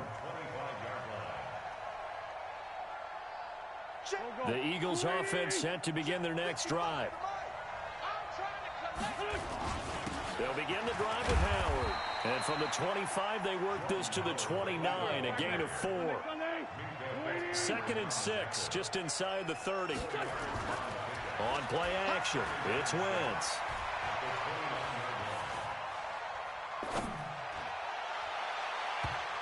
The Eagles offense set to begin their next drive. They'll begin the drive with Howard. And from the 25, they work this to the 29, a gain of 4. 2nd and 6, just inside the 30. On play action, it's Wentz.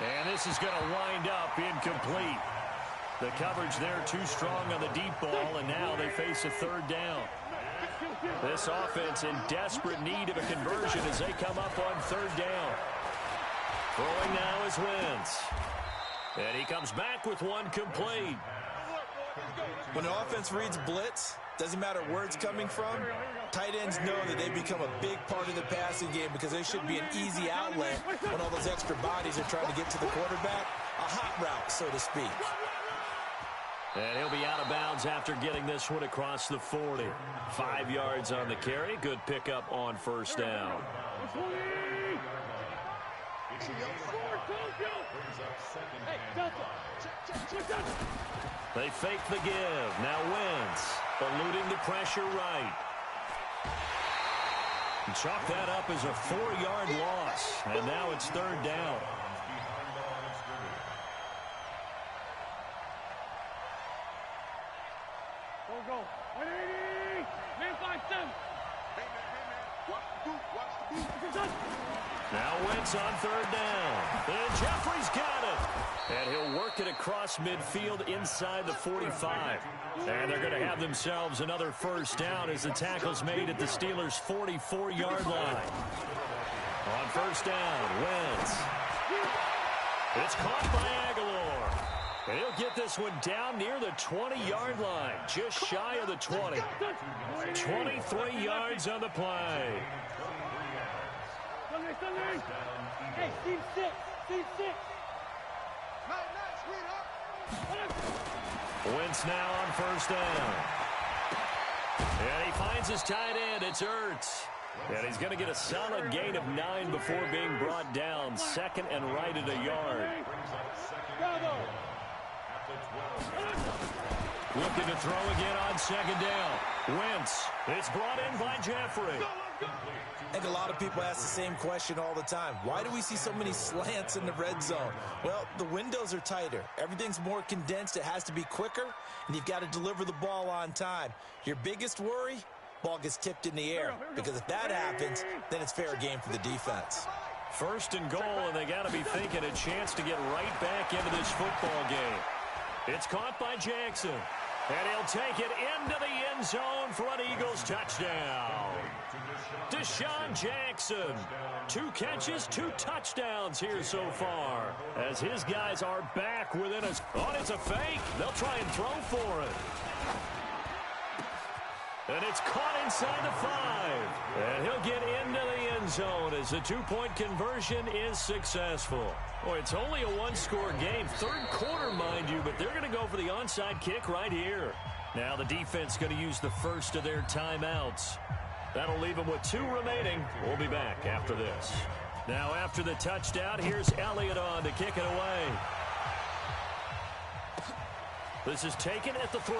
And this is going to wind up incomplete. The coverage there too strong on the deep ball, and now they face a 3rd down. This offense in desperate need of a conversion as they come up on 3rd down. Throwing now is Wentz. And he comes back with one complete. When the offense reads blitz, doesn't matter where it's coming from, tight ends know that they become a big part of the passing game because they should be an easy outlet when all those extra bodies are trying to get to the quarterback. A hot route, so to speak. And he'll be out of bounds after getting this one across the 40. 5 yards on the carry. Good pickup on 1st down. They fake the give. Now Wentz eluding the pressure right. And chalk that up as a 4-yard loss. And now it's 3rd down. Go. 180. Man 5-7. Now Wentz on 3rd down. And Jeffrey's got it. And he'll work it across midfield inside the 45. And they're going to have themselves another 1st down as the tackle's made at the Steelers' 44-yard line. On 1st down, Wentz. It's caught by Aguilar. And he'll get this one down near the 20-yard line, just shy of the 20. 23 yards on the play. Hey, team 6. Team 6. Wentz now on 1st down. And he finds his tight end. It's Ertz. And he's going to get a solid gain of 9 before being brought down. 2nd and right at a yard. Looking to throw again on 2nd down. Wentz. It's brought in by Jeffrey. I think a lot of people ask the same question all the time. Why do we see so many slants in the red zone? Well, the windows are tighter. Everything's more condensed. It has to be quicker, and you've got to deliver the ball on time. Your biggest worry? Ball gets tipped in the air, because if that happens, then it's fair game for the defense. 1st and goal, and they got to be thinking a chance to get right back into this football game. It's caught by Jackson, and he'll take it into the end zone for an Eagles touchdown. Deshaun Jackson, 2 catches, 2 touchdowns here so far, as his guys are back within us. Oh, it's a fake. They'll try and throw for it. And it's caught inside the 5. And he'll get into the end zone as the 2-point conversion is successful. Boy, it's only a 1-score game. 3rd quarter, mind you, but they're going to go for the onside kick right here. Now the defense going to use the first of their timeouts. That'll leave them with 2 remaining. We'll be back after this. Now after the touchdown, here's Elliott on to kick it away. This is taken at the 3.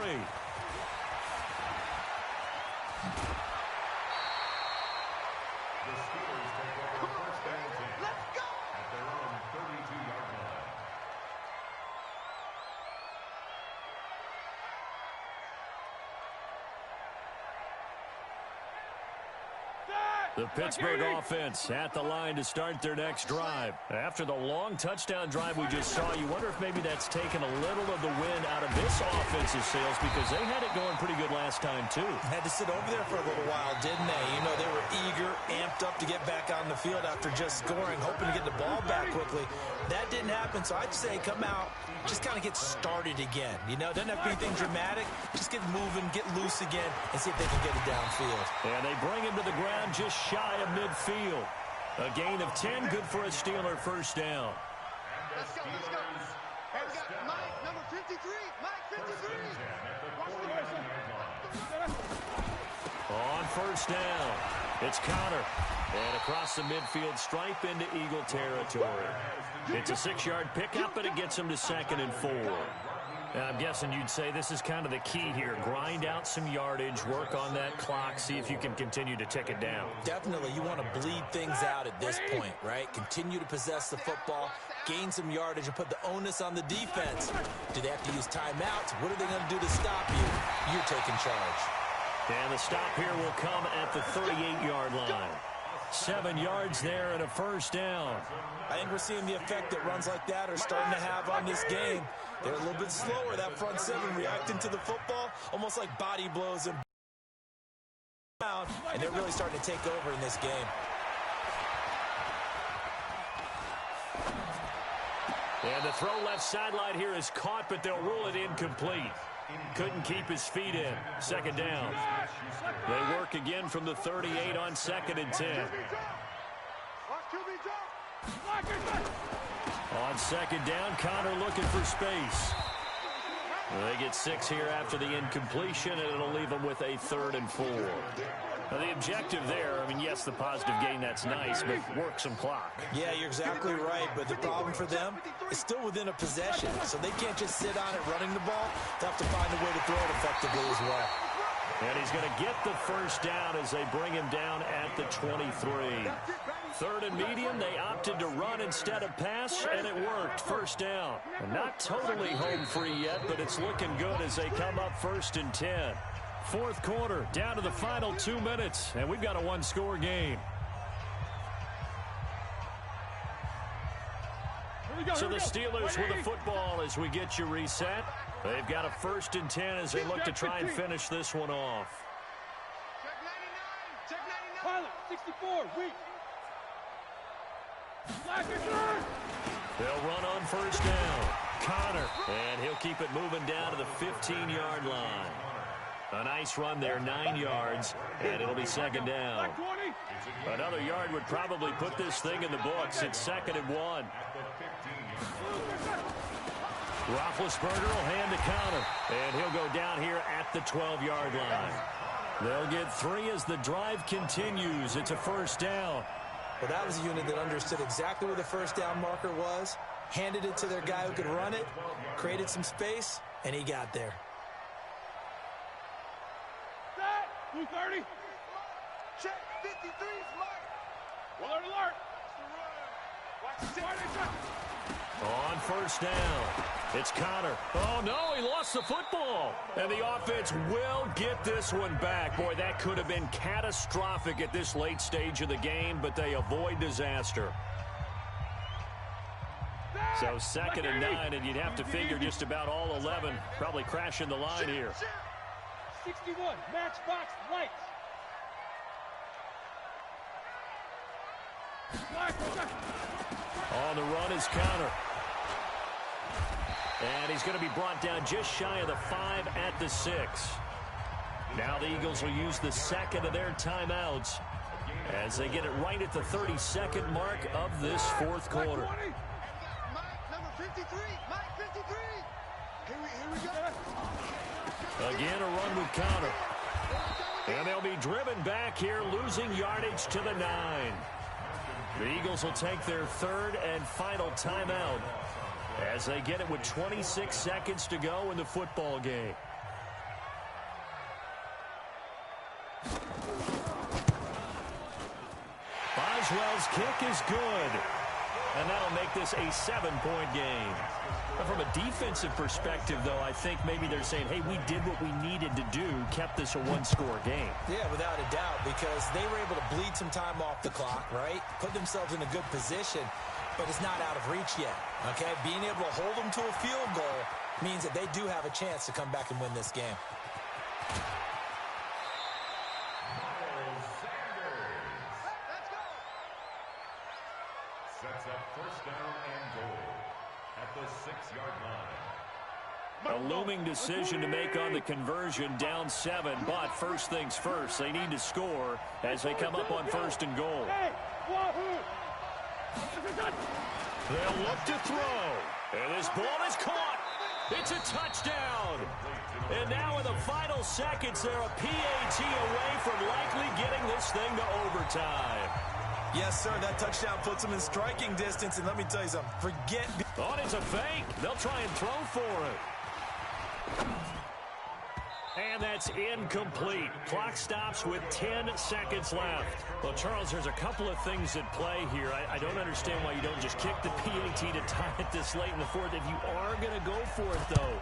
The Pittsburgh offense at the line to start their next drive. After the long touchdown drive we just saw, you wonder if maybe that's taken a little of the wind out of this offensive sails because they had it going pretty good last time too. Had to sit over there for a little while, didn't they? You know, they were eager, amped up to get back on the field after just scoring, hoping to get the ball back quickly. That didn't happen, so I'd say come out, just kind of get started again. You know, doesn't have to be anything dramatic. Just get moving, get loose again, and see if they can get it downfield. And they bring him to the ground just shy of midfield. A gain of 10, good for a Steeler first down. Let's go, let's go. Hey, we got Mike, number 53. Mike, 53. On first down, it's Connor. And across the midfield stripe into Eagle territory. It's a 6-yard pickup, and it gets him to 2nd and 4. I'm guessing you'd say this is kind of the key here. Grind out some yardage, work on that clock, see if you can continue to tick it down. Definitely. You want to bleed things out at this point, right? Continue to possess the football, gain some yardage, and put the onus on the defense. Do they have to use timeouts? What are they going to do to stop you? You're taking charge. And the stop here will come at the 38-yard line. 7 yards there and a first down. I think we're seeing the effect that runs like that are starting to have on this game. They're a little bit slower, that front seven, reacting to the football, almost like body blows and they're really starting to take over in this game. And the throw left sideline here is caught, but they'll rule it incomplete. Couldn't keep his feet in. 2nd down. They work again from the 38 on 2nd and 10. On 2nd down, Connor looking for space. They get 6 here after the incompletion, and it'll leave them with a 3rd and 4. Now, the objective there, I mean, yes, the positive gain, that's nice, but work some clock. Yeah, you're exactly right, but the problem for them is still within a possession, so they can't just sit on it running the ball. They'll have to find a way to throw it effectively as well. And he's going to get the first down as they bring him down at the 23. 3rd and medium, they opted to run instead of pass, and it worked. First down. Not totally home free yet, but it's looking good as they come up 1st and 10. 4th quarter, down to the final 2 minutes, and we've got a 1-score game. So the Steelers with the football as we get you reset. They've got a 1st and 10 as they look to try and finish this one off. Check 99. Pilot, 64, weak. They'll run on first down. Connor, and he'll keep it moving down to the 15-yard line. A nice run there, 9 yards, and it'll be 2nd down. Another yard would probably put this thing in the books. It's 2nd and 1. Roethlisberger will hand to Connor, and he'll go down here at the 12-yard line. They'll get 3 as the drive continues. It's a first down. Well, that was a unit that understood exactly where the first down marker was, handed it to their guy who could run it, created some space, and he got there. 230. Check 53, Mike. Alert, alert. Watch the On first down, it's Connor. Oh, no, he lost the football. And the offense will get this one back. Boy, that could have been catastrophic at this late stage of the game, but they avoid disaster. So 2nd and 9, and you'd have to figure just about all 11 probably crashing the line here. 61, matchbox lights. On the run is Connor. And he's going to be brought down just shy of the 5 at the 6. Now the Eagles will use the 2nd of their timeouts as they get it right at the 32nd mark of this 4th quarter. Mike, number 53. Mike, 53. Here we go. Again, a run with Connor. And they'll be driven back here, losing yardage to the 9. The Eagles will take their 3rd and final timeout as they get it with 26 seconds to go in the football game. Boswell's kick is good. And that'll make this a 7-point game. From a defensive perspective, though, I think maybe they're saying, hey, we did what we needed to do, kept this a one-score game. Yeah, without a doubt, because they were able to bleed some time off the clock, right? Put themselves in a good position, but it's not out of reach yet, okay? Being able to hold them to a field goal means that they do have a chance to come back and win this game. Sets up first down and goal at the 6-yard line. A looming decision to make on the conversion, down 7, but first things first, they need to score as they come up on first and goal. They'll look to throw, and this ball is caught. It's a touchdown. And now in the final seconds, they're a PAT away from likely getting this thing to overtime. Yes, sir, that touchdown puts them in striking distance, and let me tell you something, forget... Oh, it's a fake. They'll try and throw for it. And that's incomplete. Clock stops with 10 seconds left. Well, Charles, there's a couple of things at play here. I don't understand why you don't just kick the PAT to tie it this late in the fourth. If you are going to go for it, though,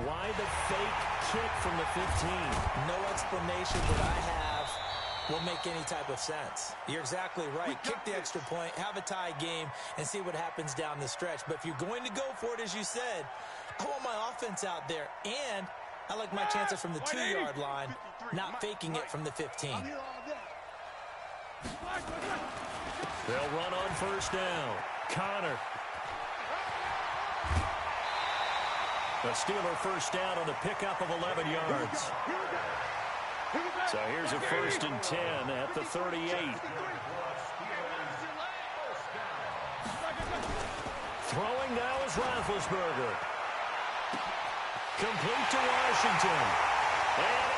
why the fake kick from the 15? No explanation that I have will make any type of sense. You're exactly right. Kick the extra point, have a tie game, and see what happens down the stretch. But if you're going to go for it, as you said, I want my offense out there, and I like my chances from the 2-yard line, not faking it from the 15. They'll run on first down. Connor. The Steeler first down on the pickup of 11 yards. So here's a first and 10 at the 38. Throwing now is Roethlisberger. Complete to Washington. And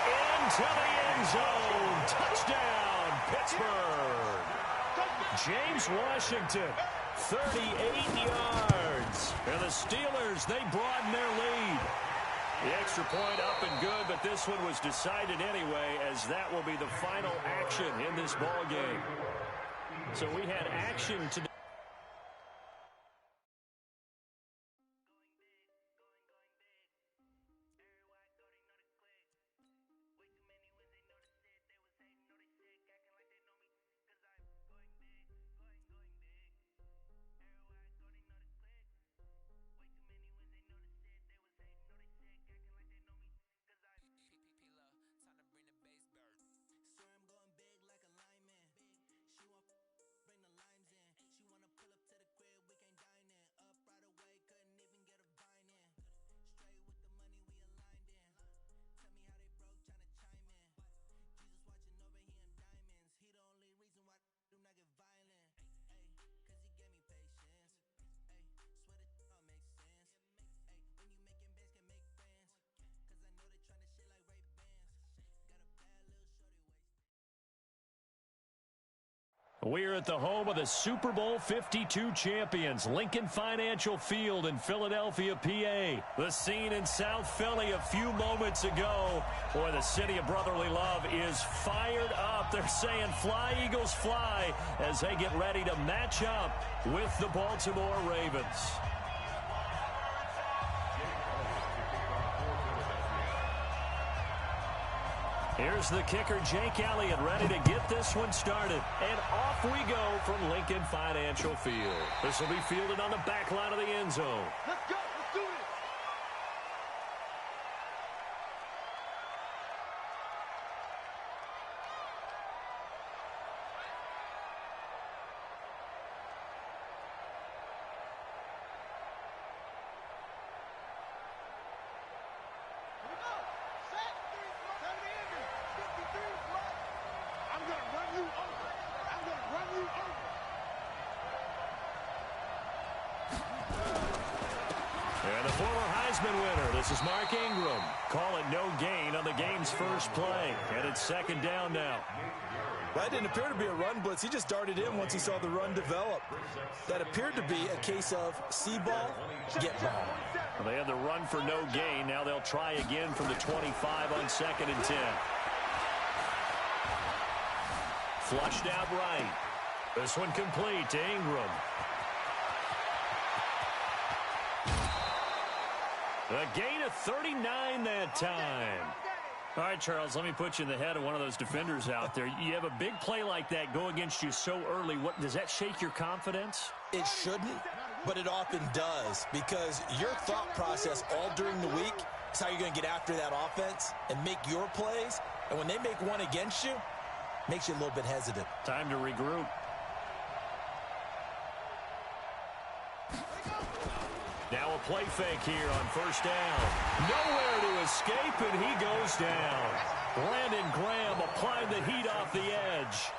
into the end zone. Touchdown, Pittsburgh. James Washington, 38 yards. And the Steelers, they broaden their lead. The extra point up and good, but this one was decided anyway, as that will be the final action in this ball game. So we had action today. We're at the home of the Super Bowl 52 champions, Lincoln Financial Field in Philadelphia, PA. The scene in South Philly a few moments ago. Boy, the city of brotherly love is fired up. They're saying, fly, Eagles, fly, as they get ready to match up with the Baltimore Ravens. Here's the kicker, Jake Elliott, ready to get this one started. And off we go from Lincoln Financial Field. This will be fielded on the back line of the end zone. Let's go. Let's do this. And the former Heisman winner, this is Mark Ingram. Call it no gain on the game's first play. And it's second down now. That didn't appear to be a run blitz. He just darted in once he saw the run develop. That appeared to be a case of see ball, get ball. Well, they had the run for no gain. Now they'll try again from the 25 on second and 10. Flushed out right. This one complete to Ingram. A gain of 39 that time. All right, Charles, let me put you in the head of one of those defenders out there. You have a big play like that go against you so early. What does that shake your confidence? It shouldn't, but it often does, because your thought process all during the week is how you're going to get after that offense and make your plays. And when they make one against you, it makes you a little bit hesitant. Time to regroup. Now a play fake here on first down. Nowhere to escape, and he goes down. Brandon Graham applying the heat off the edge.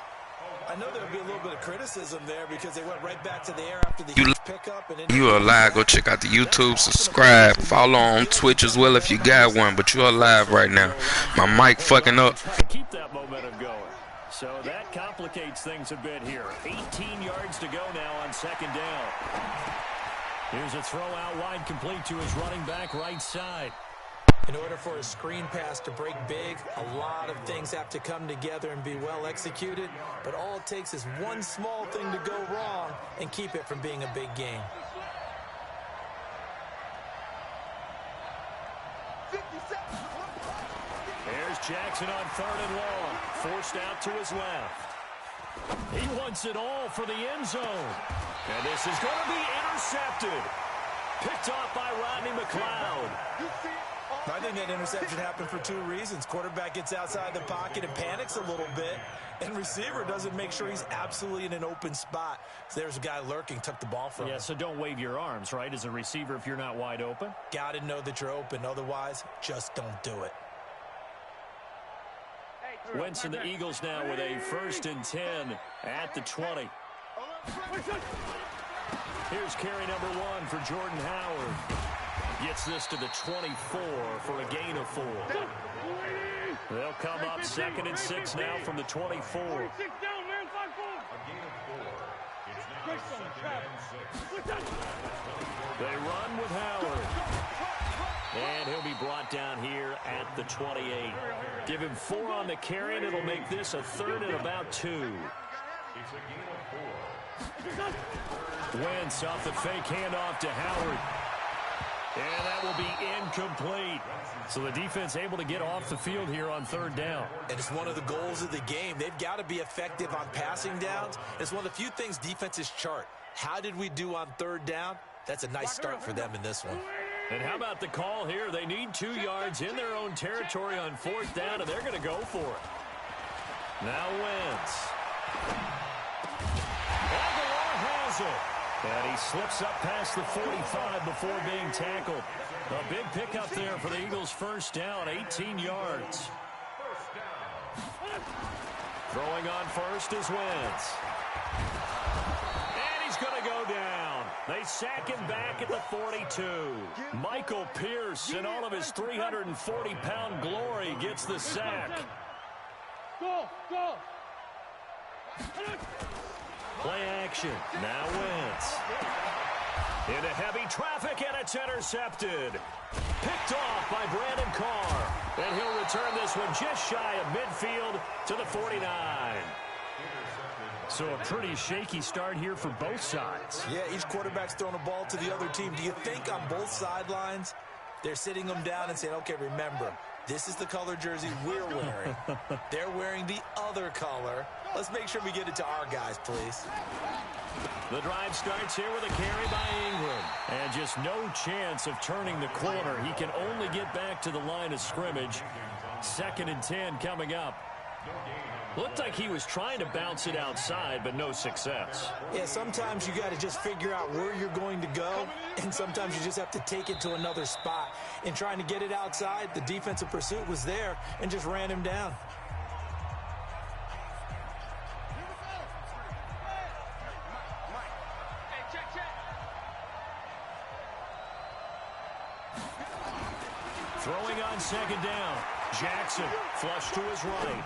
I know there'll be a little bit of criticism there because they went right back to the air after the huge pickup. And you are live. Go check out the YouTube. Subscribe. Follow on Twitch as well if you got one. But you are live right now. My mic fucking up. Keep that momentum going. So that complicates things a bit here. 18 yards to go now on second down. Here's a throw out wide, complete to his running back right side. In order for a screen pass to break big, a lot of things have to come together and be well executed. But all it takes is one small thing to go wrong and keep it from being a big game. There's Jackson on 3rd and long. Forced out to his left. He wants it all for the end zone. And this is going to be intercepted. Picked off by Rodney McLeod. I think that interception happened for two reasons. Quarterback gets outside the pocket and panics a little bit. And receiver doesn't make sure he's absolutely in an open spot. So there's a guy lurking, took the ball from him. Yeah, so don't wave your arms, right, as a receiver if you're not wide open. Got to know that you're open. Otherwise, just don't do it. Wentz and the Eagles now with a 1st and 10 at the 20. Here's carry number 1 for Jordan Howard. Gets this to the 24 for a gain of 4. They'll come up 2nd and 6 now from the 24. They run with Howard. And he'll be brought down here at the 28. Give him 4 on the carry, and it'll make this a 3rd and about 2. Wentz off the fake handoff to Howard. And that will be incomplete. So the defense able to get off the field here on 3rd down. And it's one of the goals of the game. They've got to be effective on passing downs. It's one of the few things defenses chart. How did we do on 3rd down? That's a nice start for them in this one. And how about the call here? They need 2 yards in their own territory on 4th down, and they're going to go for it. Now Wentz. Aguilar has it. And he slips up past the 45 before being tackled. A big pickup there for the Eagles' 1st down, 18 yards. Throwing on first is Wentz. And he's going to go down. They sack him back at the 42. Michael Pierce, in all of his 340-pound glory, gets the sack. Go! Play action. Now Wentz. Into heavy traffic, and it's intercepted. Picked off by Brandon Carr. And he'll return this one just shy of midfield to the 49. So a pretty shaky start here for both sides. Yeah, each quarterback's throwing a ball to the other team. Do you think on both sidelines they're sitting them down and saying, okay, remember, this is the color jersey we're wearing. They're wearing the other color. Let's make sure we get it to our guys, please. The drive starts here with a carry by Ingram. And just no chance of turning the corner. He can only get back to the line of scrimmage. 2nd and 10 coming up. Looked like he was trying to bounce it outside, but no success. Yeah, sometimes you got to just figure out where you're going to go, and sometimes you just have to take it to another spot. In trying to get it outside, the defensive pursuit was there and just ran him down. Throwing on 2nd down. Jackson flush to his right.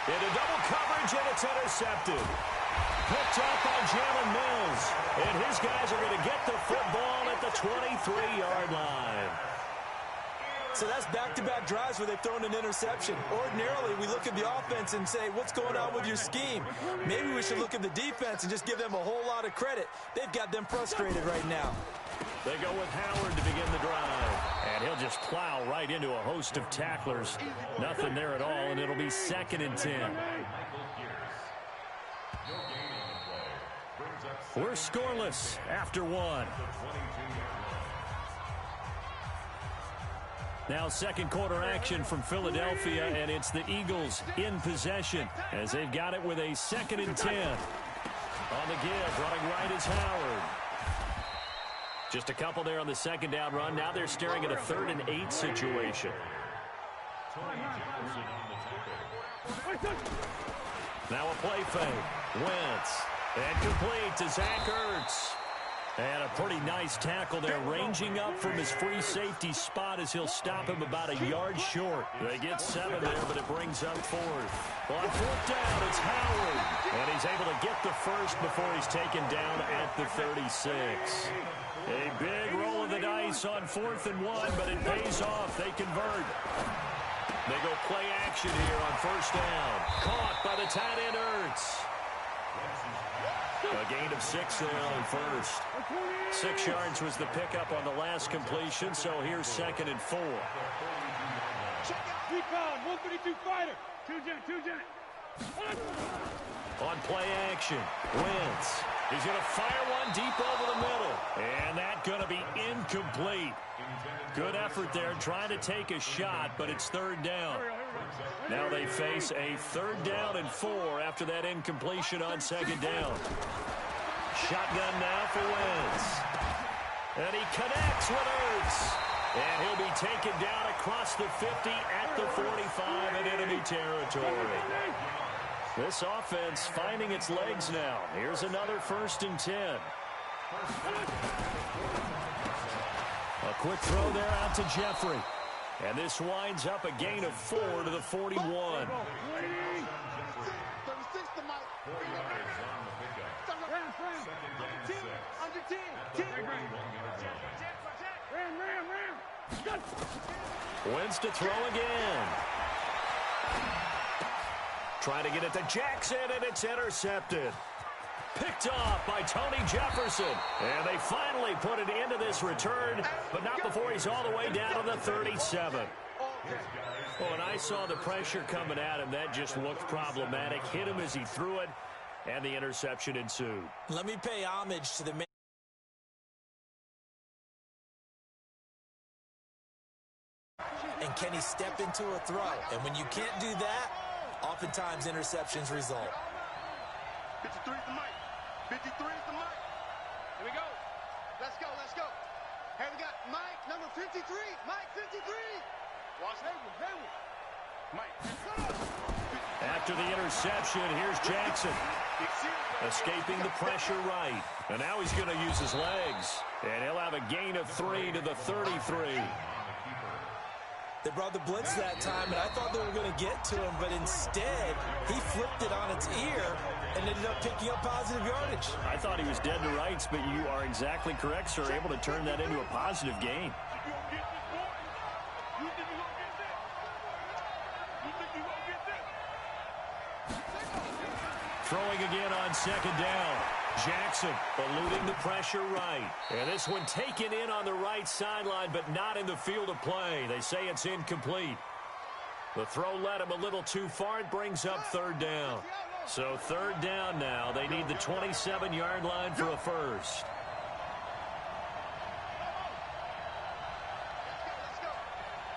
Into double coverage, and it's intercepted. Picked up by Jalen Mills. And his guys are going to get the football at the 23-yard line. So that's back-to-back drives where they've thrown an interception. Ordinarily, we look at the offense and say, what's going on with your scheme? Maybe we should look at the defense and just give them a whole lot of credit. They've got them frustrated right now. They go with Howard to begin the drive. And he'll just plow right into a host of tacklers. Nothing there at all, and it'll be 2nd and 10. We're scoreless after 1. Now second quarter action from Philadelphia, and it's the Eagles in possession as they've got it with a 2nd and 10. On the give, running right is Howard. Just a couple there on the 2nd down run. Now they're staring at a 3rd and 8 situation. Now a play fake. Wentz. And complete to Zach Ertz. And a pretty nice tackle there, ranging up from his free safety spot as he'll stop him about a yard short. They get 7 there, but it brings up 4th. On 4th down, it's Howard. And he's able to get the first before he's taken down at the 36. A big roll of the dice on 4th and 1, but it pays off. They convert. They go play action here on 1st down. Caught by the tight end Ertz. A gain of 6 there on 1st. 6 yards was the pickup on the last completion, so here's 2nd and 4. Recon, 132 fighter. 2-jet. On play action, Wentz. He's going to fire one deep over the middle. And that's going to be incomplete. Good effort there trying to take a shot, but it's 3rd down. Now they face a 3rd down and 4 after that incompletion on 2nd down. Shotgun now for Wentz. And he connects with Ertz. And he'll be taken down across the 50 at the 45 in enemy territory. This offense finding its legs now. Here's another 1st and 10. A quick throw there out to Jeffrey. And this winds up a gain of 4 to the 41. Wentz to throw again. Trying to get it to Jackson, and it's intercepted. Picked off by Tony Jefferson. And they finally put an end to this return, but not before he's all the way down to the 37. Well, when I saw the pressure coming at him, that just looked problematic. Hit him as he threw it, and the interception ensued. Let me pay homage to the man. And can he step into a throw? And when you can't do that, oftentimes interceptions result. 53 is the mic. 53 is the mic. Here we go. Let's go. Hey, we got Mike, number 53. Mike, 53. Watch Hayward. Mike. After the interception, here's Jackson. Escaping the pressure right. And now he's going to use his legs. And he'll have a gain of 3 to the 33. They brought the blitz that time, and I thought they were going to get to him, but instead, he flipped it on its ear and ended up picking up positive yardage. I thought he was dead to rights, but you are exactly correct, sir. Able to turn that into a positive gain. Throwing again on 2nd down. Jackson eluding the pressure right. And this one taken in on the right sideline, but not in the field of play. They say it's incomplete. The throw led him a little too far. It brings up 3rd down. So 3rd down now. They need the 27-yard line for a first. Let's go.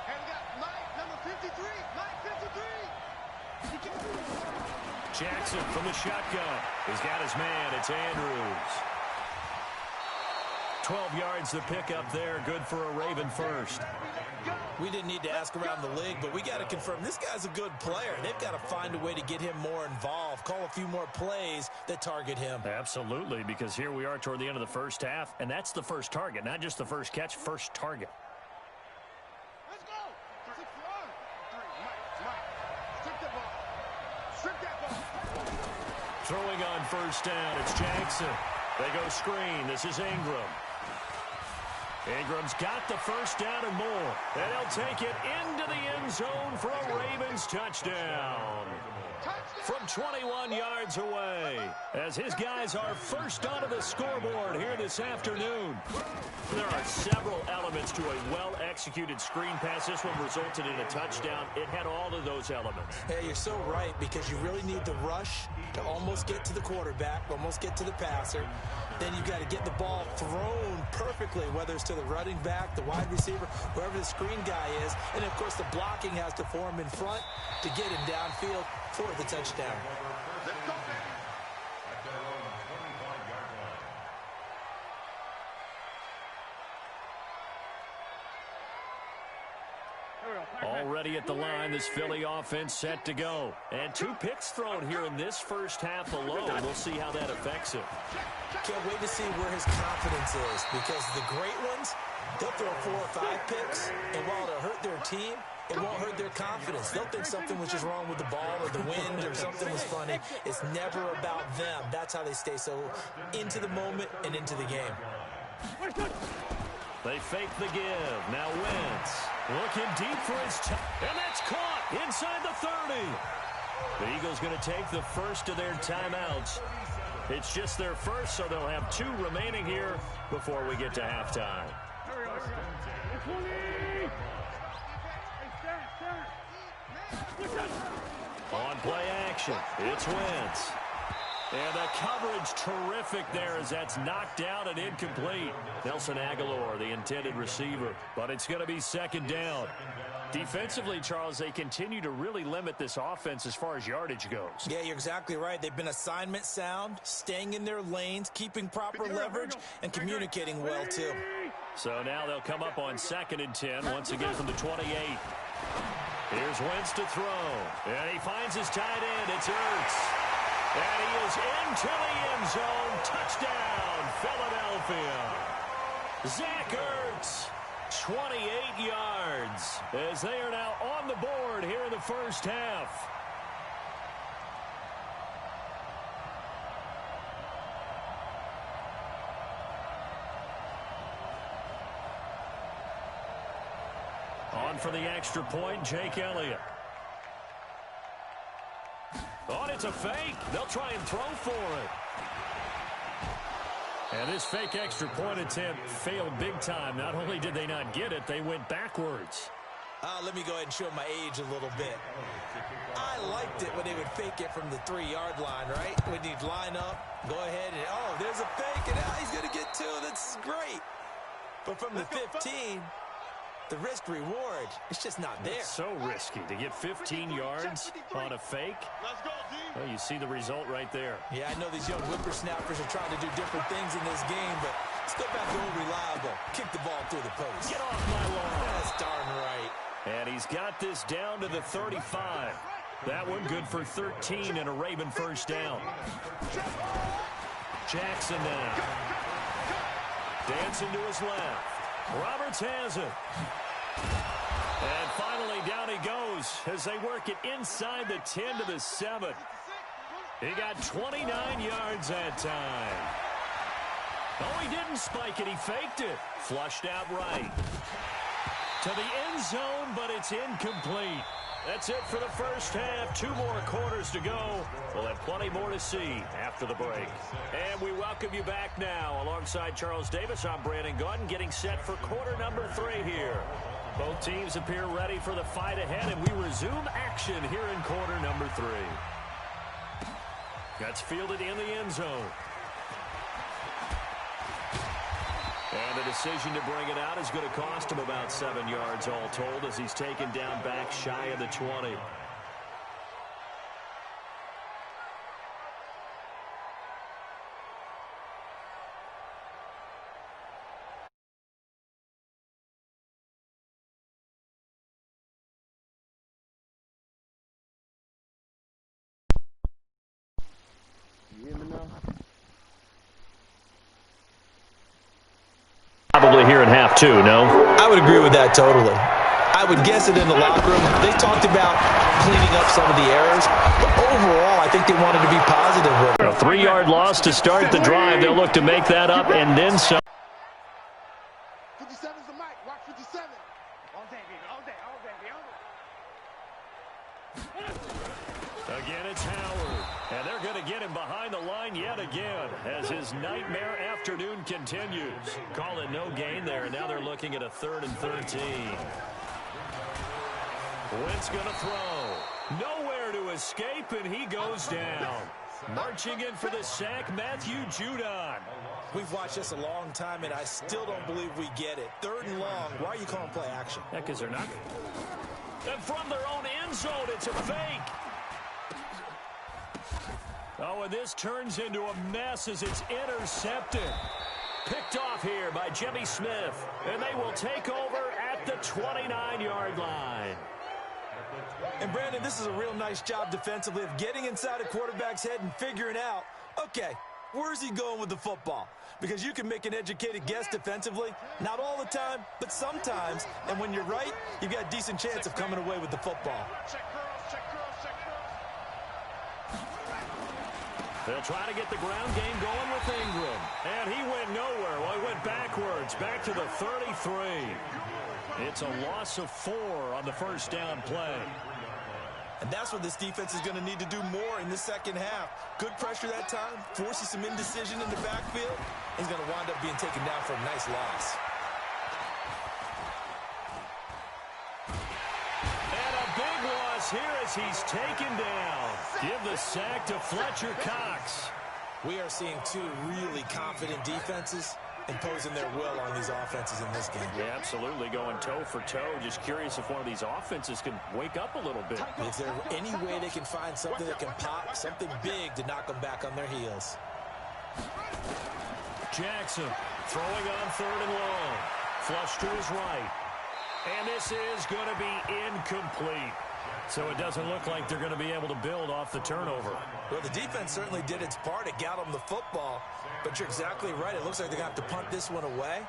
Hey, we got Mike, number 53. Mike, 53. Jackson from the shotgun. He's got his man. It's Andrews. 12 yards the pickup there. Good for a Raven first. We didn't need to ask around the league, but we got to confirm this guy's a good player. They've got to find a way to get him more involved, call a few more plays that target him. Absolutely, because here we are toward the end of the first half, and that's the first target, not just the first catch, first target. Let's go. 6-1. 3. Mike. Strip that ball. Throwing on 1st down, it's Jackson. They go screen. This is Ingram. Ingram's got the 1st down and more. And he'll take it into the end zone for a Ravens touchdown. from 21 yards away, as his guys are first onto the scoreboard here this afternoon. There are several elements to a well-executed screen pass. This one resulted in a touchdown. It had all of those elements. Yeah, you're so right, because you really need the rush to almost get to the quarterback, almost get to the passer. Then you've got to get the ball thrown perfectly, whether it's to the running back, the wide receiver, whoever the screen guy is. And, of course, the blocking has to form in front to get him downfield for the touchdown. Already at the line, this Philly offense set to go. And 2 picks thrown here in this first half alone. We'll see how that affects him. Can't wait to see where his confidence is, because the great ones, they'll throw 4 or 5 picks, and while it'll hurt their team, it won't hurt their confidence. They'll think something was just wrong with the ball or the wind or something was funny. It's never about them. That's how they stay so into the moment and into the game. They fake the give. Now Wentz looking deep for his and that's caught inside the 30. The Eagles going to take the first of their timeouts. It's just their first, so they'll have 2 remaining here before we get to halftime. On play action, it's Wentz. And the coverage terrific there as that's knocked out and incomplete. Nelson Aguilar, the intended receiver. But it's going to be second down. Defensively, Charles, they continue to really limit this offense as far as yardage goes. Yeah, you're exactly right. They've been assignment sound, staying in their lanes, keeping proper leverage, and communicating well, too. So now they'll come up on 2nd and 10, once again from the 28. Here's Wentz to throw. And he finds his tight end. It's Ertz. And he is into the end zone. Touchdown, Philadelphia. Zach Ertz, 28 yards, as they are now on the board here in the first half. On for the extra point, Jake Elliott. Oh, and it's a fake. They'll try and throw for it. And this fake extra point attempt failed big time. Not only did they not get it, they went backwards. Let me go ahead and show my age a little bit. I liked it when they would fake it from the 3-yard line, right? When you'd line up, go ahead and, oh, there's a fake, and now he's going to get 2. That's great. But from the 15... the risk-reward, it's just not there. It's so risky to get 15 yards on a fake. Well, you see the result right there. Yeah, I know these young whippersnappers are trying to do different things in this game, but let's go back to old reliable. Kick the ball through the post. Get off my lawn. That's darn right. And he's got this down to the 35. That one good for 13 and a Raven first down. Jackson now. Dancing to his left. Roberts has it. And finally down he goes as they work it inside the 10 to the 7. He got 29 yards that time. Oh, he didn't spike it. He faked it. Flushed out right. To the end zone, but it's incomplete. That's it for the first half. 2 more quarters to go. We'll have plenty more to see after the break. And we welcome you back now. Alongside Charles Davis, I'm Brandon Gaudin, getting set for quarter number 3 here. Both teams appear ready for the fight ahead, and we resume action here in quarter number 3. That's fielded in the end zone. And the decision to bring it out is going to cost him about 7 yards all told as he's taken down back shy of the 20. Probably here in half 2, no? I would agree with that totally. I would guess it in the locker room. They talked about cleaning up some of the errors, but overall, I think they wanted to be positive with it. A 3-yard loss to start the drive. They'll look to make that up and then some. 57's the mic. Watch 57. All day, all day, all day, all day. again, it's Howard. And they're going to get him behind the line yet again as his nightmare afternoon continues. Call it no gain there, and now they're looking at a 3rd and 13. Wentz going to throw. Nowhere to escape, and he goes down. Marching in for the sack, Matthew Judon. We've watched this a long time, and I still don't believe we get it. 3rd and long. Why are you calling play action? Heck, because they're not. And from their own end zone, it's a fake. Oh, and this turns into a mess as it's intercepted. Picked off here by Jimmy Smith. And they will take over at the 29-yard line. And, Brandon, this is a real nice job defensively of getting inside a quarterback's head and figuring out, okay, where's he going with the football? Because you can make an educated guess defensively. Not all the time, but sometimes. And when you're right, you've got a decent chance of coming away with the football. They'll try to get the ground game going with Ingram. And he went nowhere. Well, he went backwards, back to the 33. It's a loss of 4 on the first down play. And that's what this defense is going to need to do more in the second half. Good pressure that time, forces some indecision in the backfield. He's going to wind up being taken down for a nice loss. And a big loss here as he's taken down. Give the sack to Fletcher Cox. We are seeing 2 really confident defenses imposing their will on these offenses in this game. Yeah, absolutely, going toe for toe. Just curious if one of these offenses can wake up a little bit. Is there any way they can find something that can pop, something big to knock them back on their heels? Jackson throwing on 3rd and long. Flush to his right. And this is going to be incomplete. So it doesn't look like they're going to be able to build off the turnover. Well, the defense certainly did its part. It got them the football. But you're exactly right. It looks like they're going to have to punt this one away.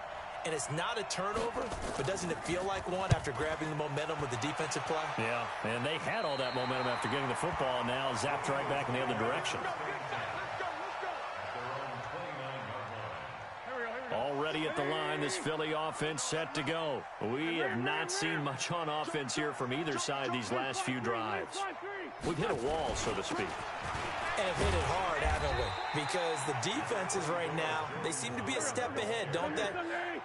And it's not a turnover, but doesn't it feel like one after grabbing the momentum with the defensive play? Yeah, and they had all that momentum after getting the football, and now zapped right back in the other direction. Already at the line, this Philly offense set to go. We have not seen much on offense here from either side these last few drives. We've hit a wall, so to speak. And have hit it hard, haven't we? Because the defenses right now, they seem to be a step ahead, don't they?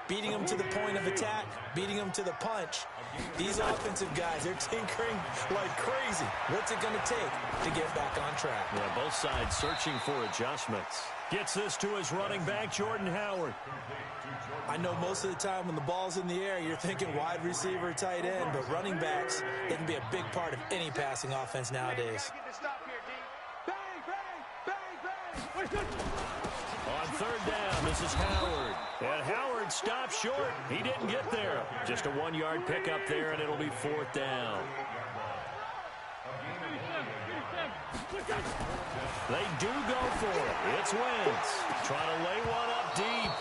Beating them to the point of attack, beating them to the punch. These offensive guys, they're tinkering like crazy. What's it going to take to get back on track? Yeah, both sides searching for adjustments. Gets this to his running back, Jordan Howard. I know most of the time when the ball's in the air, you're thinking wide receiver, tight end, but running backs, they can be a big part of any passing offense nowadays. On 3rd down, this is Howard. And Howard stopped short. He didn't get there. Just a 1-yard pickup there, and it'll be 4th down. They do go for it. It's Wentz. Trying to lay one up deep.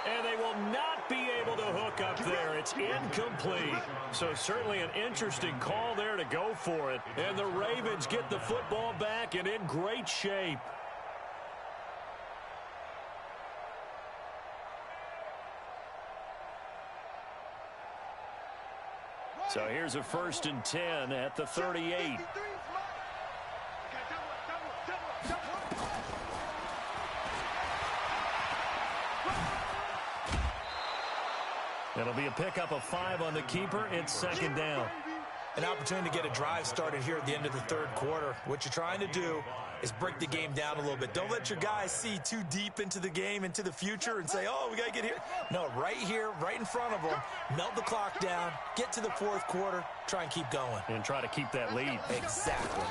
And they will not be able to hook up there. It's incomplete. So certainly an interesting call there to go for it. And the Ravens get the football back and in great shape. So here's a 1st and 10 at the 38. It'll be a pickup of 5 on the keeper. It's 2nd down. An opportunity to get a drive started here at the end of the 3rd quarter. What you're trying to do is break the game down a little bit. Don't let your guys see too deep into the game, into the future, and say, oh, we got to get here. No, right here, right in front of them, melt the clock down, get to the 4th quarter, try and keep going. And try to keep that lead. Exactly.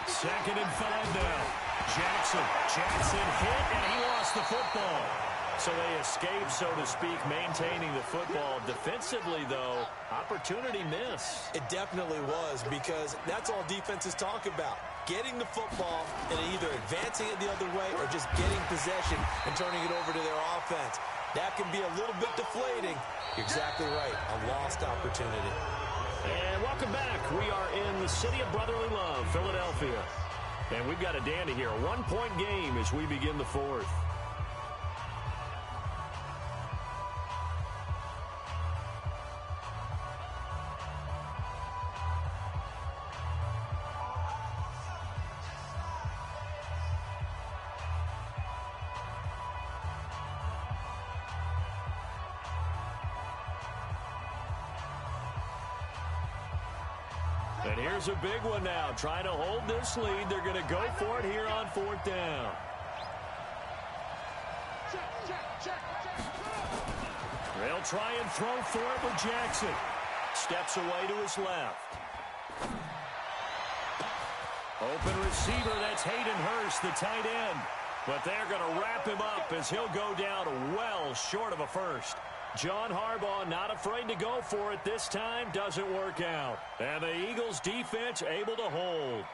2nd and 5 now. Jackson hit, and he lost the football. So they escape, so to speak, maintaining the football. Defensively, though, opportunity miss. It definitely was, because that's all defenses talk about. Getting the football and either advancing it the other way or just getting possession and turning it over to their offense. That can be a little bit deflating. You're exactly right. A lost opportunity. And welcome back. We are in the city of brotherly love, Philadelphia. And we've got a dandy here. A 1-point game as we begin the 4th. And here's a big one now. Trying to hold this lead. They're going to go for it here on 4th down. They'll try and throw for it with Jackson. Steps away to his left. Open receiver, that's Hayden Hurst, the tight end. But they're going to wrap him up as he'll go down well short of a first. John Harbaugh not afraid to go for it this time. Doesn't work out. And the Eagles defense able to hold.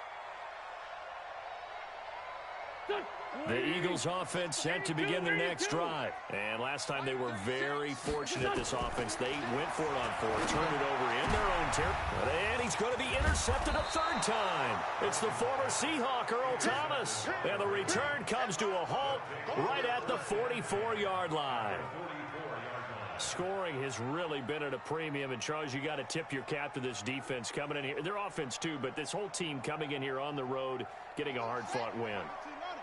The Eagles offense set to begin their next drive. And last time they were very fortunate, this offense. They went for it on 4th, turned it over in their own territory. And he's going to be intercepted a 3rd time. It's the former Seahawk, Earl Thomas. And the return comes to a halt right at the 44-yard line. Scoring has really been at a premium. And, Charles, you got to tip your cap to this defense coming in here. Their offense, too, but this whole team coming in here on the road, getting a hard-fought win.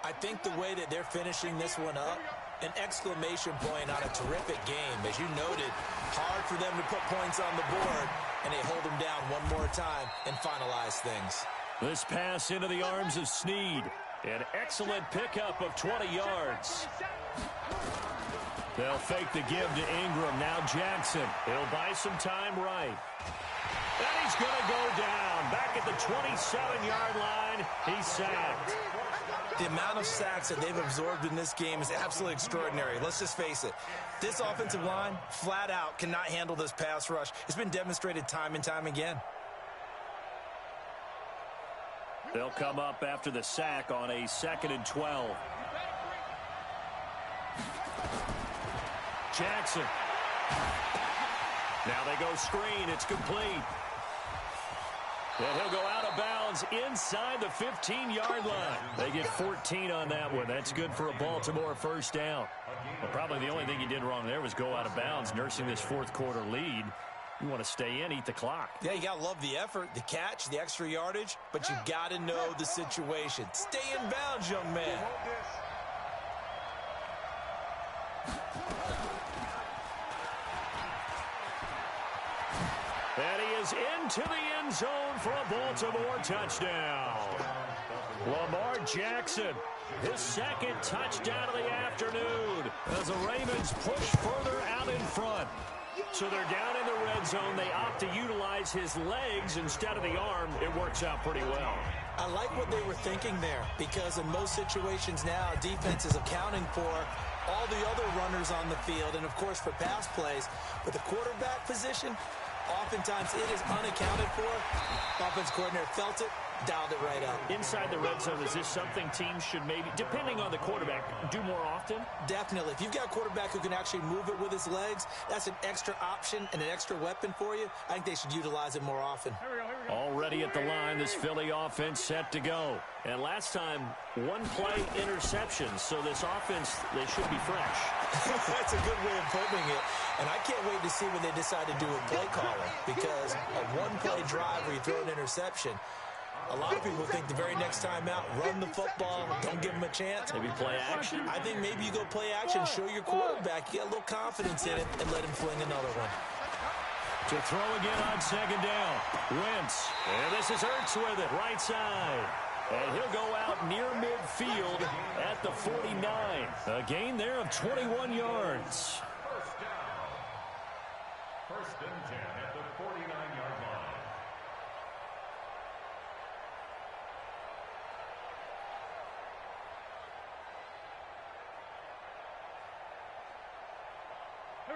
I think the way that they're finishing this one up, an exclamation point on a terrific game. As you noted, hard for them to put points on the board, and they hold them down one more time and finalize things. This pass into the arms of Snead. An excellent pickup of 20 yards. They'll fake the give to Ingram. Now Jackson. He'll buy some time right. And he's going to go down. Back at the 27-yard line, he's sacked. The amount of sacks that they've absorbed in this game is absolutely extraordinary. Let's just face it. This offensive line, flat out, cannot handle this pass rush. It's been demonstrated time and time again. They'll come up after the sack on a 2nd and 12. Jackson. Now they go screen. It's complete. And he'll go out of bounds inside the 15-yard line. They get 14 on that one. That's good for a Baltimore 1st down. Well, probably the only thing he did wrong there was go out of bounds, nursing this 4th quarter lead. You want to stay in, eat the clock. Yeah, you got to love the effort, the catch, the extra yardage, but you got to know the situation. Stay in bounds, young man. And he is into the end zone for a Baltimore touchdown. Lamar Jackson, his 2nd touchdown of the afternoon as the Ravens push further out in front. So they're down in the red zone. They opt to utilize his legs instead of the arm. It works out pretty well. I like what they were thinking there, because in most situations now, defense is accounting for all the other runners on the field and, of course, for pass plays. But the quarterback position, oftentimes it is unaccounted for. Offense coordinator felt it, dialed it right up. Inside the red zone, is this something teams should maybe, depending on the quarterback, do more often? Definitely. If you've got a quarterback who can actually move it with his legs, that's an extra option and an extra weapon for you. I think they should utilize it more often. Already at the line, this Philly offense set to go. And last time, 1-play interception. So this offense, they should be fresh. That's a good way of putting it. And I can't wait to see when they decide to do a play calling, because a 1-play drive where you throw an interception, a lot of people think the very next time out, run the football, don't give them a chance. Maybe play action? I think maybe you go play action, show your quarterback, you get a little confidence in it, and let him fling another one. To throw again on 2nd down. Wentz. And this is Ertz with it, right side. And he'll go out near midfield at the 49. A gain there of 21 yards. 1st and 10 at the 49-yard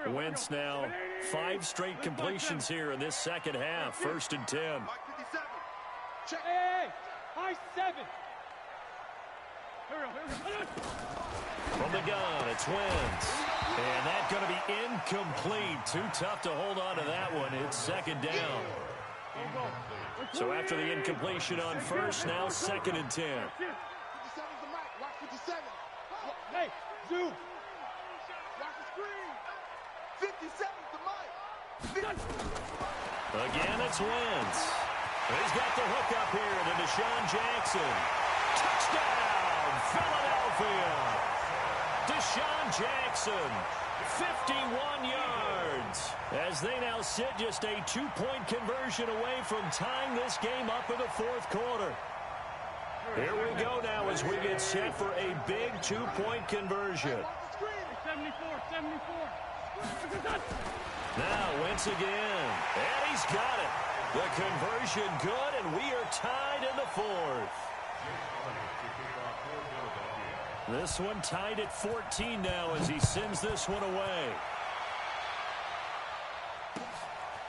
line. Wentz now 5 straight completions here in this 2nd half. 1st and 10. Hey, high 7. From the gun, it's Wentz. And that's going to be incomplete. Too tough to hold on to that one. It's 2nd down. So after the incompletion on 1st, now 2nd and 10. 57's the mic. Watch 57. Hey, Zoo. Watch the screen. 57's the mic. Again, it's Wentz. He's got the hook up here to Deshaun Jackson. Touchdown, Philadelphia. Deshaun Jackson, 51 yards. Ravens as they now sit just a 2-point conversion away from tying this game up in the fourth quarter. Here we go now as we get set for a big 2-point conversion. 74. Now Wentz again, and he's got it. The conversion good, and we are tied in the fourth. This one tied at 14 now as he sends this one away.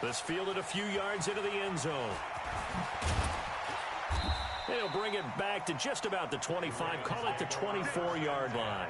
This fielded a few yards into the end zone. And he'll bring it back to just about the 25, call it the 24-yard line.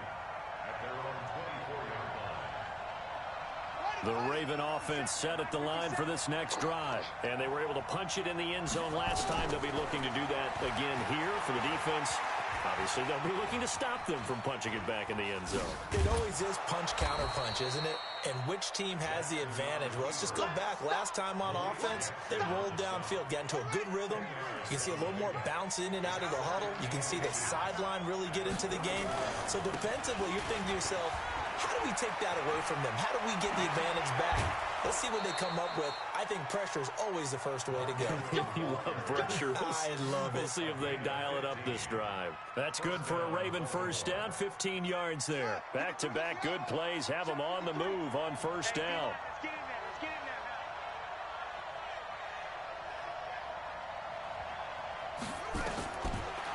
The Raven offense set at the line for this next drive. And they were able to punch it in the end zone last time. They'll be looking to do that again here for the defense. Obviously, they'll be looking to stop them from punching it back in the end zone. It always is punch-counter-punch, isn't it? And which team has the advantage? Well, let's just go back. Last time on offense, they rolled downfield, got into a good rhythm. You can see a little more bounce in and out of the huddle. You can see the sideline really get into the game. So defensively, you're thinking to yourself, how do we take that away from them? How do we get the advantage back? Let's see what they come up with. I think pressure is always the first way to go. You love pressure. I love it. We'll see if they dial it up this drive. That's good for a Raven first down, 15 yards there. Back-to-back good plays have them on the move on first down.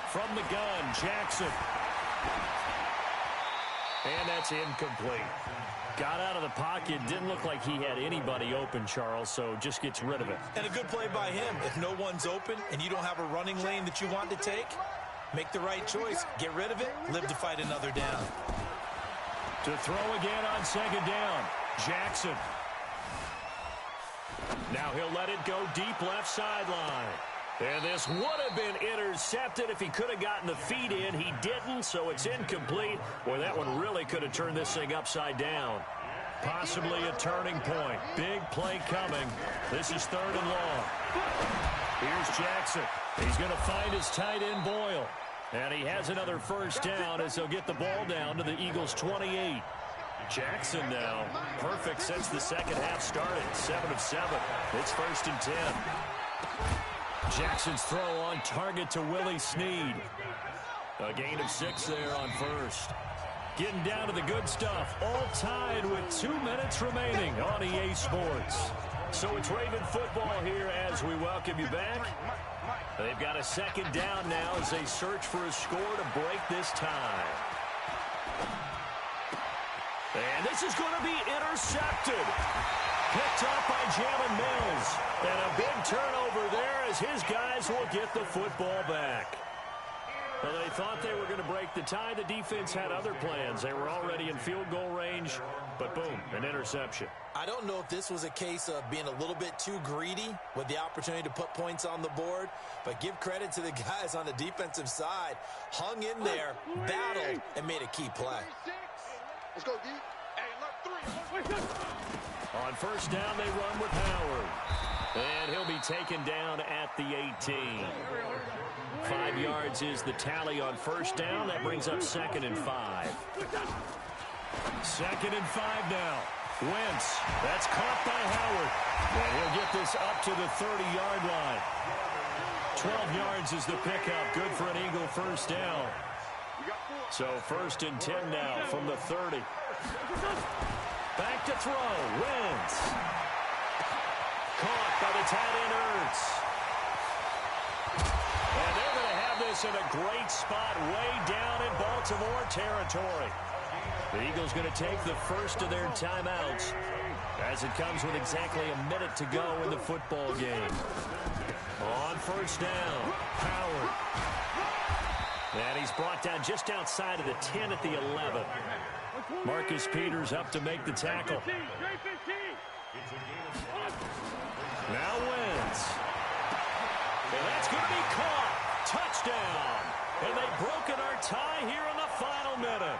From the gun, Jackson. And that's incomplete. Got out of the pocket. Didn't look like he had anybody open, Charles, so just gets rid of it. And a good play by him. If no one's open and you don't have a running lane that you want to take, make the right choice. Get rid of it. Live to fight another down. To throw again on second down. Jackson. Now he'll let it go deep left sideline. And this would have been intercepted if he could have gotten the feet in. He didn't, so it's incomplete. Boy, that one really could have turned this thing upside down. Possibly a turning point. Big play coming. This is third and long. Here's Jackson. He's going to find his tight end, Boyle. And he has another first down as he'll get the ball down to the Eagles' 28. Jackson now. Perfect since the second half started. 7 of 7. It's first and 10. Jackson's throw on target to Willie Snead. A gain of 6 there on first. Getting down to the good stuff. All tied with 2 minutes remaining on EA Sports. So it's Raven football here as we welcome you back. They've got a second down now as they search for a score to break this tie. And this is going to be intercepted. Picked up by Jalen Mills. And a big turnover there as his guys will get the football back. Well, they thought they were going to break the tie. The defense had other plans. They were already in field goal range, but boom, an interception. I don't know if this was a case of being a little bit too greedy with the opportunity to put points on the board, but give credit to the guys on the defensive side. Hung in there, battled, and made a key play. Let's go, D. Hey, left 3. On first down, they run with Howard. And he'll be taken down at the 18. 5 yards is the tally on first down. That brings up 2nd and 5. 2nd and 5 now. Wentz. That's caught by Howard. And he'll get this up to the 30-yard line. 12 yards is the pickup. Good for an Eagle first down. So first and 10 now from the 30. Back to throw. Wentz. Caught by the tight end, Ertz. And they're going to have this in a great spot way down in Baltimore territory. The Eagles going to take the first of their timeouts as it comes with exactly a minute to go in the football game. On first down, Howard. And he's brought down just outside of the 10 at the 11. Marcus Peters up to make the tackle. Now Wentz. And that's going to be caught. Touchdown. And they've broken our tie here in the final minute.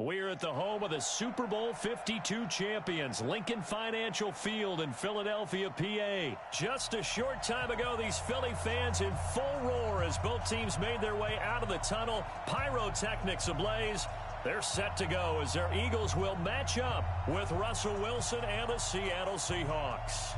We're at the home of the Super Bowl 52 champions, Lincoln Financial Field in Philadelphia, PA. Just a short time ago, these Philly fans in full roar as both teams made their way out of the tunnel. Pyrotechnics ablaze. They're set to go as their Eagles will match up with Russell Wilson and the Seattle Seahawks.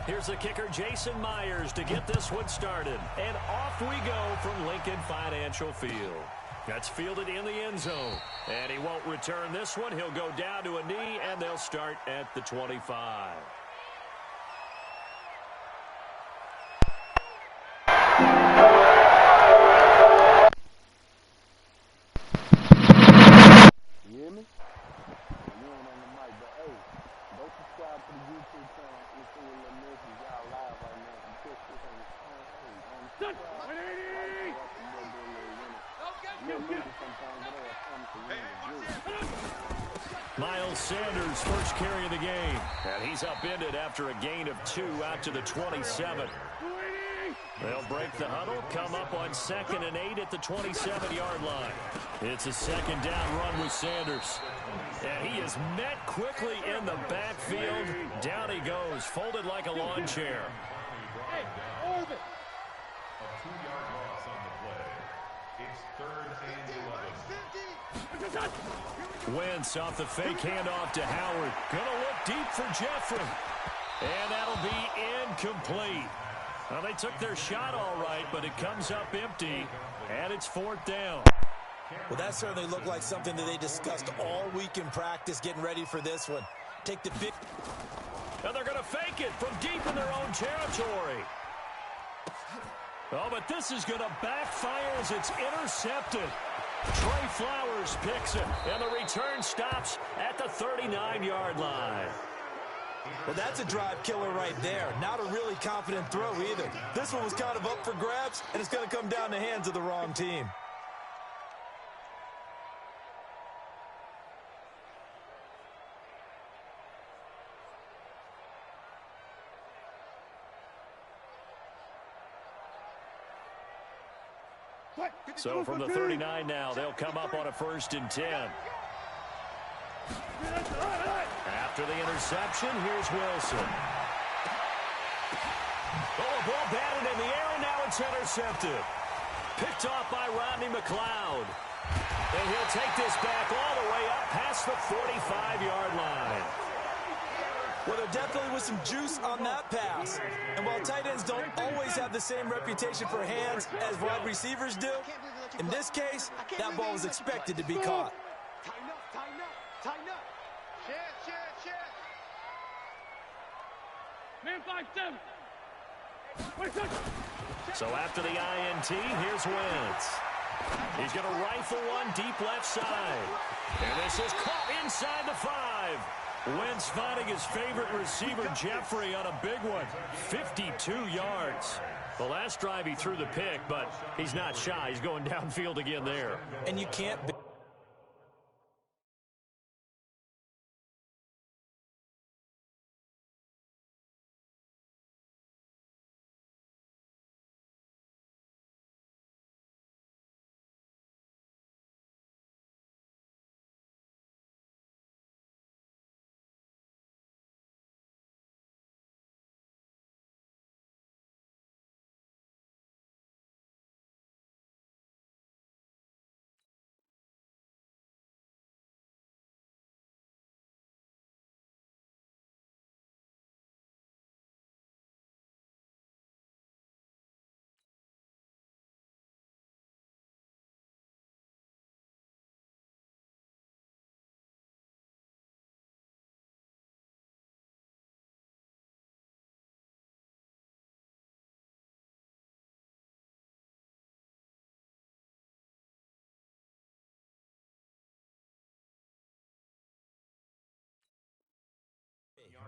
Here's the kicker, Jason Myers, to get this one started. And off we go from Lincoln Financial Field. That's fielded in the end zone. And he won't return this one. He'll go down to a knee, and they'll start at the 25. You hear me? You ain't on the mic, but hey, go subscribe to the YouTube channel. You see what little message y'all live right now. You catch this on the phone. Hey, on subscribe. Miles Sanders, first carry of the game. And he's upended after a gain of 2 out to the 27. They'll break the huddle, come up on 2nd and 8 at the 27-yard line. It's a second down run with Sanders. And he is met quickly in the backfield. Down he goes, folded like a lawn chair. Hey, Orbit! A 2-yard loss on the play. It's 3rd and 11. Wentz off the fake handoff to Howard. Gonna look deep for Jeffrey. And that'll be incomplete. Well, they took their shot all right, but it comes up empty, and it's 4th down. Well, that certainly looked like something that they discussed all week in practice, getting ready for this one. Take the big... And they're going to fake it from deep in their own territory. Oh, but this is going to backfire as it's intercepted. Trey Flowers picks it, and the return stops at the 39-yard line. Well, that's a drive killer right there. Not a really confident throw either. This one was kind of up for grabs, and it's going to come down the hands of the wrong team. So from the 39 now, they'll come up on a 1st and 10. After the interception, here's Wilson. Oh, a ball batted in the air, and now it's intercepted. Picked off by Rodney McLeod. And he'll take this back all the way up past the 45-yard line. Well, there definitely was some juice on that pass. And while tight ends don't always have the same reputation for hands as wide receivers do, in this case, that ball was expected to be caught. Tighten up, tighten up, tighten up. Share. Man 5-7. So after the INT, here's Wentz. He's going to rifle one deep left side. And this is caught inside the 5. Wentz finding his favorite receiver, Jeffrey, on a big one. 52 yards. The last drive he threw the pick, but he's not shy. He's going downfield again there. And you can't be...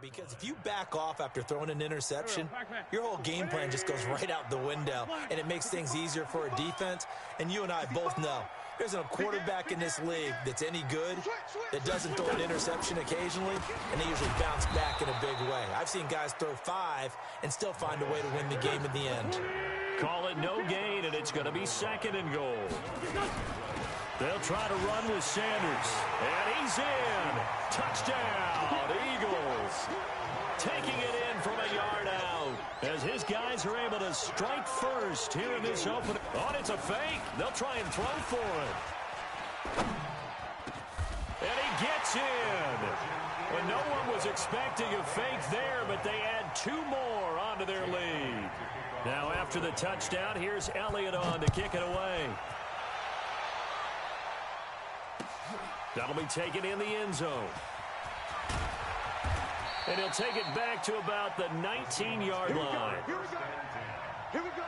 Because if you back off after throwing an interception, your whole game plan just goes right out the window, and it makes things easier for a defense. And you and I both know There's a quarterback in this league that's any good that doesn't throw an interception occasionally, and they usually bounce back in a big way. I've seen guys throw 5 and still find a way to win the game in the end. Call it no gain, and it's going to be 2nd and goal. They'll try to run with Sanders, and he's in. Touchdown, Eagles. Taking it in from a yard out as his guys are able to strike first here in this opening. Oh, it's a fake. They'll try and throw for it. And he gets in. And no one was expecting a fake there, but they add 2 more onto their lead. Now after the touchdown, here's Elliott on to kick it away. That'll be taken in the end zone. And he'll take it back to about the 19-yard line. Here we go. Here we go.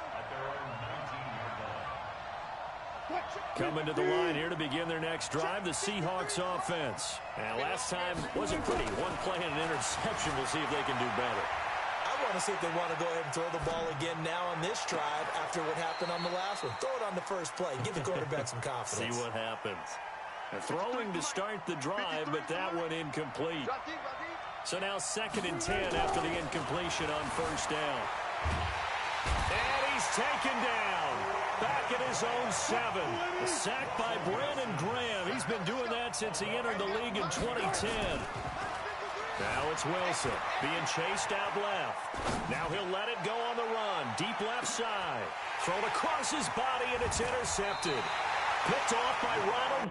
Coming to the line here to begin their next drive, the Seahawks offense. And last time wasn't pretty. 1 play and an interception. We'll see if they can do better. I want to see if they want to go ahead and throw the ball again now on this drive after what happened on the last one. Throw it on the first play. Give the quarterback some confidence. See what happens. Throwing to start the drive, but that one incomplete. So now 2nd and 10 after the incompletion on first down. And he's taken down. Back at his own 7. A sack by Brandon Graham. He's been doing that since he entered the league in 2010. Now it's Wilson being chased out left. Now he'll let it go on the run. Deep left side. Thrown across his body, and it's intercepted. Picked off by Ronald.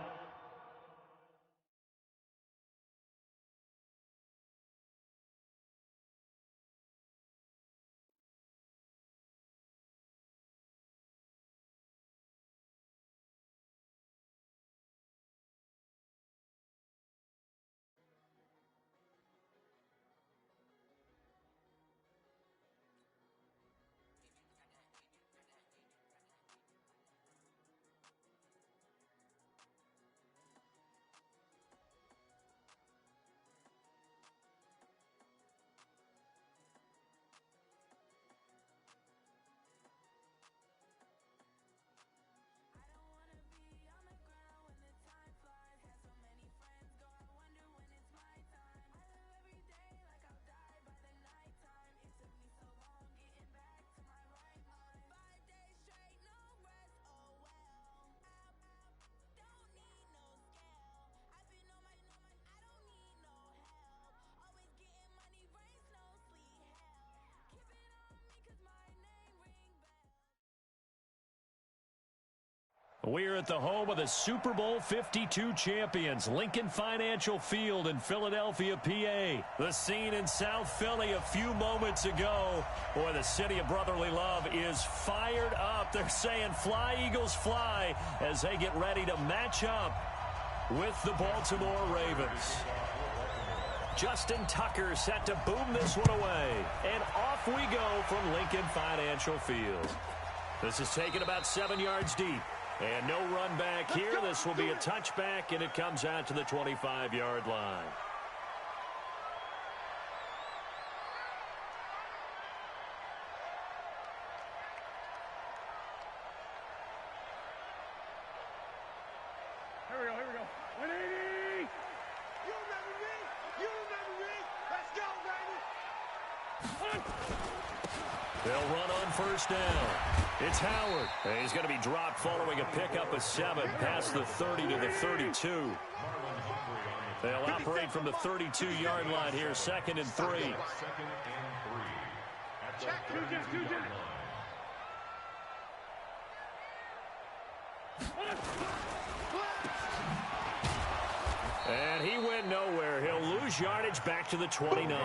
We're at the home of the Super Bowl 52 champions, Lincoln Financial Field in Philadelphia, PA. The scene in South Philly a few moments ago. Boy, the city of brotherly love is fired up. They're saying, "Fly, Eagles, fly," as they get ready to match up with the Baltimore Ravens. Justin Tucker set to boom this one away. And off we go from Lincoln Financial Field. This is taken about 7 yards deep. And no run back here. This will be a touchback, and it comes out to the 25-yard line. Here we go, here we go. 180! You remember me? You remember me? Let's go, baby! They'll run on first down. It's Howard. And he's going to be dropped following a pickup of 7 past the 30 to the 32. They'll operate from the 32-yard line here, 2nd and 3. Check, 2 jet. And he went nowhere. He'll lose yardage back to the 29.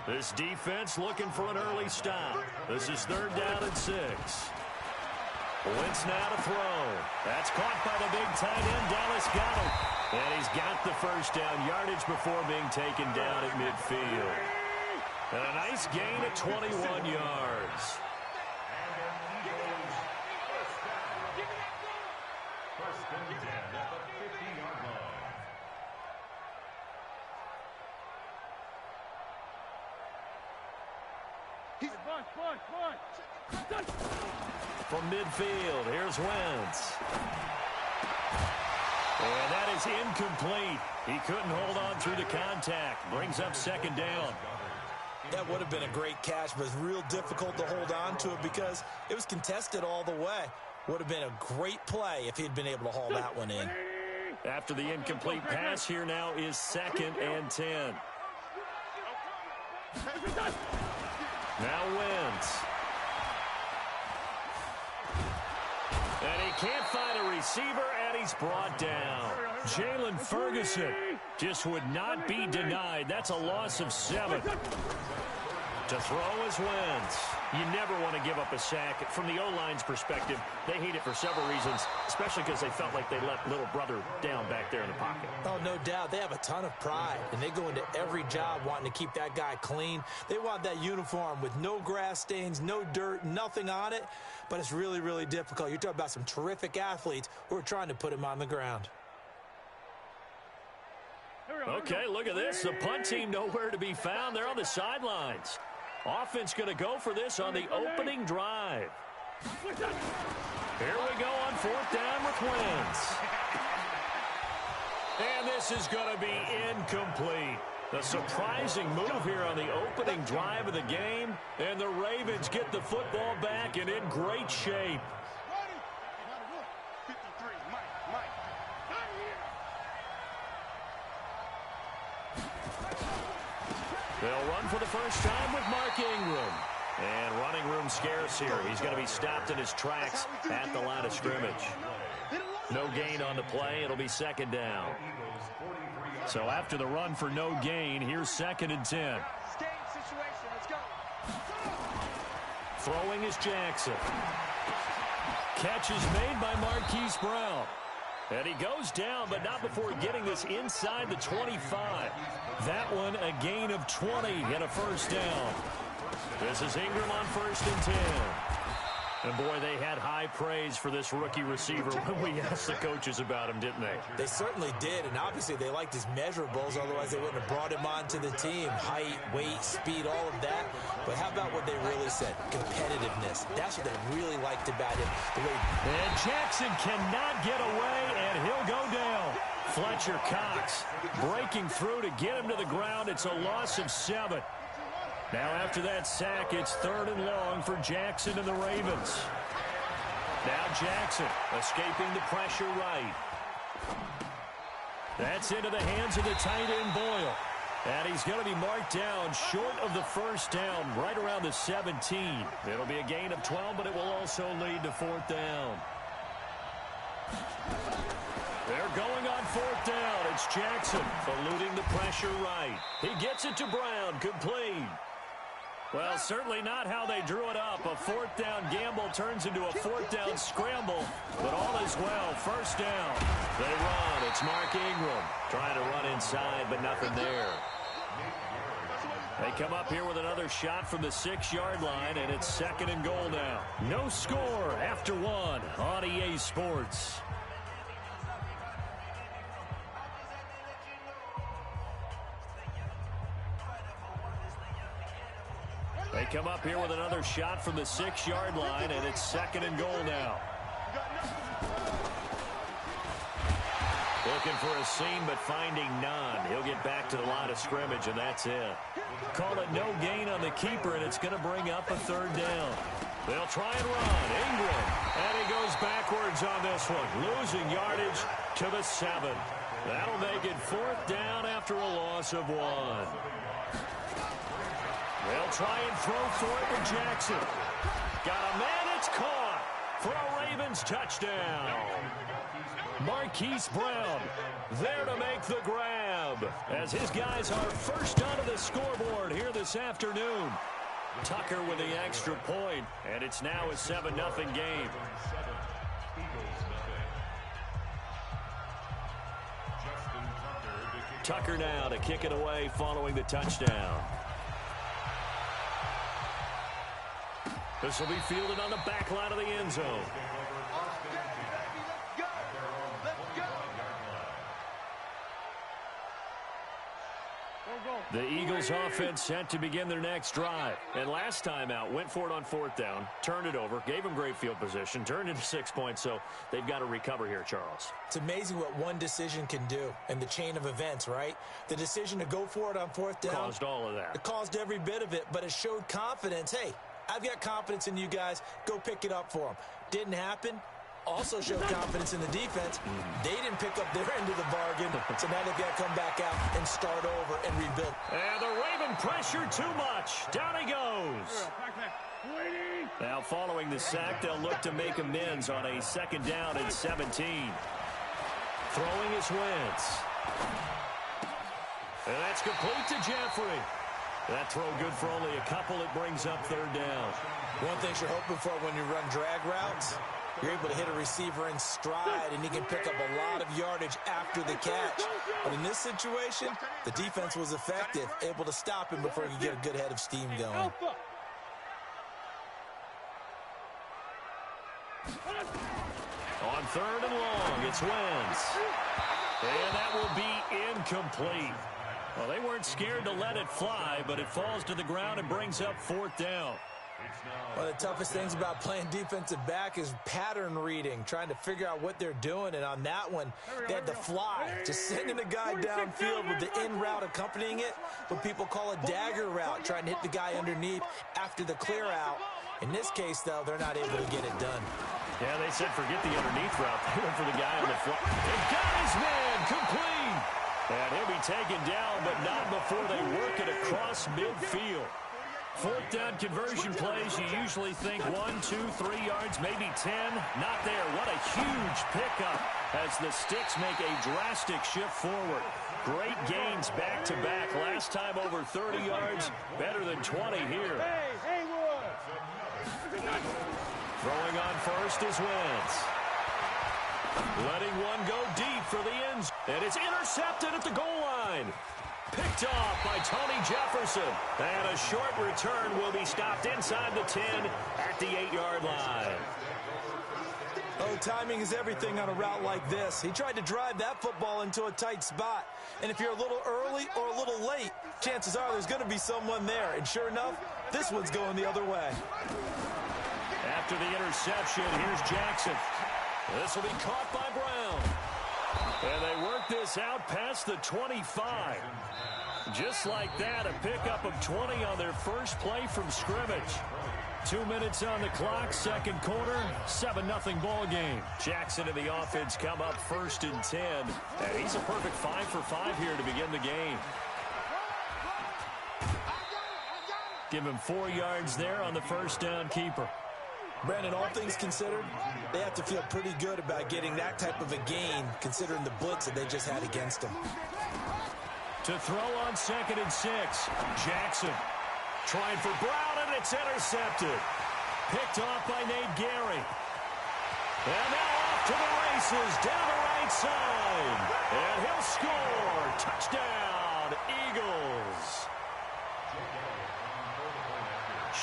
This defense looking for an early stop. This is 3rd down and 6. Wentz now to throw. That's caught by the big tight end, Dallas Goedert. And he's got the first down yardage before being taken down at midfield. And a nice gain at 21 yards. First and 10 at the 50-yard line. He's bunch. from midfield. Here's Wentz. And that is incomplete. He couldn't hold on through the contact. Brings up second down. That would have been a great catch, but it's real difficult to hold on to it because it was contested all the way. Would have been a great play if he'd been able to haul that one in. After the incomplete pass, here now is 2nd and 10. Now Wentz. And he can't find a receiver, and he's brought down. Jalen Ferguson just would not be denied. That's a loss of 7. To throw is Wentz. You never want to give up a sack. From the O-line's perspective, they hate it for several reasons, especially because they felt like they let little brother down back there in the pocket. Oh, no doubt. They have a ton of pride, and they go into every job wanting to keep that guy clean. They want that uniform with no grass stains, no dirt, nothing on it, but it's really, really difficult. You're talking about some terrific athletes who are trying to put him on the ground. Okay, look at this. The punt team nowhere to be found. They're on the sidelines. Offense going to go for this on the opening drive. Here we go on 4th down with Wentz. And this is going to be incomplete. A surprising move here on the opening drive of the game. And the Ravens get the football back and in great shape. They'll run for the first time with Mark Ingram. And running room scarce here. He's going to be stopped in his tracks at the line of scrimmage. No gain on the play. It'll be 2nd down. So after the run for no gain, here's 2nd and 10. Throwing is Jackson. Catch is made by Marquise Brown. And he goes down, but not before getting this inside the 25. That one a gain of 20 and a first down. This is Ingram on 1st and 10. And, boy, they had high praise for this rookie receiver when we asked the coaches about him, didn't they? They certainly did, and obviously they liked his measurables. Otherwise, they wouldn't have brought him onto the team. Height, weight, speed, all of that. But how about what they really said? Competitiveness. That's what they really liked about him. And Jackson cannot get away, and he'll go down. Fletcher Cox breaking through to get him to the ground. It's a loss of 7. Now after that sack, it's 3rd and long for Jackson and the Ravens. Now Jackson escaping the pressure right. That's into the hands of the tight end Boyle. And he's going to be marked down short of the first down, right around the 17. It'll be a gain of 12, but it will also lead to 4th down. They're going on 4th down. It's Jackson eluding the pressure right. He gets it to Brown, complete. Well, certainly not how they drew it up. A 4th down gamble turns into a 4th down scramble, but all is well. First down. They run. It's Mark Ingram trying to run inside, but nothing there. They come up here with another shot from the 6-yard line, and it's 2nd and goal now. No score after 1 on EA Sports. They come up here with another shot from the 6-yard line, and it's 2nd and goal now. Looking for a seam, but finding none. He'll get back to the line of scrimmage, and that's it. Call it no gain on the keeper, and it's going to bring up a 3rd down. They'll try and run. Ingram, and he goes backwards on this one, losing yardage to the 7. That'll make it 4th down after a loss of 1. They'll try and throw for it with Jackson. Got a man, it's caught for a Ravens touchdown. Marquise Brown there to make the grab as his guys are first onto the scoreboard here this afternoon. Tucker with the extra point, and it's now a 7-0 game. Tucker now to kick it away following the touchdown. This will be fielded on the back line of the end zone. Go, go. The Eagles offense set to begin their next drive. And last time out, went for it on 4th down, turned it over, gave them great field position, turned into 6 points, so they've got to recover here, Charles. It's amazing what one decision can do in the chain of events, right? The decision to go for it on 4th down. Caused all of that. It caused every bit of it, but it showed confidence. Hey, I've got confidence in you guys. Go pick it up for them. Didn't happen. Also showed confidence in the defense. They didn't pick up their end of the bargain, so now they've got to come back out and start over and rebuild. And the Raven pressure too much. Down he goes. Now following the sack, they'll look to make amends on a 2nd down and 17. Throwing is Wentz. And that's complete to Jeffrey. That throw good for only a couple. It brings up 3rd down. One thing you're hoping for when you run drag routes, you're able to hit a receiver in stride, and he can pick up a lot of yardage after the catch. But in this situation, the defense was effective, able to stop him before he could get a good head of steam going. On 3rd and long, it's Wentz. And that will be incomplete. Well, they weren't scared to let it fly, but it falls to the ground and brings up 4th down. One of the toughest things about playing defensive back is pattern reading, trying to figure out what they're doing. And on that one, they had to fly, just sending a guy downfield with the in route accompanying it, what people call a dagger route, trying to hit the guy underneath after the clear out. In this case, though, they're not able to get it done. Yeah, they said forget the underneath route. They went for the guy on the fly. They got his man complete. And he'll be taken down, but not before they work it across midfield. 4th down conversion plays, you usually think 1, 2, 3 yards, maybe 10. Not there. What a huge pickup as the Sticks make a drastic shift forward. Great gains back-to-back. Last time over 30 yards, better than 20 here. Throwing on first is Wentz. Letting one go deep for the end zone. And it's intercepted at the goal line. Picked off by Tony Jefferson. And a short return will be stopped inside the 10 at the 8-yard line. Oh, timing is everything on a route like this. He tried to drive that football into a tight spot. And if you're a little early or a little late, chances are there's going to be someone there. And sure enough, this one's going the other way. After the interception, here's Jackson. This will be caught by Brown. And they work this out past the 25. Just like that, a pickup of 20 on their first play from scrimmage. 2 minutes on the clock, 2nd quarter, 7-0 ball game. Jackson and the offense come up 1st and 10. And he's a perfect 5 for 5 here to begin the game. Give him 4 yards there on the 1st down keeper. Brandon, all things considered, they have to feel pretty good about getting that type of a gain, considering the blitz that they just had against them. To throw on 2nd and 6, Jackson trying for Brown, and it's intercepted. Picked off by Nate Gary. And now off to the races, down the right side. And he'll score. Touchdown, Eagles.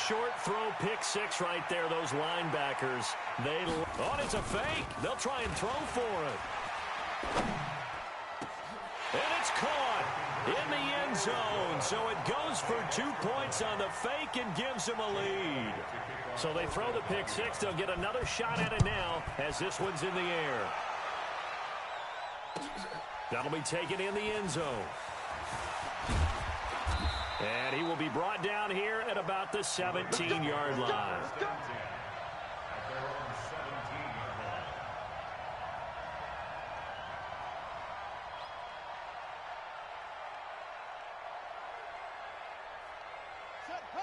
Short throw, pick 6 right there, those linebackers. It's a fake. They'll try and throw for it. And it's caught in the end zone. So it goes for 2 points on the fake and gives them a lead. So they throw the pick 6. They'll get another shot at it now as this one's in the air. That'll be taken in the end zone. And he will be brought down here at about the 17-yard line.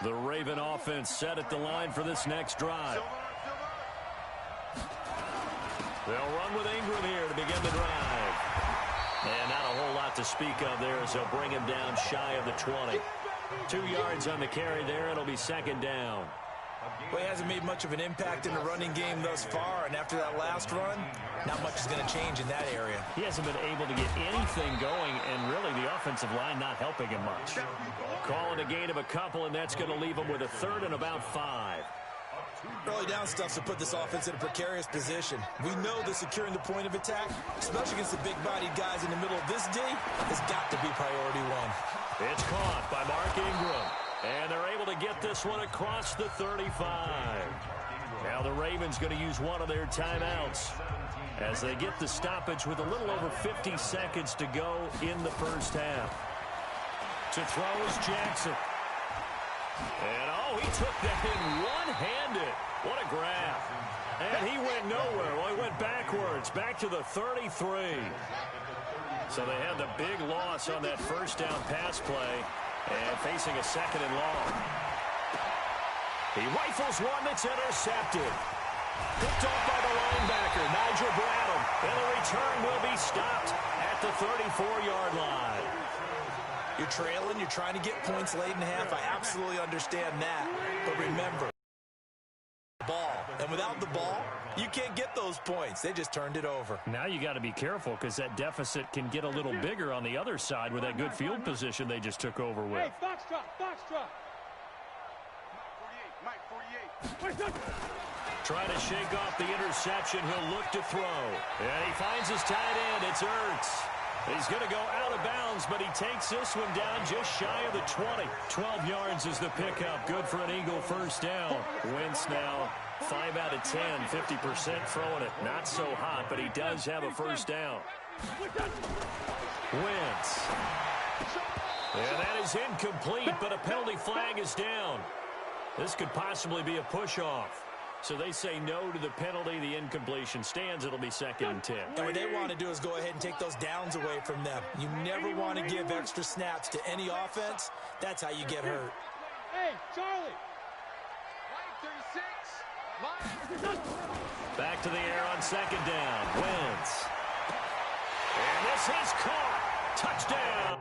The Raven offense set at the line for this next drive. They'll run with Ingram here to begin the drive. And not a whole lot to speak of there as they'll bring him down shy of the 20. 2 yards on the carry there. It'll be 2nd down. Well, he hasn't made much of an impact in the running game thus far, and after that last run, not much is going to change in that area. He hasn't been able to get anything going, and really the offensive line not helping him much. Calling a gain of a couple, and that's going to leave him with a 3rd and about 5. Early down stuff to put this offense in a precarious position. We know that securing the point of attack, especially against the big-bodied guys in the middle of this D, has got to be priority one. It's caught by Mark Ingram. And they're able to get this one across the 35. Now the Ravens going to use one of their timeouts as they get the stoppage with a little over 50 seconds to go in the first half. To throw is Jackson. And, he took that in one-handed. What a grab. And he went nowhere. Well, he went backwards, back to the 33. So they had the big loss on that first down pass play and facing a second and long. He rifles one that's intercepted. Picked off by the linebacker, Nigel Bradham. And the return will be stopped at the 34-yard line. You're trailing, you're trying to get points late in half. I absolutely understand that. But remember, ball. And without the ball, you can't get those points. They just turned it over. Now you got to be careful because that deficit can get a little bigger on the other side with that good field position they just took over with. Hey, Foxtrot, Foxtrot. Mike 48, Mike 48. Trying to shake off the interception. He'll look to throw. And he finds his tight end. It's Ertz. He's going to go out of bounds, but he takes this one down just shy of the 20. 12 yards is the pickup. Good for an Eagle first down. Wentz now 5 out of 10, 50% throwing it. Not so hot, but he does have a first down. Wentz. And that is incomplete, but a penalty flag is down. This could possibly be a push-off. So they say no to the penalty. The incompletion stands. It'll be 2nd and 10. And what they want to do is go ahead and take those downs away from them. You never want to give extra snaps to any offense. That's how you get hurt. Hey, Charlie. Back to the air on 2nd down. Wentz. And this is caught. Touchdown.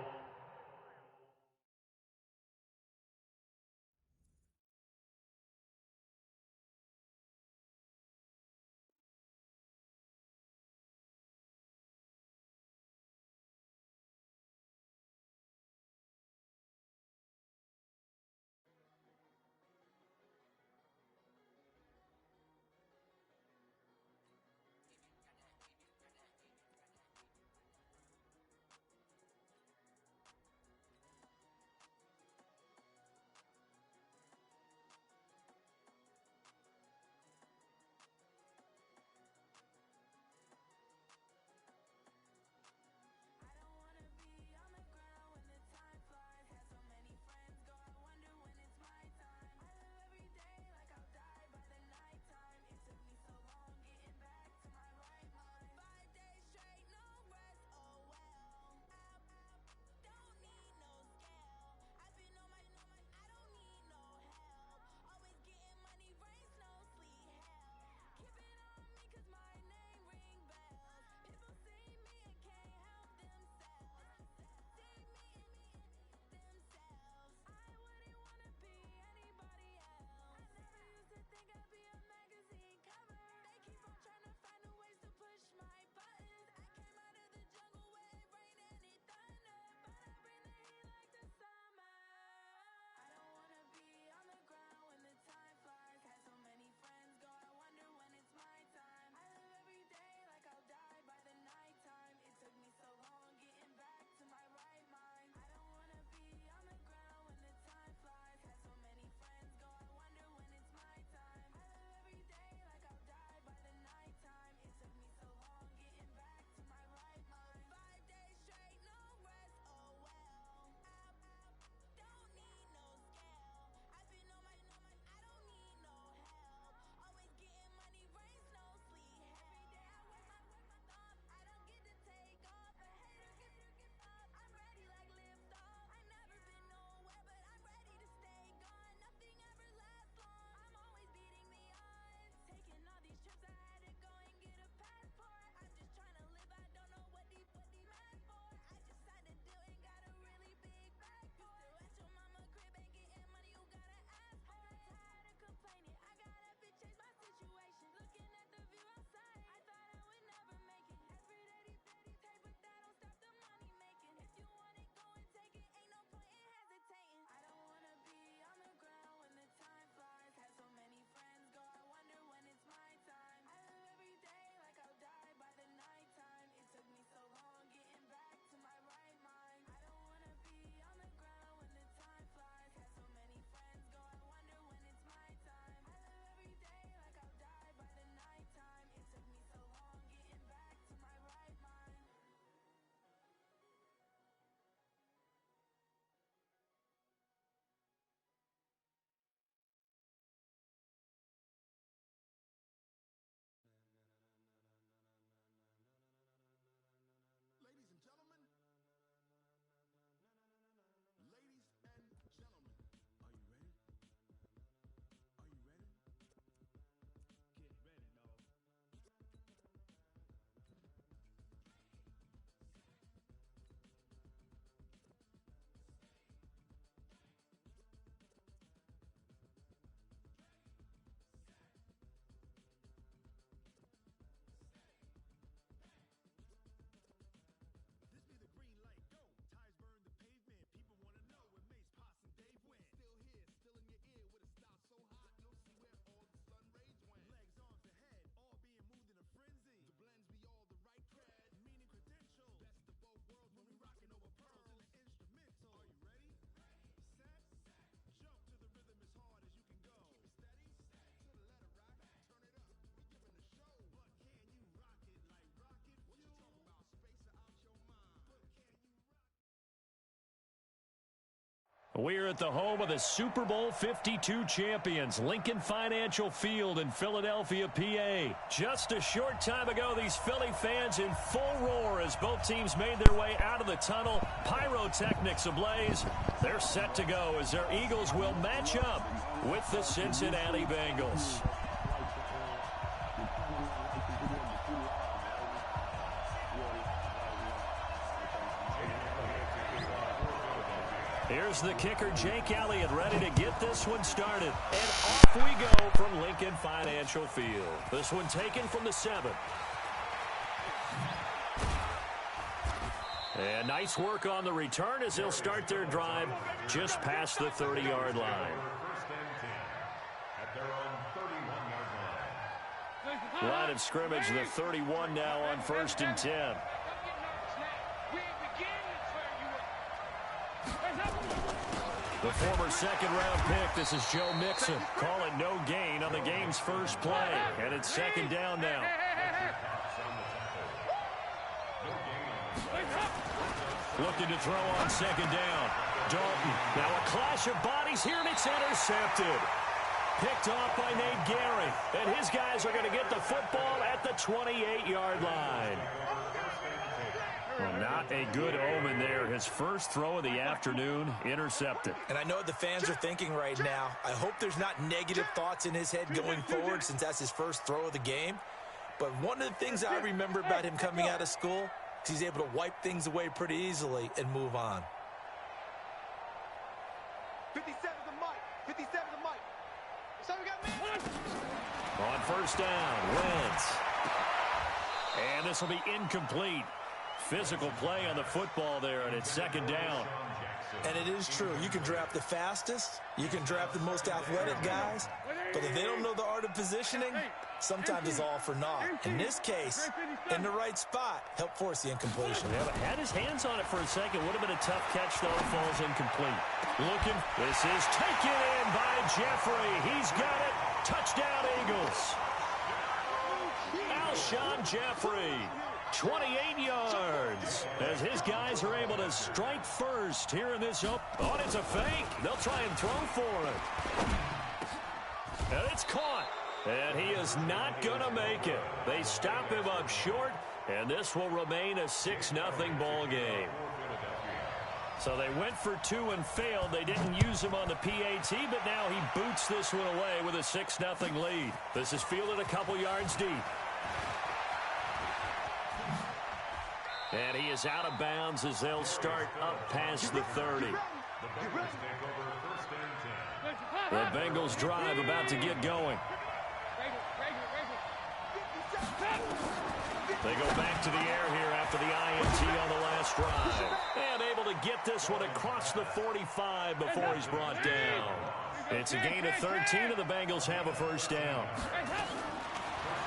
We're at the home of the Super Bowl 52 champions, Lincoln Financial Field in Philadelphia, PA. Just a short time ago, these Philly fans in full roar as both teams made their way out of the tunnel. Pyrotechnics ablaze. They're set to go as their Eagles will match up with the Cincinnati Bengals. Here's the kicker, Jake Elliott, ready to get this one started. And off we go from Lincoln Financial Field. This one taken from the 7. And nice work on the return as they'll start their drive just past the 30-yard line. Line of scrimmage, the 31 now on 1st and 10. The former second-round pick, this is Joe Mixon. Call it no gain on the game's first play. And it's 2nd down now. Looking to throw on 2nd down. Dalton. Now a clash of bodies here, and it's intercepted. Picked off by Nate Gary. And his guys are going to get the football at the 28-yard line. Well, not a good omen there. His first throw of the afternoon, intercepted. And I know what the fans are thinking right now. I hope there's not negative thoughts in his head going forward since that's his first throw of the game. But one of the things I remember about him coming out of school is he's able to wipe things away pretty easily and move on. 57 the mic. 57 the mic. So we got man. On 1st down, Wentz. And this will be incomplete. Physical play on the football there, and it's 2nd down. And it is true. You can draft the fastest. You can draft the most athletic guys. But if they don't know the art of positioning, sometimes it's all for naught. In this case, in the right spot, help force the incompletion. Yeah, but had his hands on it for a second. Would have been a tough catch, though. It falls incomplete. Looking. This is taken in by Jeffrey. He's got it. Touchdown, Eagles. Alshon Jeffrey. 28 yards as his guys are able to strike first here in this. Oh, it's a fake. They'll try and throw for it. And it's caught. And he is not going to make it. They stop him up short, and this will remain a 6-0 ball game. So they went for 2 and failed. They didn't use him on the PAT, but now he boots this one away with a 6-0 lead. This is fielded a couple yards deep. And he is out of bounds as they'll start up past the 30. The Bengals drive about to get going. They go back to the air here after the INT on the last drive. And able to get this one across the 45 before he's brought down. It's a gain of 13, and the Bengals have a 1st down.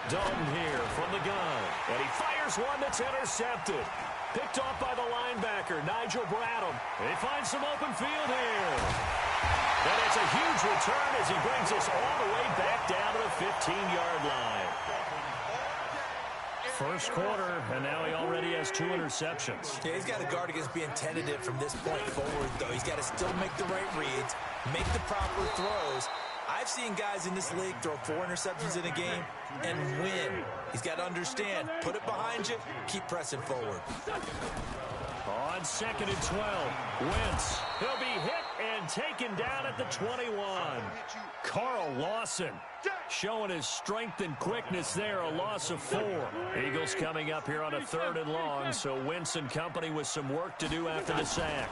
Dalton here from the gun. And he fires one that's intercepted. Picked off by the linebacker, Nigel Bradham. He finds some open field here. And it's a huge return as he brings us all the way back down to the 15-yard line. First quarter, and now he already has 2 interceptions. Yeah, he's got to guard against being tentative from this point forward, though. He's got to still make the right reads, make the proper throws. I've seen guys in this league throw 4 interceptions in a game and win. He's got to understand, put it behind you, keep pressing forward. On 2nd and 12, Wentz. He'll be hit and taken down at the 21. Carl Lawson showing his strength and quickness there, a loss of 4. Eagles coming up here on a 3rd and long, so Wentz and company with some work to do after the sack.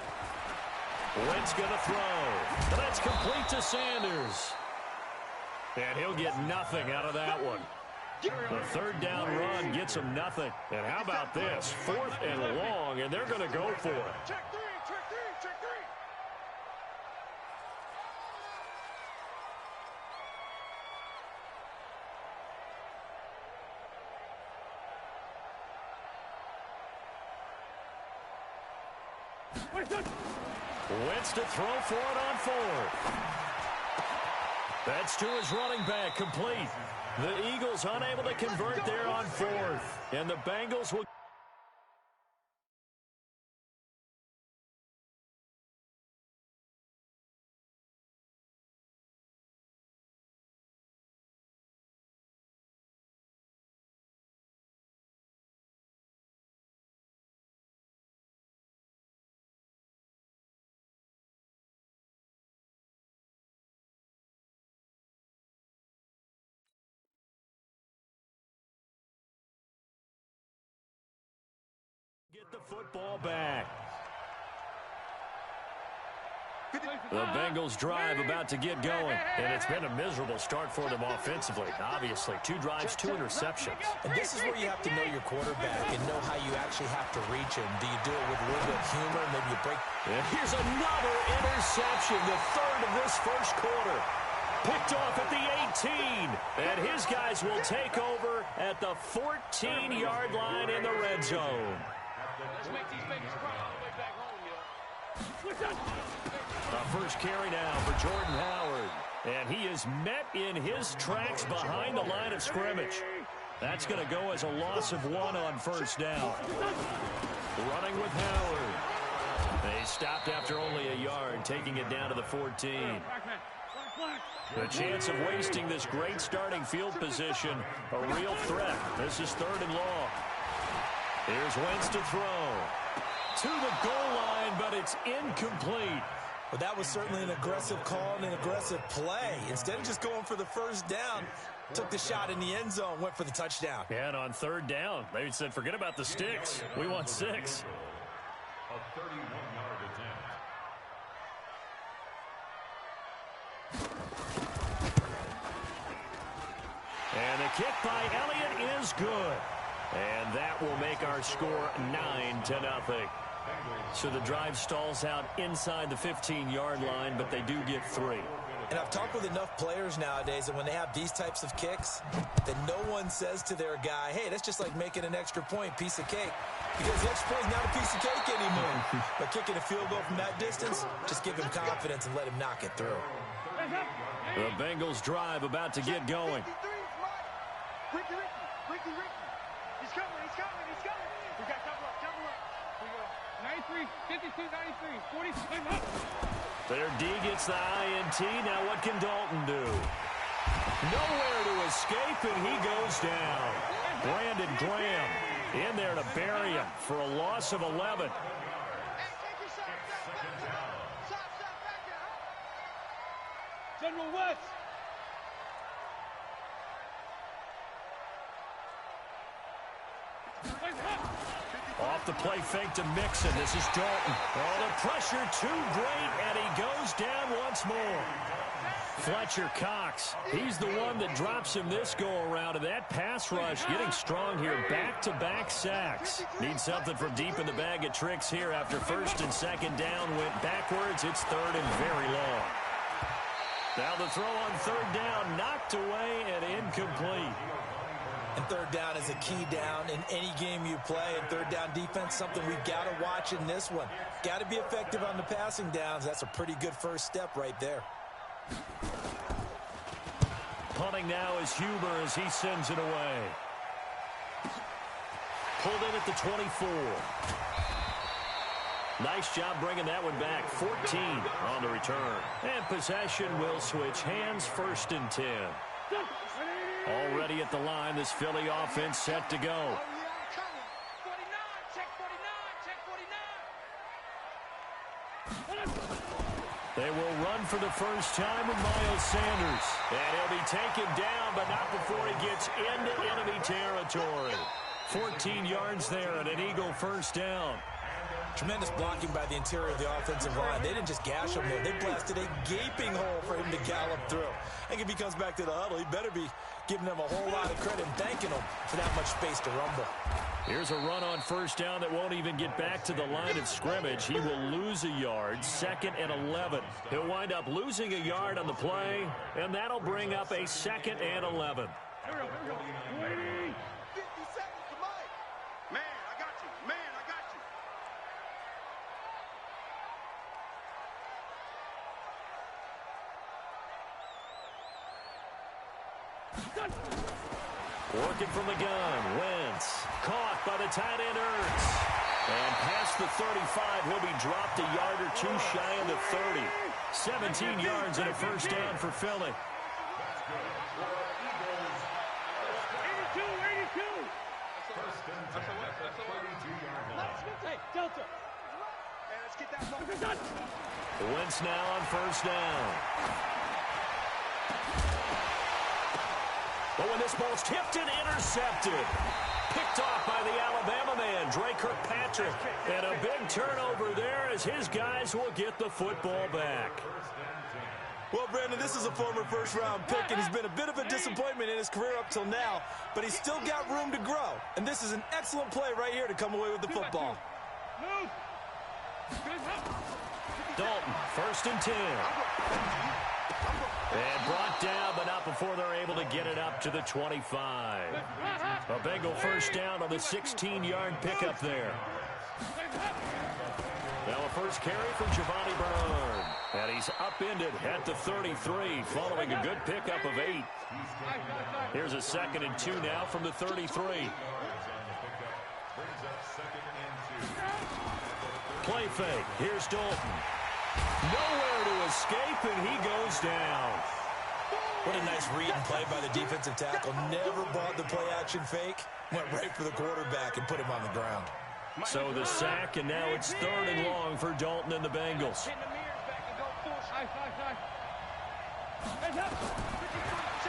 Wentz going to throw. That's complete to Sanders. And he'll get nothing out of that one. The 3rd down run gets him nothing. And how about this? 4th and long, and they're going to go for it. Check 3, check 3, check 3. Wentz to throw for it on 4th. That's to his running back, complete. The Eagles unable to convert there on 4th. And the Bengals will get the football back. The Bengals drive about to get going, and it's been a miserable start for them offensively. Obviously, 2 drives, 2 interceptions. And this is where you have to know your quarterback and know how you actually have to reach him. Do you do it with a little bit of humor? Maybe you break. And here's another interception, the 3rd of this first quarter. Picked off at the 18, and his guys will take over at the 14-yard line in the red zone. Let's make these babies cry all the way back home, yo. First carry now for Jordan Howard. And he is met in his tracks behind the line of scrimmage. That's going to go as a loss of 1 on first down. Running with Howard. They stopped after only a yard, taking it down to the 14. The chance of wasting this great starting field position, a real threat. This is 3rd and long. Here's Wentz to throw. To the goal line, but it's incomplete. Well, that was certainly an aggressive call and an aggressive play. Instead of just going for the first down, took the shot in the end zone, went for the touchdown. And on 3rd down, they said, forget about the sticks. We want 6. A 31-yard attempt. And the kick by Elliott is good. And that will make our score 9-0. So the drive stalls out inside the 15-yard line, but they do get 3. And I've talked with enough players nowadays that when they have these types of kicks, that no one says to their guy, hey, that's just like making an extra point, piece of cake. Because the extra point is not a piece of cake anymore. But kicking a field goal from that distance, just give him confidence and let him knock it through. The Bengals drive about to get going. Ricky. He's coming. We got double up. We go 93, 52, 93, 40, up. Their D gets the INT. Now what can Dalton do? Nowhere to escape, and he goes down. Brandon Graham in there to bury him for a loss of 11. General West. Off the play fake to Mixon. This is Dalton. Oh, the pressure too great, and he goes down once more. Fletcher Cox, he's the one that drops him this go-around, and that pass rush getting strong here. Back-to-back sacks. Need something from deep in the bag of tricks here after 1st and 2nd down went backwards. It's 3rd and very long. Now the throw on 3rd down, knocked away and incomplete. And 3rd down is a key down in any game you play. And 3rd down defense, something we've got to watch in this one. Got to be effective on the passing downs. That's a pretty good first step right there. Punting now is Huber as he sends it away. Pulled in at the 24. Nice job bringing that one back. 14 on the return. And possession will switch hands, 1st and 10. Already at the line, this Philly offense set to go. 49, check 49. They will run for the first time with Miles Sanders. And he'll be taken down, but not before he gets into enemy territory. 14 yards there and an Eagle first down. Tremendous blocking by the interior of the offensive line. They didn't just gash him there. They blasted a gaping hole for him to gallop through. I think if he comes back to the huddle, he better be giving them a whole lot of credit and thanking them for that much space to rumble. Here's a run on first down that won't even get back to the line of scrimmage. He will lose a yard, 2nd and 11. He'll wind up losing a yard on the play, and that'll bring up a 2nd and 11. Here we go. 50 seconds to Mike. Man, I got you. Working from the gun, Wentz. Caught by the tight end Ertz. And past the 35, he'll be dropped a yard or 2 shy of the 30. 17 yards and a first down for Philly. 82. First and 10 at the 32-yard line. Hey, Delta. Hey, let's get that ball. Wentz now on first down. But when this ball's tipped and intercepted. picked off by the Alabama man, Dre Kirkpatrick. And a big turnover there as his guys will get the football back. Well, Brandon, this is a former first-round pick, and he's been a bit of a disappointment in his career up till now, but he's still got room to grow. And this is an excellent play right here to come away with the football. Dalton, 1st and 10. And brought down, but not before they're able to get it up to the 25. A Bengal first down on the 16-yard pickup there. Now a first carry from Giovanni Bernard. And he's upended at the 33 following a good pickup of 8. Here's a 2nd and 2 now from the 33. Play fake. Here's Dalton. Nowhere to escape, and he goes down. What a nice read and play by the defensive tackle. Never bought the play-action fake. Went right for the quarterback and put him on the ground. So the sack, and now it's 3rd and long for Dalton and the Bengals.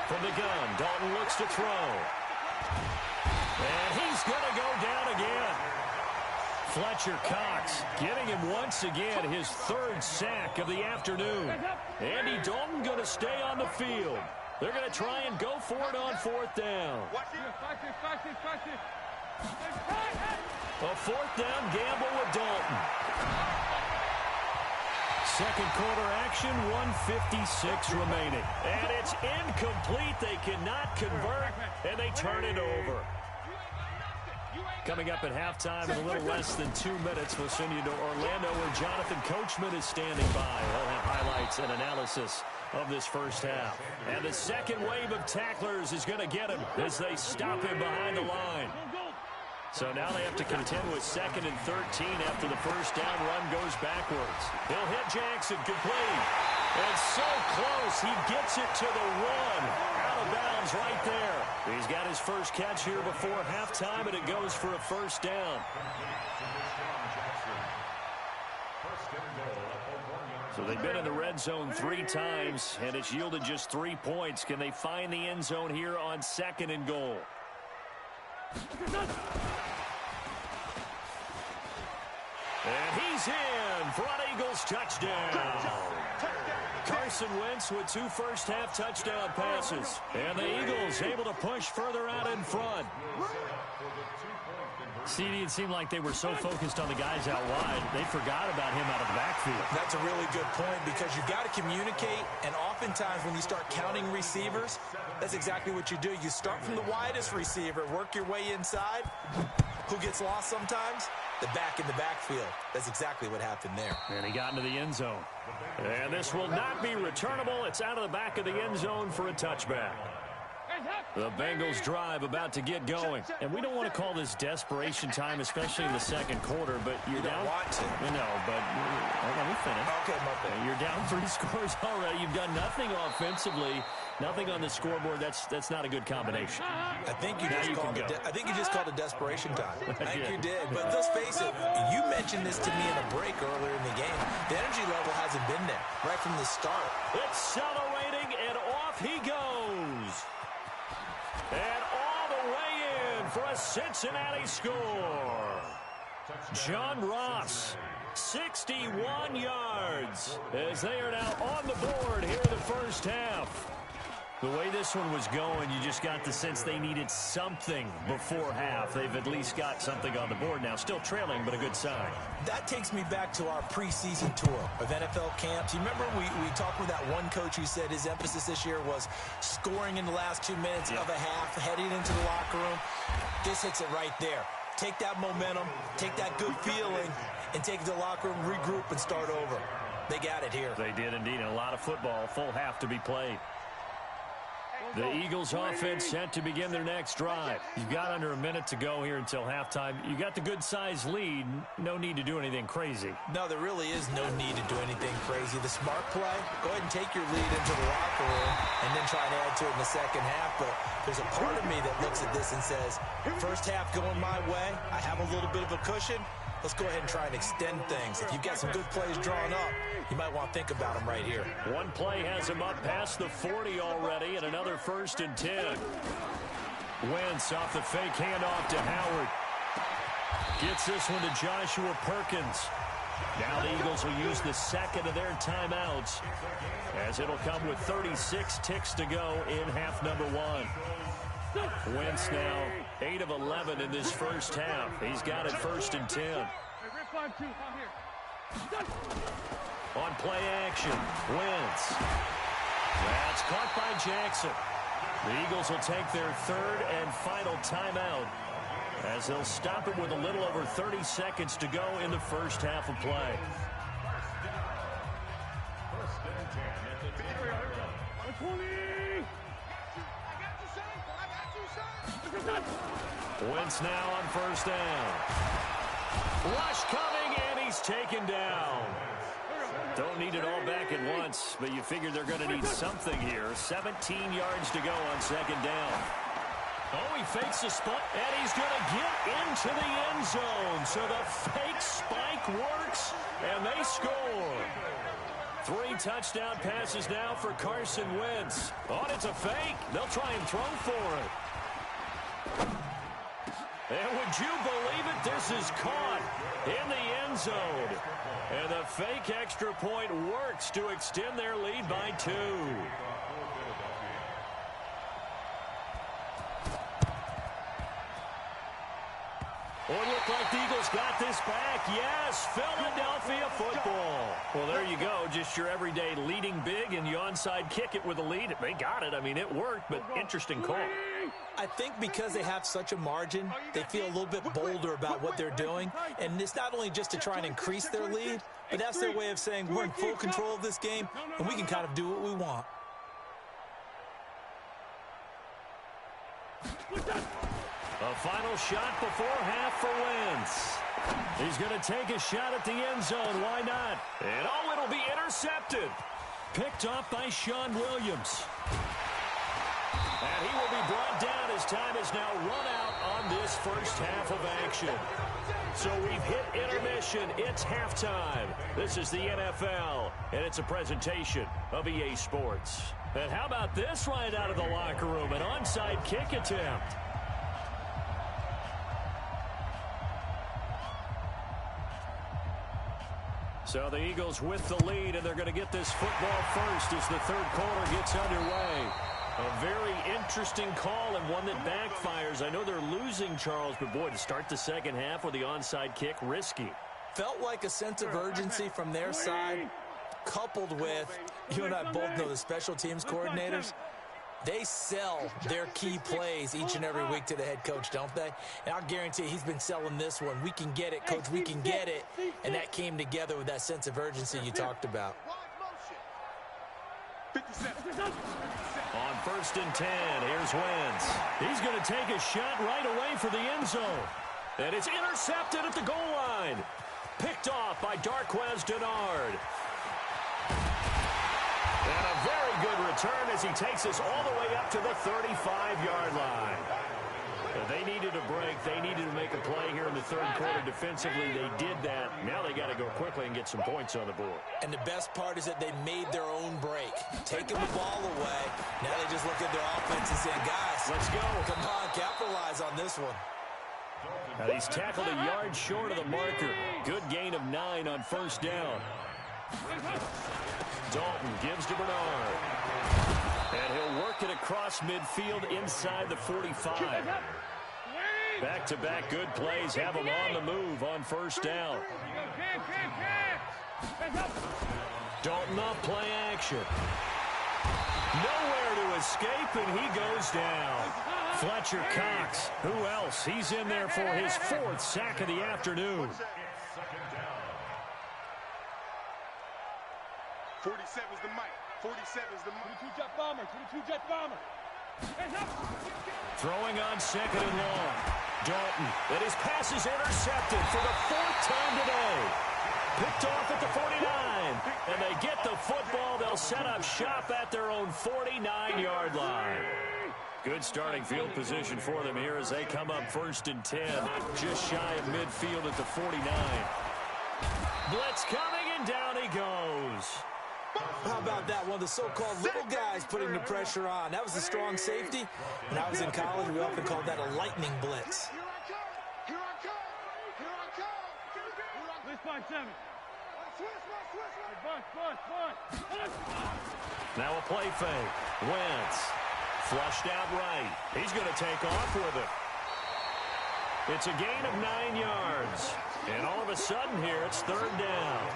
From the gun, Dalton looks to throw. And he's going to go down again. Fletcher Cox getting him once again his 3rd sack of the afternoon. Andy Dalton going to stay on the field. They're going to try and go for it on 4th down. A 4th down gamble with Dalton. Second quarter action, 1:56 remaining. And it's incomplete. They cannot convert, and they turn it over. Coming up at halftime in a little less than 2 minutes, we'll send you to Orlando where Jonathan Coachman is standing by. He'll have highlights and analysis of this first half. And the second wave of tacklers is going to get him as they stop him behind the line. So now they have to contend with 2nd and 13 after the first down run goes backwards. He'll hit Jackson, complete. And so close, he gets it to the 1. Out of bounds right there. He's got his first catch here before halftime, and it goes for a first down. So they've been in the red zone 3 times, and it's yielded just 3 points. Can they find the end zone here on 2nd and goal? And he's in for an Eagles touchdown. Carson Wentz with 2 first-half touchdown passes. And the Eagles able to push further out in front. CD, it seemed like they were so focused on the guys out wide, they forgot about him out of the backfield. That's a really good point because you've got to communicate, and oftentimes when you start counting receivers, that's exactly what you do. You start from the widest receiver, work your way inside. Who gets lost sometimes? The back in the backfield. That's exactly what happened there. And he got into the end zone. And this will not be returnable. It's out of the back of the end zone for a touchback. The Bengals drive about to get going. And we don't want to call this desperation time, especially in the second quarter, but you're down. Don't want to. No, but let me finish. Okay, my bad. You're down 3 scores already. You've done nothing offensively, nothing on the scoreboard. That's not a good combination. I think you just called it desperation time. I think you did. But Yeah. let's face it, you mentioned this to me in a break earlier in the game. The energy level hasn't been there right from the start. Accelerating, and off he goes. And all the way in for a Cincinnati score. John Ross, 61 yards, as they are now on the board here in the first half. The way this one was going, you just got the sense they needed something before half. They've at least got something on the board now. Still trailing, but a good sign. That takes me back to our preseason tour of NFL camps. You remember we talked with that one coach who said his emphasis this year was scoring in the last 2 minutes of a half, heading into the locker room. This hits it right there. Take that momentum, take that good feeling, and take it to the locker room, regroup, and start over. They got it here. They did indeed, and a lot of football, full half to be played. The Eagles offense set to begin their next drive. You've got under a minute to go here until halftime. You got the good-sized lead. No need to do anything crazy. No, there really is no need to do anything crazy. The smart play, go ahead and take your lead into the locker room and then try and add to it in the second half. But there's a part of me that looks at this and says, first half going my way, I have a little bit of a cushion. Let's go ahead and try and extend things. If you've got some good plays drawn up, you might want to think about them right here. One play has him up past the 40 already, and another 1st and 10. Wentz off the fake handoff to Howard. Gets this one to Joshua Perkins. Now the Eagles will use the second of their timeouts, as it'll come with 36 ticks to go in half number one. Wentz now 8 of 11 in this first half. He's got it 1st and 10. On play action, Wentz. That's caught by Jackson. The Eagles will take their third and final timeout, as they'll stop it with a little over 30 seconds to go in the first half of play. Wentz now on 1st down. Rush coming, and he's taken down. Don't need it all back at once, but you figure they're going to need something here. 17 yards to go on 2nd down. Oh, he fakes the spot, and he's going to get into the end zone. So the fake spike works, and they score. 3 touchdown passes now for Carson Wentz. Oh, it's a fake. They'll try and throw for it. And would you believe it? This is caught in the end zone. And the fake extra point works to extend their lead by 2. Oh, it looked like the Eagles got this back. Yes, Philadelphia football. Well, there you go. Just your everyday leading big, and you onside kick it with a lead. They got it. I mean, it worked, but interesting call. I think because they have such a margin, they feel a little bit bolder about what they're doing. And it's not only just to try and increase their lead, but that's their way of saying we're in full control of this game, and we can kind of do what we want. A final shot before half for Wentz. He's going to take a shot at the end zone. Why not? And oh, it'll be intercepted. Picked off by Sean Williams. And he will be brought down as time is now run out on this first half of action. So we've hit intermission. It's halftime. This is the NFL, and it's a presentation of EA Sports. And how about this right out of the locker room? An onside kick attempt. So the Eagles with the lead, and they're going to get this football first as the third quarter gets underway. A very interesting call, and one that backfires. I know they're losing, Charles, but boy, to start the second half with the onside kick, risky. Felt like a sense of urgency from their side, coupled with, you and I both know the special teams coordinators, they sell their key plays each and every week to the head coach, don't they? And I'll guarantee he's been selling this one. We can get it, coach, we can get it. And that came together with that sense of urgency you talked about. On 1st and 10, here's Wentz. He's going to take a shot right away for the end zone. And it's intercepted at the goal line. Picked off by Darqueze Dennard. And a very good return as he takes us all the way up to the 35-yard line. They needed a break. They needed to make a play here in the third quarter defensively. They did that. Now they got to go quickly and get some points on the board. And the best part is that they made their own break, taking the ball away. Now they just look at their offense and saying, guys, let's go. Come on, capitalize on this one. Now he's tackled a yard short of the marker. Good gain of 9 on 1st down. Dalton gives to Bernard. And he'll work it across midfield inside the 45. Back-to-back good plays have him on the move on 1st down. Dalton off play action. Nowhere to escape, and he goes down. Fletcher Cox, who else? He's in there for his 4th sack of the afternoon. 47's the mic. 47's the mic. 22 jet bomber. 22 jet bomber. Throwing on 2nd and long. Dalton, and his pass is intercepted for the 4th time today. Picked off at the 49. And they get the football. They'll set up shop at their own 49-yard line. Good starting field position for them here as they come up 1st and 10. Just shy of midfield at the 49. Blitz coming, and down he goes. How about that? One of the so-called little guys putting the pressure on. That was a strong safety. When I was in college, we often called that a lightning blitz. Now a play fake. Wentz. Flushed out right. He's going to take off with it. It's a gain of 9 yards. And all of a sudden here, it's third down.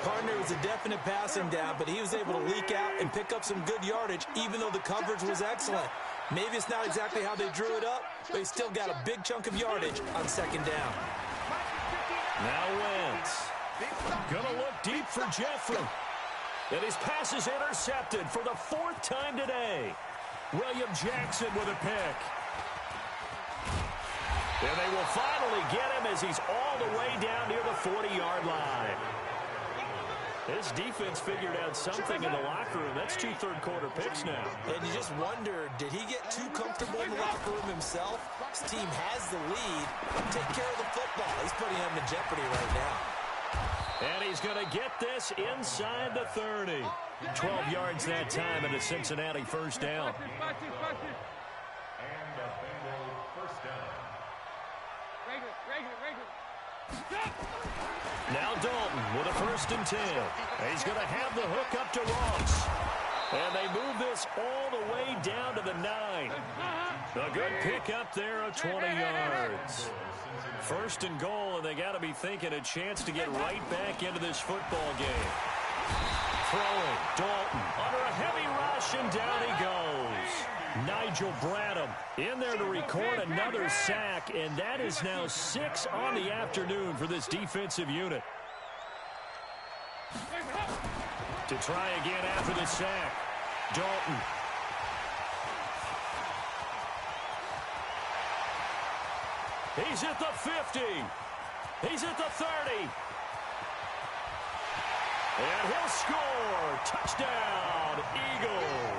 Partner was a definite passing down, but he was able to leak out and pick up some good yardage, even though the coverage was excellent. Maybe it's not exactly how they drew it up, but he still got a big chunk of yardage on second down. Now Wentz. Gonna look deep for Jeffrey. And his pass is intercepted for the 4th time today. William Jackson with a pick. And they will finally get him as he's all the way down near the 40-yard line. This defense figured out something in the locker room. That's 2 third-quarter picks now. And you just wonder, did he get too comfortable in the locker room himself? His team has the lead. Take care of the football. He's putting him in jeopardy right now. And he's going to get this inside the 30. 12 yards that time and a Cincinnati first down. And a Bengal first down. Now Dalton with a 1st and 10. He's going to have the hook up to Ross. And they move this all the way down to the 9. A good pick up there of 20 yards. 1st and goal, and they got to be thinking a chance to get right back into this football game. Throwing, Dalton under a heavy rush, and down he goes. Nigel Bradham in there to record another sack, and that is now 6 on the afternoon for this defensive unit. To try again after the sack, Dalton. He's at the 50. He's at the 30. And he'll score. Touchdown, Eagles.